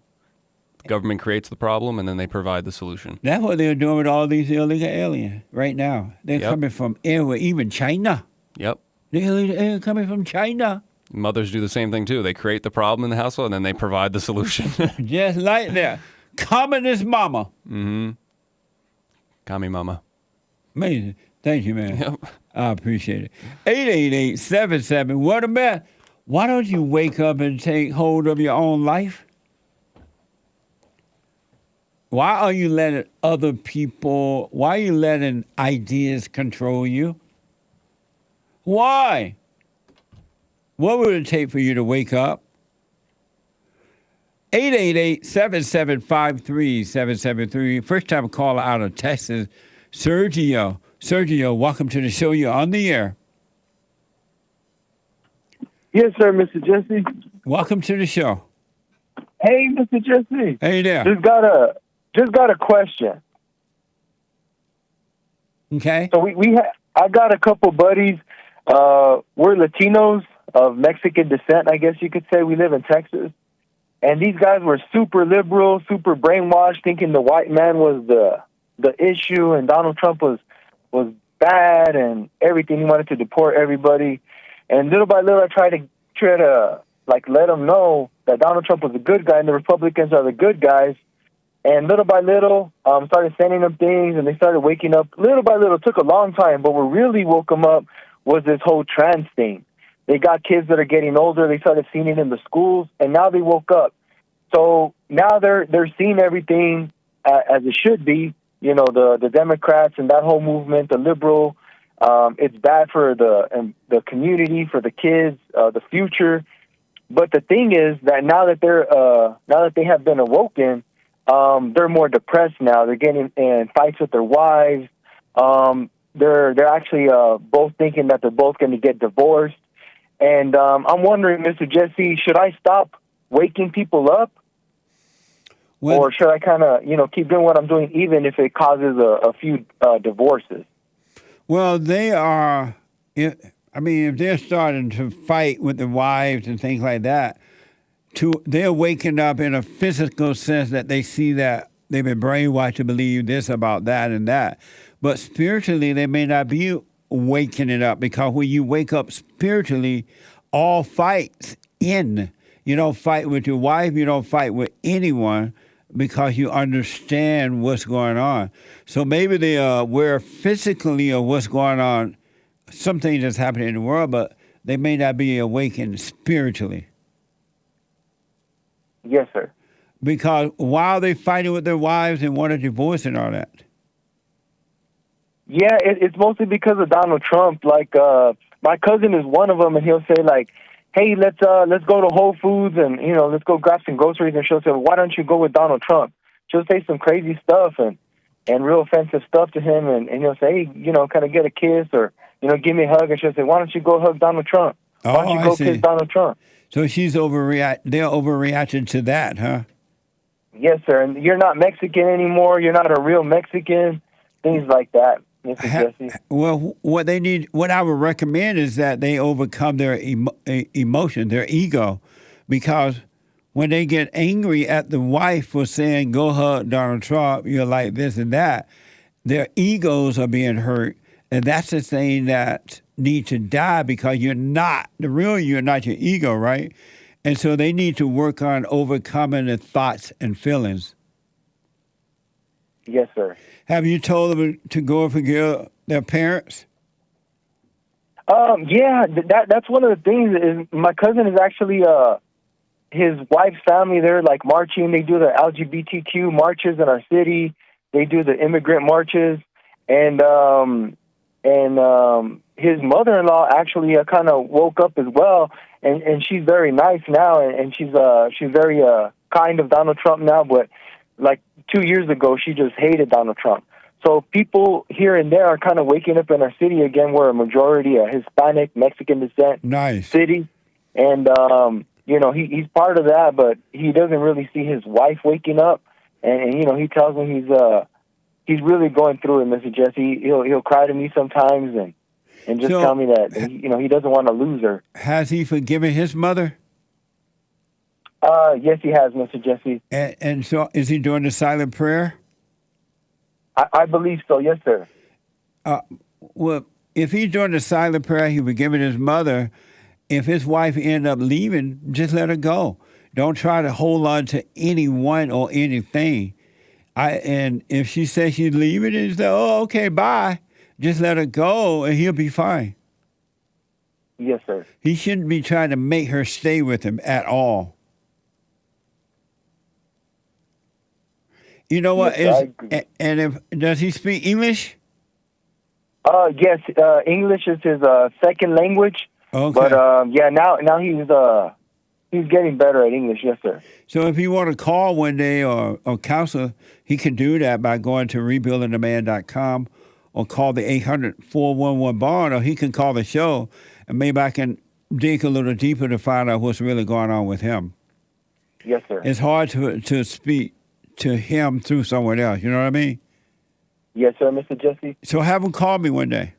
government creates the problem, and then they provide the solution. That's what they're doing with all these illegal aliens right now. They're coming from everywhere, even China. Yep. The illegal aliens coming from China. Mothers do the same thing, too. They create the problem in the household, and then they provide the solution. Just like that. Communist mama. Mm-hmm. Commie mama. Amazing. Thank you, man. Yep. I appreciate it. 888-77. What about, why don't you wake up and take hold of your own life? Why are you letting other people, why are you letting ideas control you? Why? What would it take for you to wake up? 888-7753-773. First time caller out of Texas, Sergio. Sergio, welcome to the show. You're on the air. Yes, sir, Mr. Jesse. Welcome to the show. Hey, Mr. Jesse. Hey there. Just got a question. Okay. So I got a couple buddies. We're Latinos of Mexican descent, I guess you could say. We live in Texas. And these guys were super liberal, super brainwashed, thinking the white man was the issue and Donald Trump was bad and everything. He wanted to deport everybody. And little by little, I try to let them know that Donald Trump was a good guy and the Republicans are the good guys. And little by little, started sending them things, and they started waking up. Little by little, it took a long time, but what really woke them up was this whole trans thing. They got kids that are getting older. They started seeing it in the schools, and now they woke up. So now they're seeing everything as it should be. The Democrats and that whole movement, the liberal. It's bad for the community, for the kids, the future. But the thing is that now that they have been awoken, they're more depressed now. They're getting in fights with their wives. They're actually both thinking that they're both going to get divorced. And I'm wondering, Mr. Jesse, should I stop waking people up? Or should I kind of, keep doing what I'm doing even if it causes a few divorces? Well, they are, if they're starting to fight with the wives and things like that, they're waking up in a physical sense that they see that they've been brainwashed to believe this about that and that. But spiritually, they may not be waking it up, because when you wake up spiritually, all fights end. You don't fight with your wife, you don't fight with anyone, because you understand what's going on. So maybe they are aware physically of what's going on, some things that's happening in the world, but they may not be awakened spiritually. Yes, sir. Because while they're fighting with their wives and want a divorce and all that. Yeah, it's mostly because of Donald Trump. Like, my cousin is one of them, and he'll say, like, hey, let's go to Whole Foods and, you know, let's go grab some groceries. And she'll say, why don't you go with Donald Trump? She'll say some crazy stuff and real offensive stuff to him. And he'll say, hey, you know, can I get a kiss or, you know, give me a hug? And she'll say, why don't you go hug Donald Trump? Why don't you go kiss Donald Trump? So they're overreacting to that, huh? Yes, sir. And you're not Mexican anymore. You're not a real Mexican. Things like that, Mr. Jesse. Well, what I would recommend is that they overcome their emotion, their ego, because when they get angry at the wife for saying, go hug Donald Trump, you're like this and that, their egos are being hurt. And that's the thing that need to die because you're not your ego, right? And so they need to work on overcoming the thoughts and feelings. Yes, sir. Have you told them to go and forgive their parents? Yeah, that's one of the things. Is my cousin is actually his wife's family. They're like marching. They do the LGBTQ marches in our city. They do the immigrant marches, and his mother-in-law actually kind of woke up as well, and she's very nice now, and she's very kind of Donald Trump now, but like 2 years ago, she just hated Donald Trump. So people here and there are kind of waking up in our city again. We're a majority Hispanic, Mexican descent city, and you know he's part of that, but he doesn't really see his wife waking up, and you know he tells me he's really going through it, Mr. Jesse. He'll cry to me sometimes and just tell me that he doesn't want to lose her. Has he forgiven his mother? Yes, he has, Mr. Jesse. And so is he doing the silent prayer? I believe so, yes, sir. Well, if he's doing the silent prayer, he forgiving his mother. If his wife end up leaving, just let her go. Don't try to hold on to anyone or anything. And if she says she's leaving, it's like, oh, okay, bye. Just let her go, and he'll be fine. Yes, sir. He shouldn't be trying to make her stay with him at all. You know what? Yes, Does he speak English? Yes, English is his second language. Okay. But yeah, now he's getting better at English. Yes, sir. So if you want to call one day or counsel, he can do that by going to rebuildingtheman.com or call the 800-411-BOND, or he can call the show, and maybe I can dig a little deeper to find out what's really going on with him. Yes, sir. It's hard to speak to him through someone else. You know what I mean? Yes, sir, Mr. Jesse. So have him call me one day.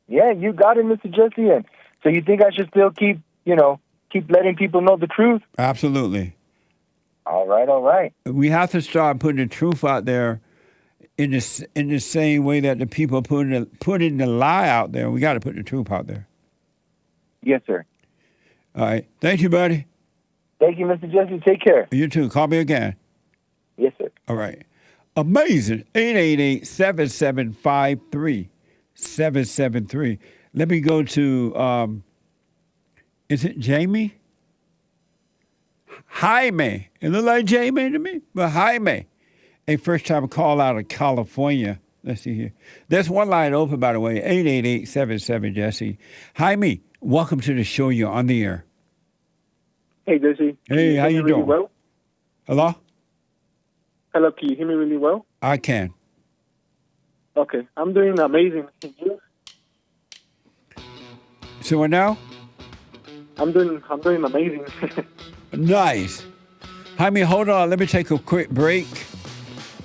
Yeah, you got it, Mr. Jesse. And so you think I should still keep letting people know the truth? Absolutely. All right. We have to start putting the truth out there in the same way that the people putting the lie out there. We got to put the truth out there. Yes, sir. All right. Thank you, buddy. Thank you, Mr. Jesse. Take care. You too. Call me again. Yes, sir. All right. Amazing. 888-775-3773. Let me go to, is it Jamie? Jaime. It look like Jamie to me, but Jaime. A first-time call out of California. Let's see here. There's one line open, by the way, 888-77-JESSE. Jaime, welcome to the show. You're on the air. Hey, Jesse. Hey, how you really doing? Well? Hello? Hello, can you hear me really well? I can. Okay, I'm doing amazing. So what now? I'm doing amazing. Nice. Jaime, hold on. Let me take a quick break.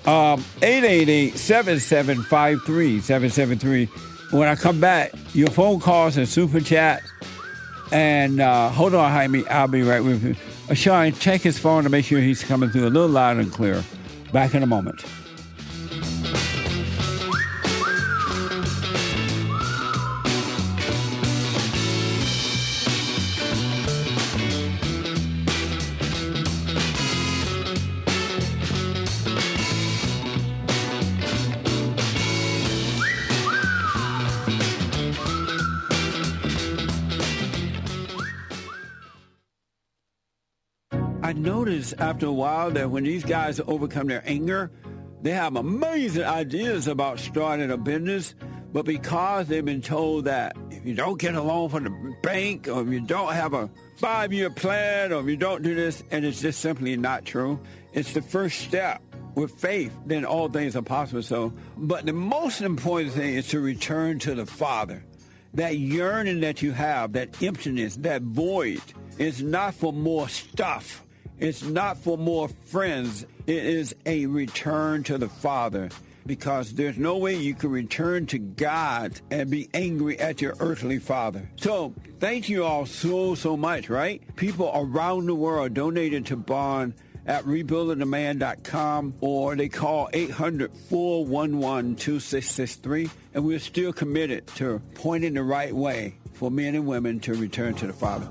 888-7753-773. When I come back, your phone calls and super chats. And hold on, Jaime. I'll be right with you. Sean, check his phone to make sure he's coming through a little loud and clear. Back in a moment. I noticed after a while that when these guys overcome their anger, they have amazing ideas about starting a business, But because they've been told that if you don't get a loan from the bank, or if you don't have a 5-year plan, or if you don't do this, and it's just simply not true, it's the first step. With faith, then all things are possible. So, but the most important thing is to return to the Father. That yearning that you have, that emptiness, that void, is not for more stuff. It's not for more friends. It is a return to the Father, because there's no way you can return to God and be angry at your earthly father. So thank you all so much, right? People around the world donated to Bond at rebuildingtheman.com, or they call 800-411-2663, and we're still committed to pointing the right way for men and women to return to the Father.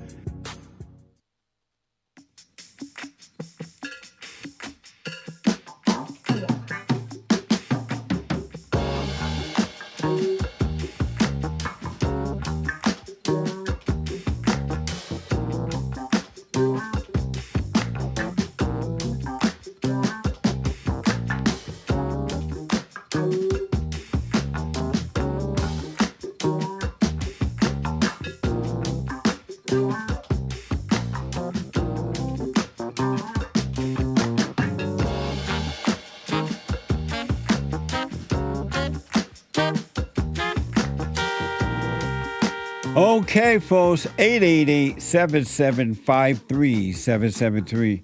Okay, folks, 888-775-3773.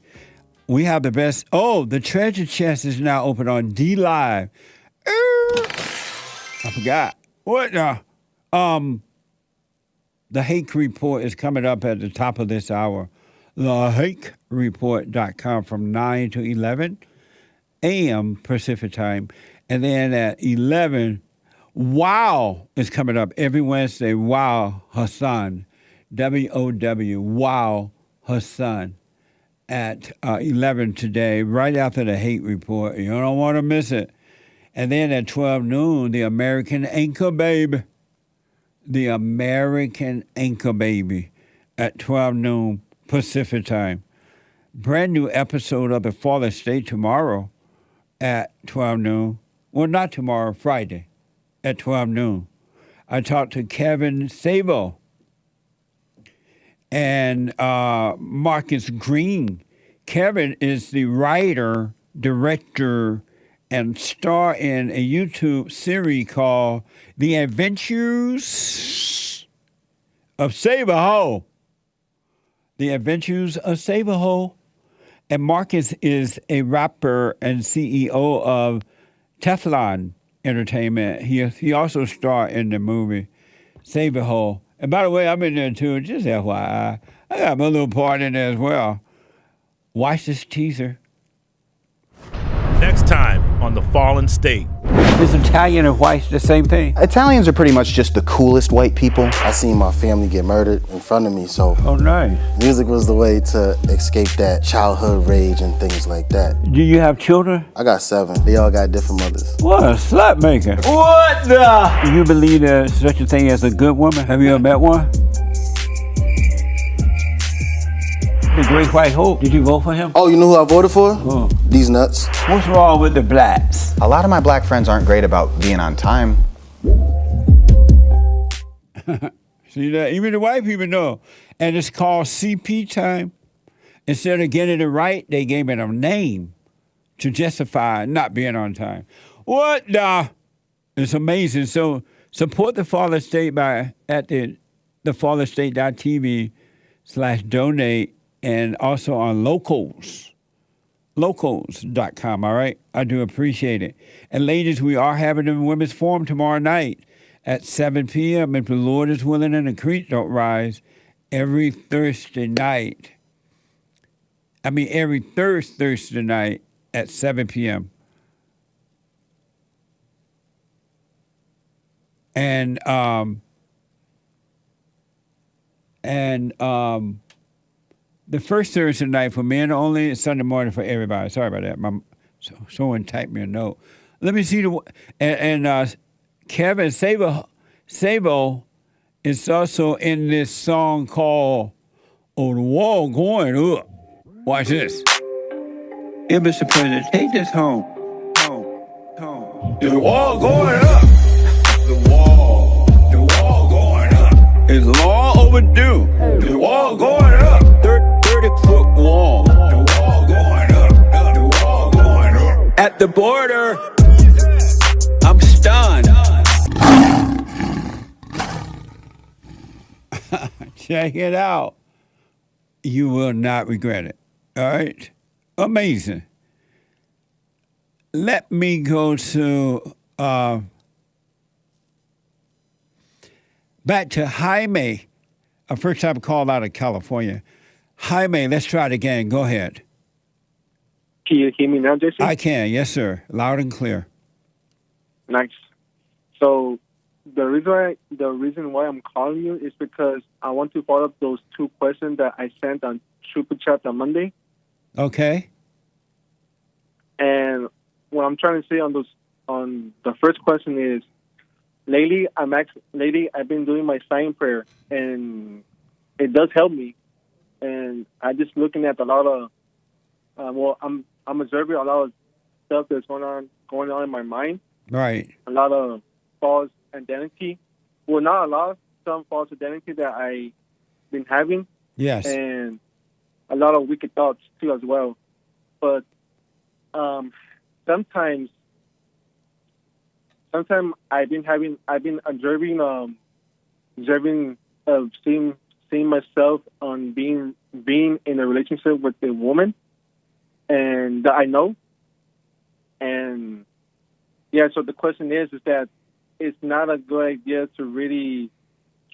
We have the best. Oh, the treasure chest is now open on D Live. I forgot. What the? The Hake Report is coming up at the top of this hour. TheHakeReport.com from 9 to 11 a.m. Pacific time. And then at 11, Wow is coming up every Wednesday. Wow Hassan, W-O-W, Wow Hassan at 11 today, right after the Hate Report. You don't want to miss it. And then at 12 noon, the American Anchor Baby. The American Anchor Baby at 12 noon Pacific time. Brand new episode of The Fallen State tomorrow at 12 noon. Well, not tomorrow, Friday at 12 noon. I talked to Kevin Sabo and Marcus Green. Kevin is the writer, director, and star in a YouTube series called The Adventures of Saberho. The Adventures of Saberho. And Marcus is a rapper and CEO of Teflon Entertainment. He also starred in the movie Saberho. And by the way, I'm in there too, just FYI. I got my little part in there as well. Watch this teaser. Next time on The Fallen State. Is Italian and white the same thing? Italians are pretty much just the coolest white people. I seen my family get murdered in front of me, so oh, nice. Music was the way to escape that childhood rage and things like that. Do you have children? I got 7. They all got different mothers. What a slut maker. What the? Do you believe there's such a thing as a good woman? Have you ever met one? The Great White Hope. Did you vote for him? Oh, you know who I voted for? Who? These nuts. What's wrong with the blacks? A lot of my black friends aren't great about being on time. See that? Even the white people know. And it's called CP time. Instead of getting it right, they gave it a name to justify not being on time. What the? It's amazing. So support the Fallen State at the thefallenstate.tv/donate. And also on locals.com, all right? I do appreciate it. And ladies, we are having a women's forum tomorrow night at 7 p.m. If the Lord is willing and the creek don't rise, every Thursday night. Every Thursday night at 7 p.m. And the first Thursday night for men only, Sunday morning for everybody. Sorry about that. Someone typed me a note. Let me see Kevin Sabo is also in this song called "Oh, the Wall Going Up." Watch this. Hey, Mr. President, take this home. The wall going up. The wall. the border. I'm stunned. Check it out. You will not regret it. All right? Amazing. Let me go to back to Jaime. A first time call out of California. Jaime, let's try it again. Go ahead. Can you hear me now, Jesse? I can, yes, sir. Loud and clear. Nice. So the reason why I'm calling you is because I want to follow up those 2 questions that I sent on SUPERCHATS on Monday. Okay. And what I'm trying to say on the first question is, lately I've been doing my sign prayer, and it does help me. And I just looking at a lot of, I'm observing a lot of stuff that's going on in my mind. Right. A lot of false identity. Well, not a lot. Some false identity that I've been having. Yes. And a lot of wicked thoughts too as well. But sometimes I've been observing seeing myself on being in a relationship with a woman, and that I know. And yeah, so the question is that it's not a good idea to really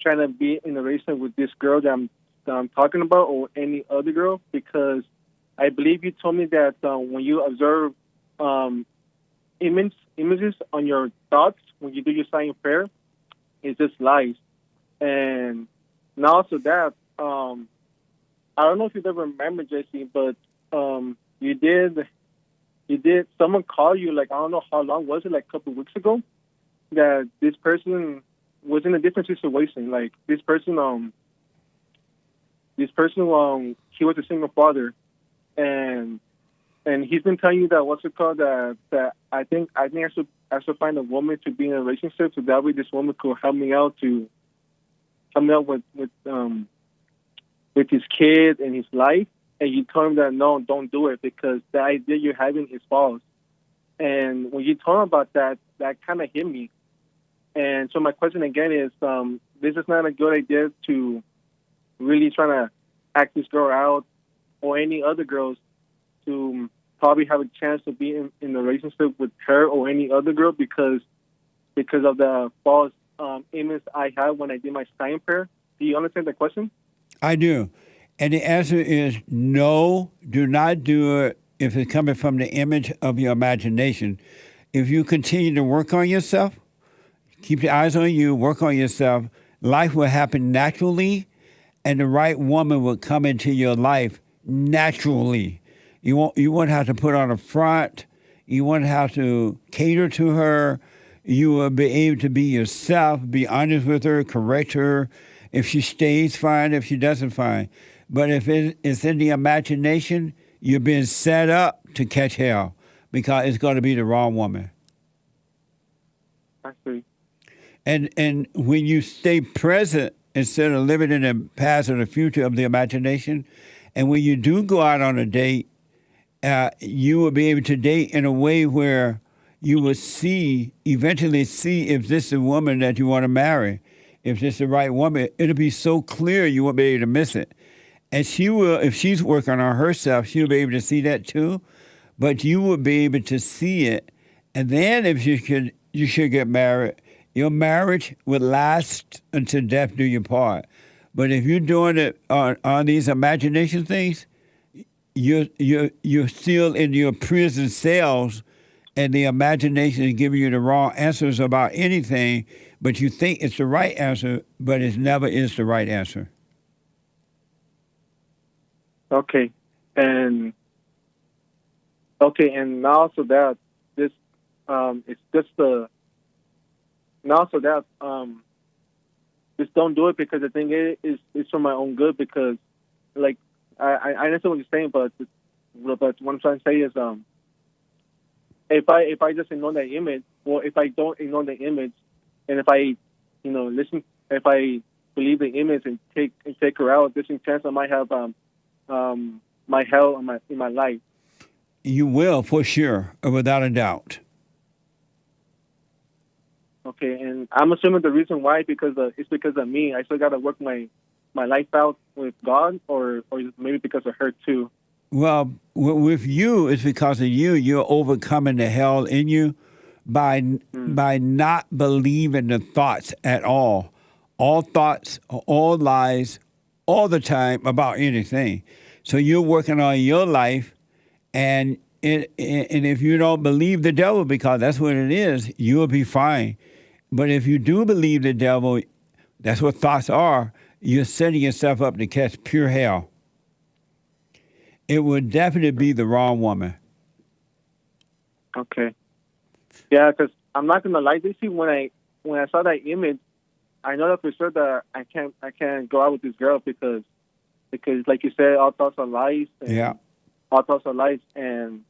try to be in a relationship with this girl that I'm talking about, or any other girl, because I believe you told me that when you observe images on your thoughts, when you do your silent prayer, it's just lies. And now also that, I don't know if you ever remember, Jesse, but you did, someone called you, like, I don't know how long was it, like a couple of weeks ago, that this person was in a different situation. Like, this person, he was a single father, and he's been telling you that, what's it called, that I think I should find a woman to be in a relationship, so that way this woman could help me out with his kid and his life. And you told him that, no, don't do it, because the idea you're having is false. And when you told him about that, that kind of hit me. And so my question again is, this is not a good idea to really try to act this girl out, or any other girls, to probably have a chance to be in a relationship with her or any other girl, because of the false image I had when I did my sign prayer. Do you understand the question? I do. And the answer is no, do not do it if it's coming from the image of your imagination. If you continue to work on yourself, keep your eyes on you, work on yourself, life will happen naturally, and the right woman will come into your life naturally. You won't have to put on a front. You won't have to cater to her. You will be able to be yourself, be honest with her, correct her. If she stays, fine. If she doesn't, fine. But if it's in the imagination, you're being set up to catch hell, because it's going to be the wrong woman. I see. And when you stay present instead of living in the past or the future of the imagination, and when you do go out on a date, you will be able to date in a way where you will eventually see if this is a woman that you want to marry. If this is the right woman, it'll be so clear you won't be able to miss it. And she will, if she's working on herself, she'll be able to see that too. But you will be able to see it. And then if you should get married, your marriage would last until death do you part. But if you're doing it on these imagination things, you're still in your prison cells, and the imagination is giving you the wrong answers about anything, but you think it's the right answer, but it never is the right answer. Okay. And now so that this it's just just don't do it, because the thing is it's for my own good, because like I understand what you're saying, but what I'm trying to say is if I just ignore that image, or if I don't ignore the image, and if I if I believe the image and take her out, there's a chance I might have my hell in my life. You will, for sure, without a doubt. Okay, and I'm assuming the reason why it's because of me. I still got to work my life out with God, or maybe because of her too. Well, with you, it's because of you. You're overcoming the hell in you by not believing the thoughts at all. All thoughts, all lies, all the time about anything. So you're working on your life, and if you don't believe the devil, because that's what it is, you'll be fine. But if you do believe the devil, that's what thoughts are, you're setting yourself up to catch pure hell. It would definitely be the wrong woman. Okay. Yeah, because I'm not gonna lie. This when I saw that image, I know that for sure that I can't go out with this girl because like you said, all thoughts are lies. Yeah. All thoughts are lies. And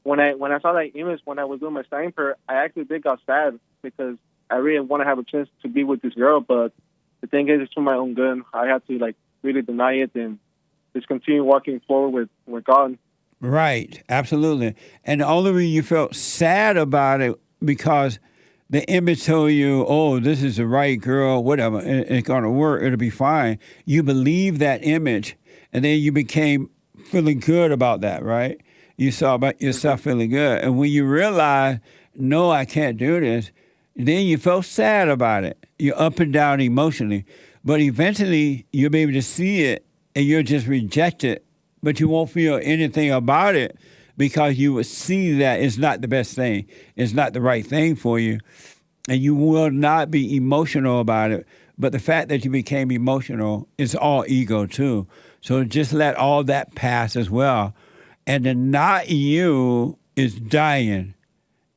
when I saw that image when I was doing my sign prayer, I actually did got sad because I really want to have a chance to be with this girl. But the thing is, it's for my own good. I have to really deny it and just continue walking forward with God. Right, absolutely. And the only reason you felt sad about it because the image told you, oh, this is the right girl, whatever, it's going to work, it'll be fine. You believe that image, and then you became feeling good about that, right? You saw about yourself feeling good. And when you realize, no, I can't do this, then you felt sad about it. You're up and down emotionally. But eventually, you'll be able to see it, and you'll just reject it, but you won't feel anything about it because you will see that it's not the best thing. It's not the right thing for you, and you will not be emotional about it. But the fact that you became emotional is all ego, too. So just let all that pass as well. And the not you is dying,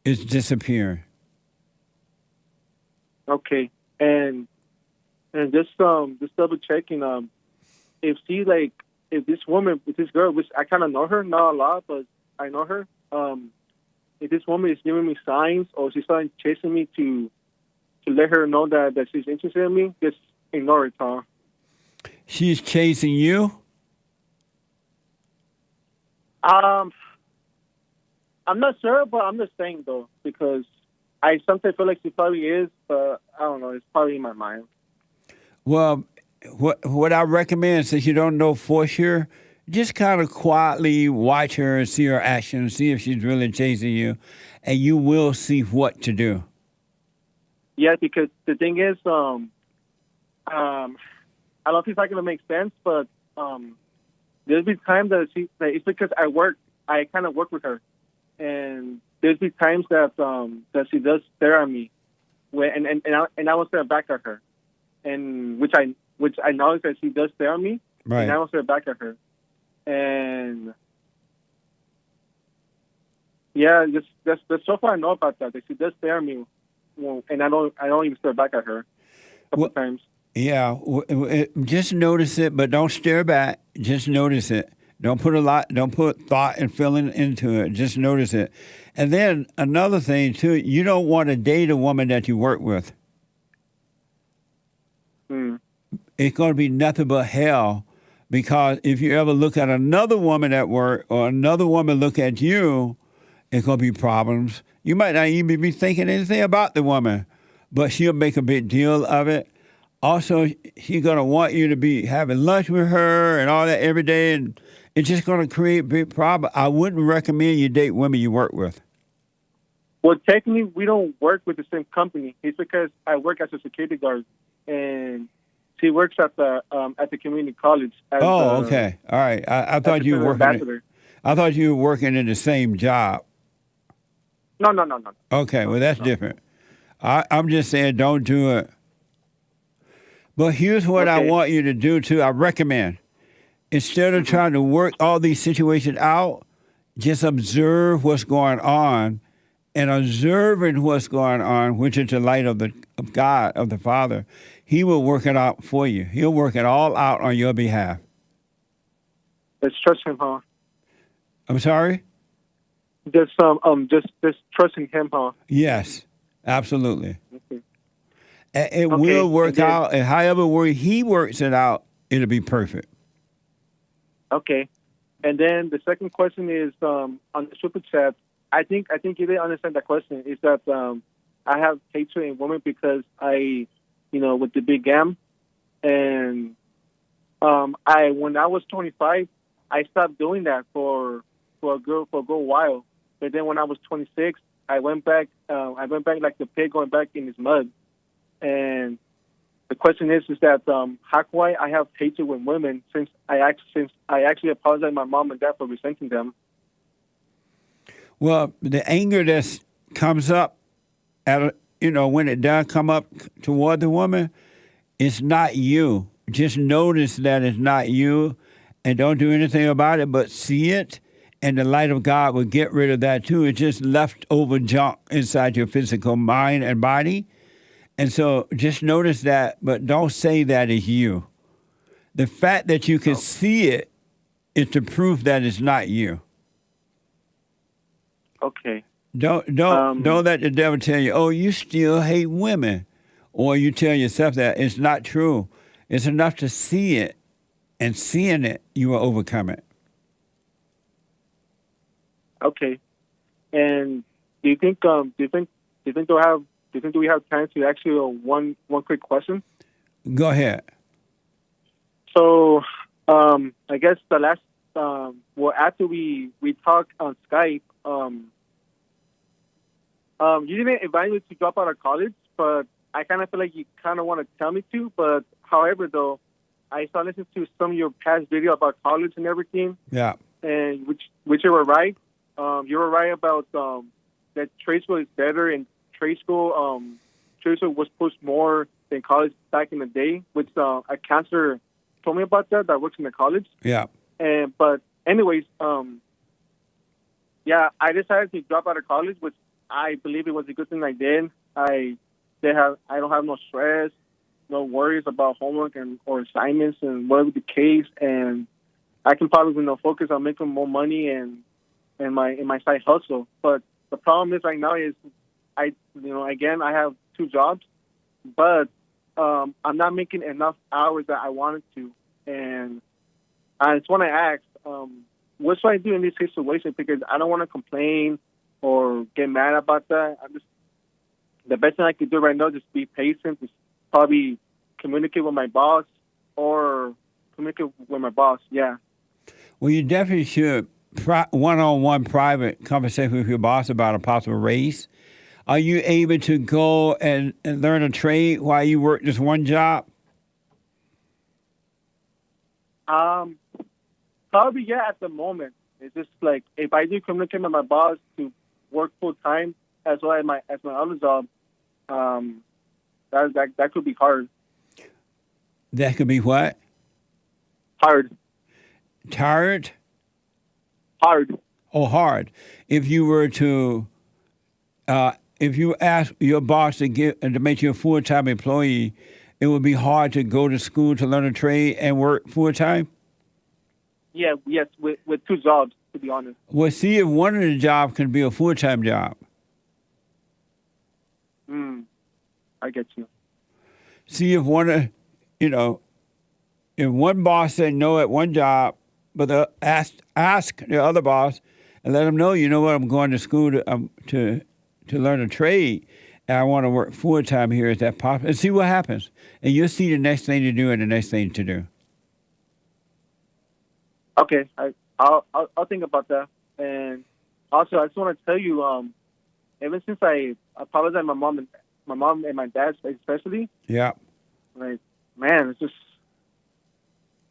is disappearing. Okay. And just double checking, if this woman, if this girl, which I kind of know her, not a lot, but I know her, if this woman is giving me signs or she's starting chasing me to let her know that she's interested in me, just ignore it, huh? She's chasing you? I'm not sure, but I'm just saying, though, because I sometimes feel like she probably is, but I don't know. It's probably in my mind. Well, what I recommend, since you don't know for sure, just kind of quietly watch her and see her actions, see if she's really chasing you, and you will see what to do. Yeah, because the thing is, I don't know if it's not going to make sense, but there's been times that it's because I kind of work with her, and there's been times that she does stare at me, and I will stare back at her, and which I know that she does stare at me, right. And I will stare back at her, and yeah, just so far I know about that she does stare at me, and I don't even stare back at her a couple times. Yeah, just notice it, but don't stare back. Just notice it. Don't put thought and feeling into it. Just notice it. And then another thing too, you don't want to date a woman that you work with. It's going to be nothing but hell, because if you ever look at another woman at work or another woman look at you, it's going to be problems. You might not even be thinking anything about the woman, but she'll make a big deal of it. Also, she's going to want you to be having lunch with her and all that every day, and it's just going to create big problems. I wouldn't recommend you date women you work with. Well, technically, we don't work with the same company. It's because I work as a security guard, and she works at the community college. Okay, all right. I thought you were working. I thought you were working in the same job. No. Okay, well that's different. I'm just saying, don't do it. But here's what I want you to do too. I recommend, instead of trying to work all these situations out, just observe what's going on. And observing what's going on, which is the light of God, of the Father, He will work it out for you. He'll work it all out on your behalf. Let's trust Him, huh? I'm sorry? Just trusting Him, huh? Yes, absolutely. Okay. It will work out, and however He works it out, it'll be perfect. Okay. And then the second question is on the super chat. I think you didn't understand that question. Is that I have hatred in women because I, with the big M, and when I was 25, I stopped doing that for a good while. But then when I was 26, I went back like the pig going back in his mud. And the question is that how come I have hatred with women since I actually apologized to my mom and dad for resenting them? Well, the anger that comes up when it does come up toward the woman, it's not you. Just notice that it's not you and don't do anything about it, but see it, and the light of God will get rid of that too. It's just leftover junk inside your physical mind and body. And so just notice that, but don't say that is you. The fact that you can see it is the proof that it's not you. Okay. Don't let the devil tell you, oh, you still hate women. Or you tell yourself that. It's not true. It's enough to see it, and seeing it, you will overcome it. Okay. And do you think we have time to ask you one quick question? Go ahead. So, I guess the last after we talked on Skype, you didn't invite me to drop out of college, but I kind of feel like you kind of want to tell me to. But however, though, I started listening to some of your past video about college and everything. Yeah. And which you were right. You were right about that trade school is better, and trade school was pushed more than college back in the day, which a counselor told me about that works in the college. Yeah. But anyways, yeah, I decided to drop out of college, which I believe it was a good thing I did. I don't have no stress, no worries about homework or assignments and whatever the case, and I can probably focus on making more money and my side hustle. But the problem is right now is I have 2 jobs, but I'm not making enough hours that I wanted to, and I just want to ask, what should I do in this situation? Because I don't want to complain or get mad about that. The best thing I could do right now is just be patient, just probably communicate with my boss or communicate with my boss, yeah. Well, you definitely should one-on-one private conversation with your boss about a possible raise. Are you able to go and learn a trade while you work just one job? Probably, yeah, at the moment. It's just like if I do communicate with my boss to work full-time as well as my other job, that could be hard. That could be what? Hard. Tired? Hard. Oh, hard. If you were to, if you ask your boss to make you a full-time employee, it would be hard to go to school to learn a trade and work full-time? Yeah, yes, with 2 jobs, to be honest. Well, see if one of the jobs can be a full-time job. I get you. See if if one boss said no at one job, but ask the other boss and let them know, you know what, I'm going to school to learn a trade, and I want to work full-time here. Is that possible? And see what happens. And you'll see the next thing to do and the next thing to do. Okay, I'll think about that. And also, I just want to tell you, ever since I apologized to my mom and my dad especially. Yeah. Like, man, it's just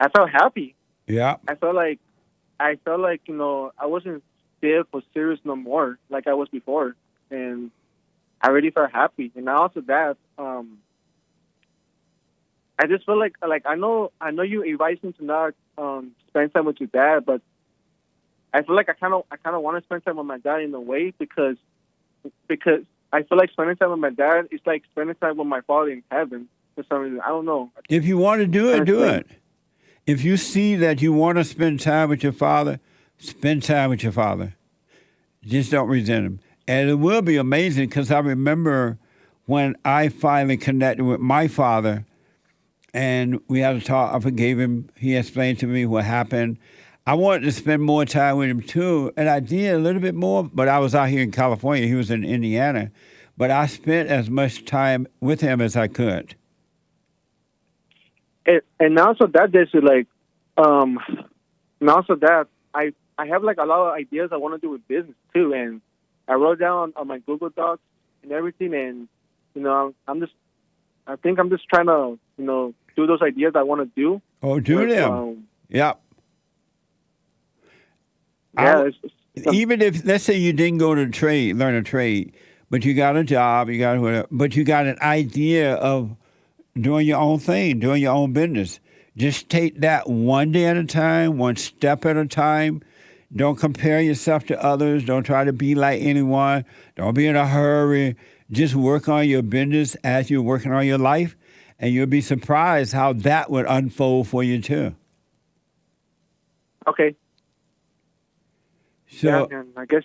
I felt happy. Yeah. I felt like I wasn't there for serious no more like I was before, and I really felt happy. And also that I just feel like I know you advise me to not spend time with your dad, but I feel like I kind of want to spend time with my dad in a way because I feel like spending time with my dad is like spending time with my father in heaven for some reason. I don't know. If you want to do it, do it. If you see that you want to spend time with your father, spend time with your father. Just don't resent him. And it will be amazing because I remember when I finally connected with my father and we had a talk. I forgave him. He explained to me what happened. I wanted to spend more time with him too, and I did a little bit more, but I was out here in California. He was in Indiana. But I spent as much time with him as I could. And also that there's like, and also that I have like a lot of ideas I want to do with business too, and I wrote down on my Google Docs and everything, and I think I'm just trying to do those ideas I want to do. Oh, do them. Yep. Yeah. Even if, let's say you didn't go to learn a trade, but you got a job, but you got an idea of doing your own thing, doing your own business. Just take that one day at a time, one step at a time. Don't compare yourself to others. Don't try to be like anyone. Don't be in a hurry. Just work on your business as you're working on your life, and you'll be surprised how that would unfold for you too. Okay. So, yeah, I guess.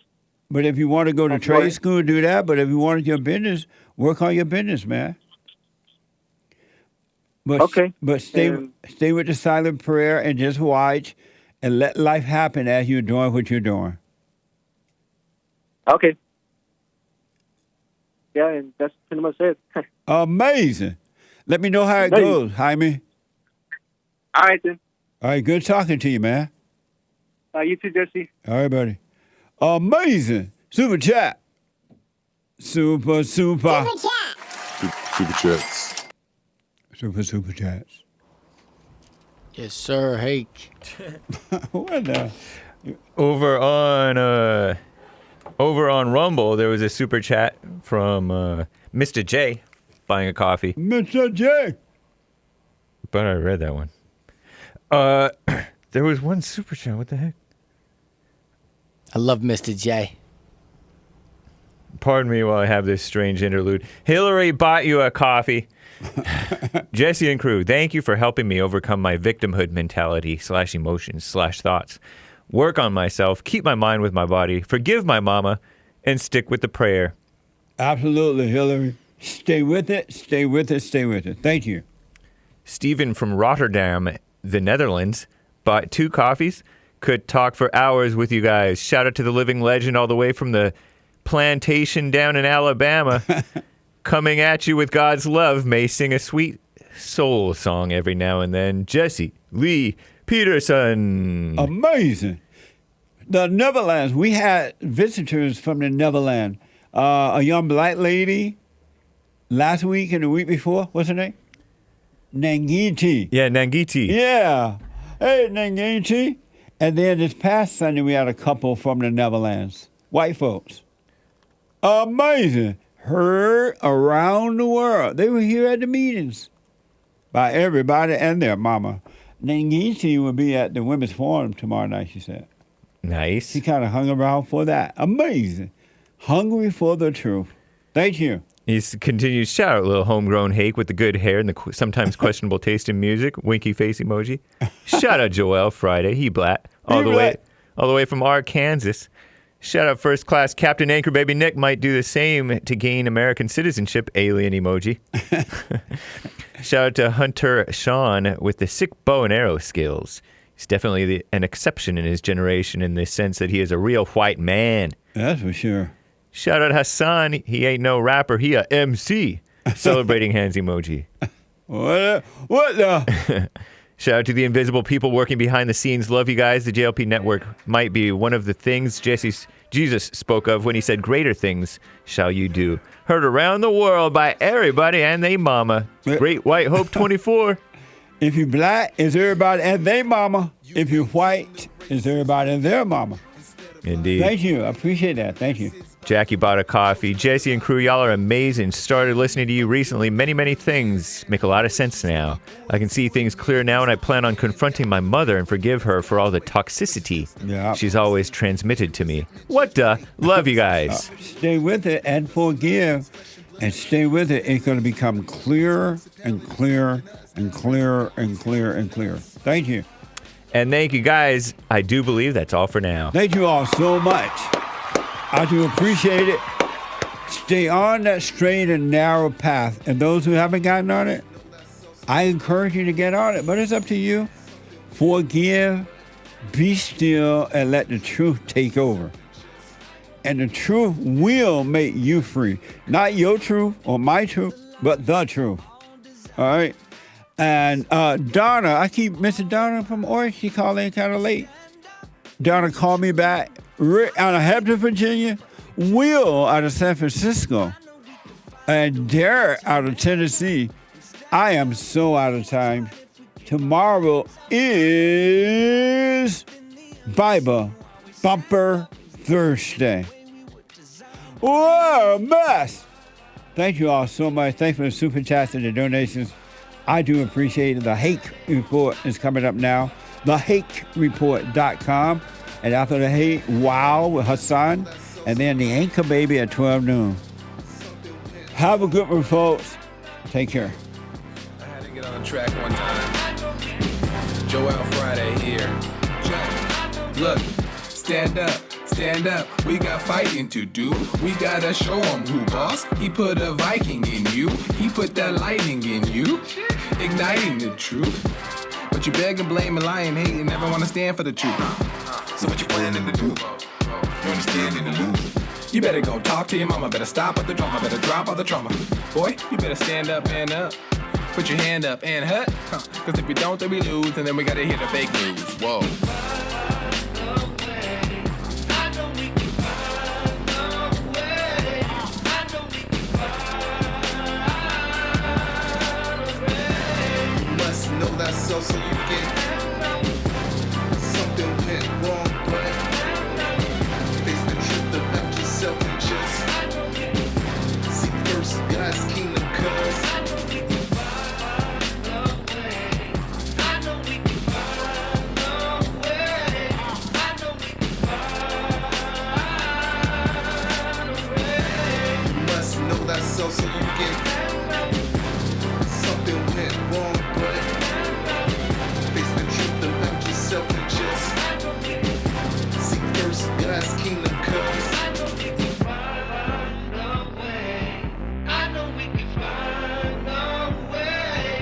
But if you want to go to trade school, do that. But if you want your business, work on your business, man. But, okay. But stay with the silent prayer and just watch and let life happen as you're doing what you're doing. Okay. Yeah, and that's pretty much it. Amazing. Let me know how it goes, Jaime. All right, then. All right, good talking to you, man. You too, Jesse. All right, buddy. Amazing. Super chat. Super chat. Super chats. Super chats. Yes, sir. Hake. What the? Over on Rumble, there was a super chat from Mr. J buying a coffee. Mr. J. But I read that one. There was one super chat. What the heck? I love Mr. J. Pardon me while I have this strange interlude. Hillary bought you a coffee. Jesse and crew, thank you for helping me overcome my victimhood mentality / emotions / thoughts. Work on myself, keep my mind with my body, forgive my mama, and stick with the prayer. Absolutely, Hillary. Stay with it, stay with it, stay with it. Thank you. Stephen from Rotterdam, the Netherlands, bought 2 coffees. Could talk for hours with you guys. Shout out to the living legend all the way from the plantation down in Alabama. Coming at you with God's love, may sing a sweet soul song every now and then. Jesse Lee Peterson. Amazing. The Netherlands, we had visitors from the Netherlands. A young black lady last week and the week before. What's her name? Nangiti. Yeah, Nangiti. Yeah. Hey, Nangiti. And then this past Sunday, we had a couple from the Netherlands. White folks. Amazing. Heard around the world. They were here at the meetings by everybody and their mama. Nangiti will be at the Women's Forum tomorrow night, she said. Nice. He kind of hung around for that. Amazing. Hungry for the truth. Thank you. He's continues, shout out little homegrown Hake with the good hair and the sometimes questionable taste in music. Winky face emoji. Shout out Joel Friday. He black. All the way from Arkansas. Shout out first class Captain Anchor Baby Nick might do the same to gain American citizenship. Alien emoji. Shout out to Hunter Sean with the sick bow and arrow skills. He's definitely an exception in his generation in the sense that he is a real white man. That's for sure. Shout out Hassan. He ain't no rapper. He a MC. Celebrating hands emoji. What the? Shout out to the invisible people working behind the scenes. Love you guys. The JLP network might be one of the things Jesus spoke of when he said, greater things shall you do. Heard around the world by everybody and they mama. Great White Hope 24. If you black, it's everybody and they mama. If you white, it's everybody and their mama. Indeed. Thank you. I appreciate that. Thank you. Jackie bought a coffee. Jesse and crew, y'all are amazing. Started listening to you recently. Many, many things make a lot of sense now. I can see things clear now, and I plan on confronting my mother and forgive her for all the toxicity she's always transmitted to me. What the? Love you guys. Stay with it and forgive. And stay with it. It's going to become clearer and clearer and clearer and clearer and clearer. Thank you. And thank you, guys. I do believe that's all for now. Thank you all so much. I do appreciate it. Stay on that straight and narrow path. And those who haven't gotten on it, I encourage you to get on it. But it's up to you. Forgive. Be still and let the truth take over. And the truth will make you free. Not your truth or my truth, but the truth. All right? And Donna, I keep missing Donna from Orange. She called in kind of late. Donna called me back. Rick out of Hampton, Virginia. Will out of San Francisco. And Derek out of Tennessee. I am so out of time. Tomorrow is Bible Bumper Thursday. Whoa, mess! Thank you all so much. Thanks for the super chats and the donations. I do appreciate it. The Hake Report is coming up now. TheHakeReport.com. And after the Hake, Wow with Hassan. And then the Anchor Baby at 12 noon. Have a good one, folks. Take care. I had to get on the track one time. Joel Friday here. Look, stand up. Stand up, we got fighting to do. We gotta show him who boss. He put a Viking in you. He put that lightning in you. Igniting the truth. But you beg and blame and lie and hate and never wanna stand for the truth. So what you planning to do? You understand in the lose. You better go talk to your mama. Better stop at the drama. Better drop all the trauma. Boy, you better stand up and up. Put your hand up and hut. Cause if you don't, then we lose. And then we gotta hear the fake news. Whoa. So you get something went wrong, but face the truth about yourself and just seek first God's kingdom, cause you must know that so you get something went wrong, but and just seek first God's kingdom, cause I know we can find a way. I know we can find a way.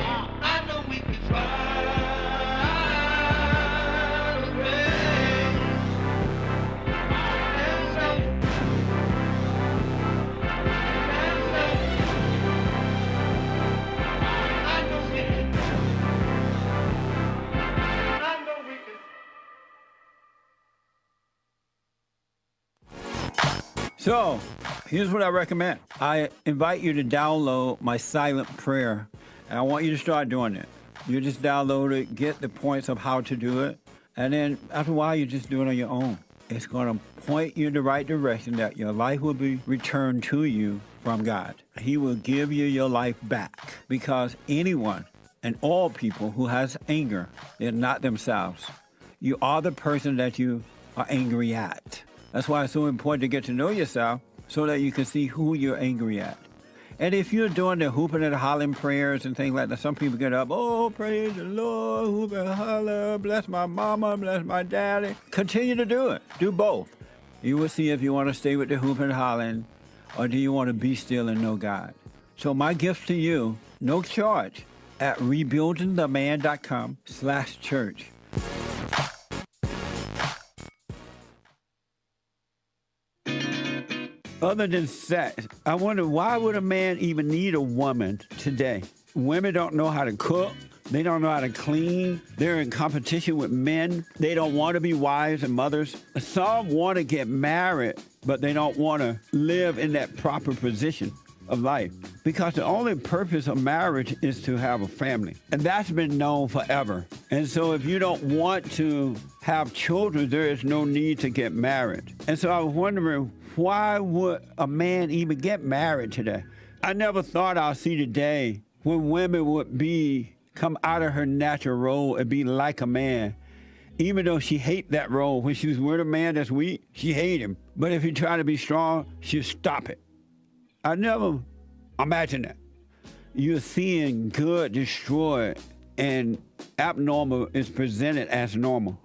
So, here's what I recommend. I invite you to download my silent prayer, and I want you to start doing it. You just download it, get the points of how to do it, and then after a while, you just do it on your own. It's going to point you in the right direction that your life will be returned to you from God. He will give you your life back, because anyone and all people who has anger, they're not themselves. You are the person that you are angry at. That's why it's so important to get to know yourself so that you can see who you're angry at. And if you're doing the hooping and hollering prayers and things like that, some people get up, oh, praise the Lord, hoop and holler, bless my mama, bless my daddy. Continue to do it. Do both. You will see if you want to stay with the hooping and hollering or do you want to be still and know God. So my gift to you, no charge, at rebuildingtheman.com/church. Other than sex, I wonder, why would a man even need a woman today? Women don't know how to cook. They don't know how to clean. They're in competition with men. They don't want to be wives and mothers. Some want to get married, but they don't want to live in that proper position of life. Because the only purpose of marriage is to have a family. And that's been known forever. And so if you don't want to have children, there is no need to get married. And so I was wondering, why would a man even get married today? I never thought I'd see the day when women would come out of her natural role and be like a man. Even though she hate that role. When she was with a man that's weak, she hate him. But if he try to be strong, she'll stop it. I never imagined that. You're seeing good destroyed and abnormal is presented as normal.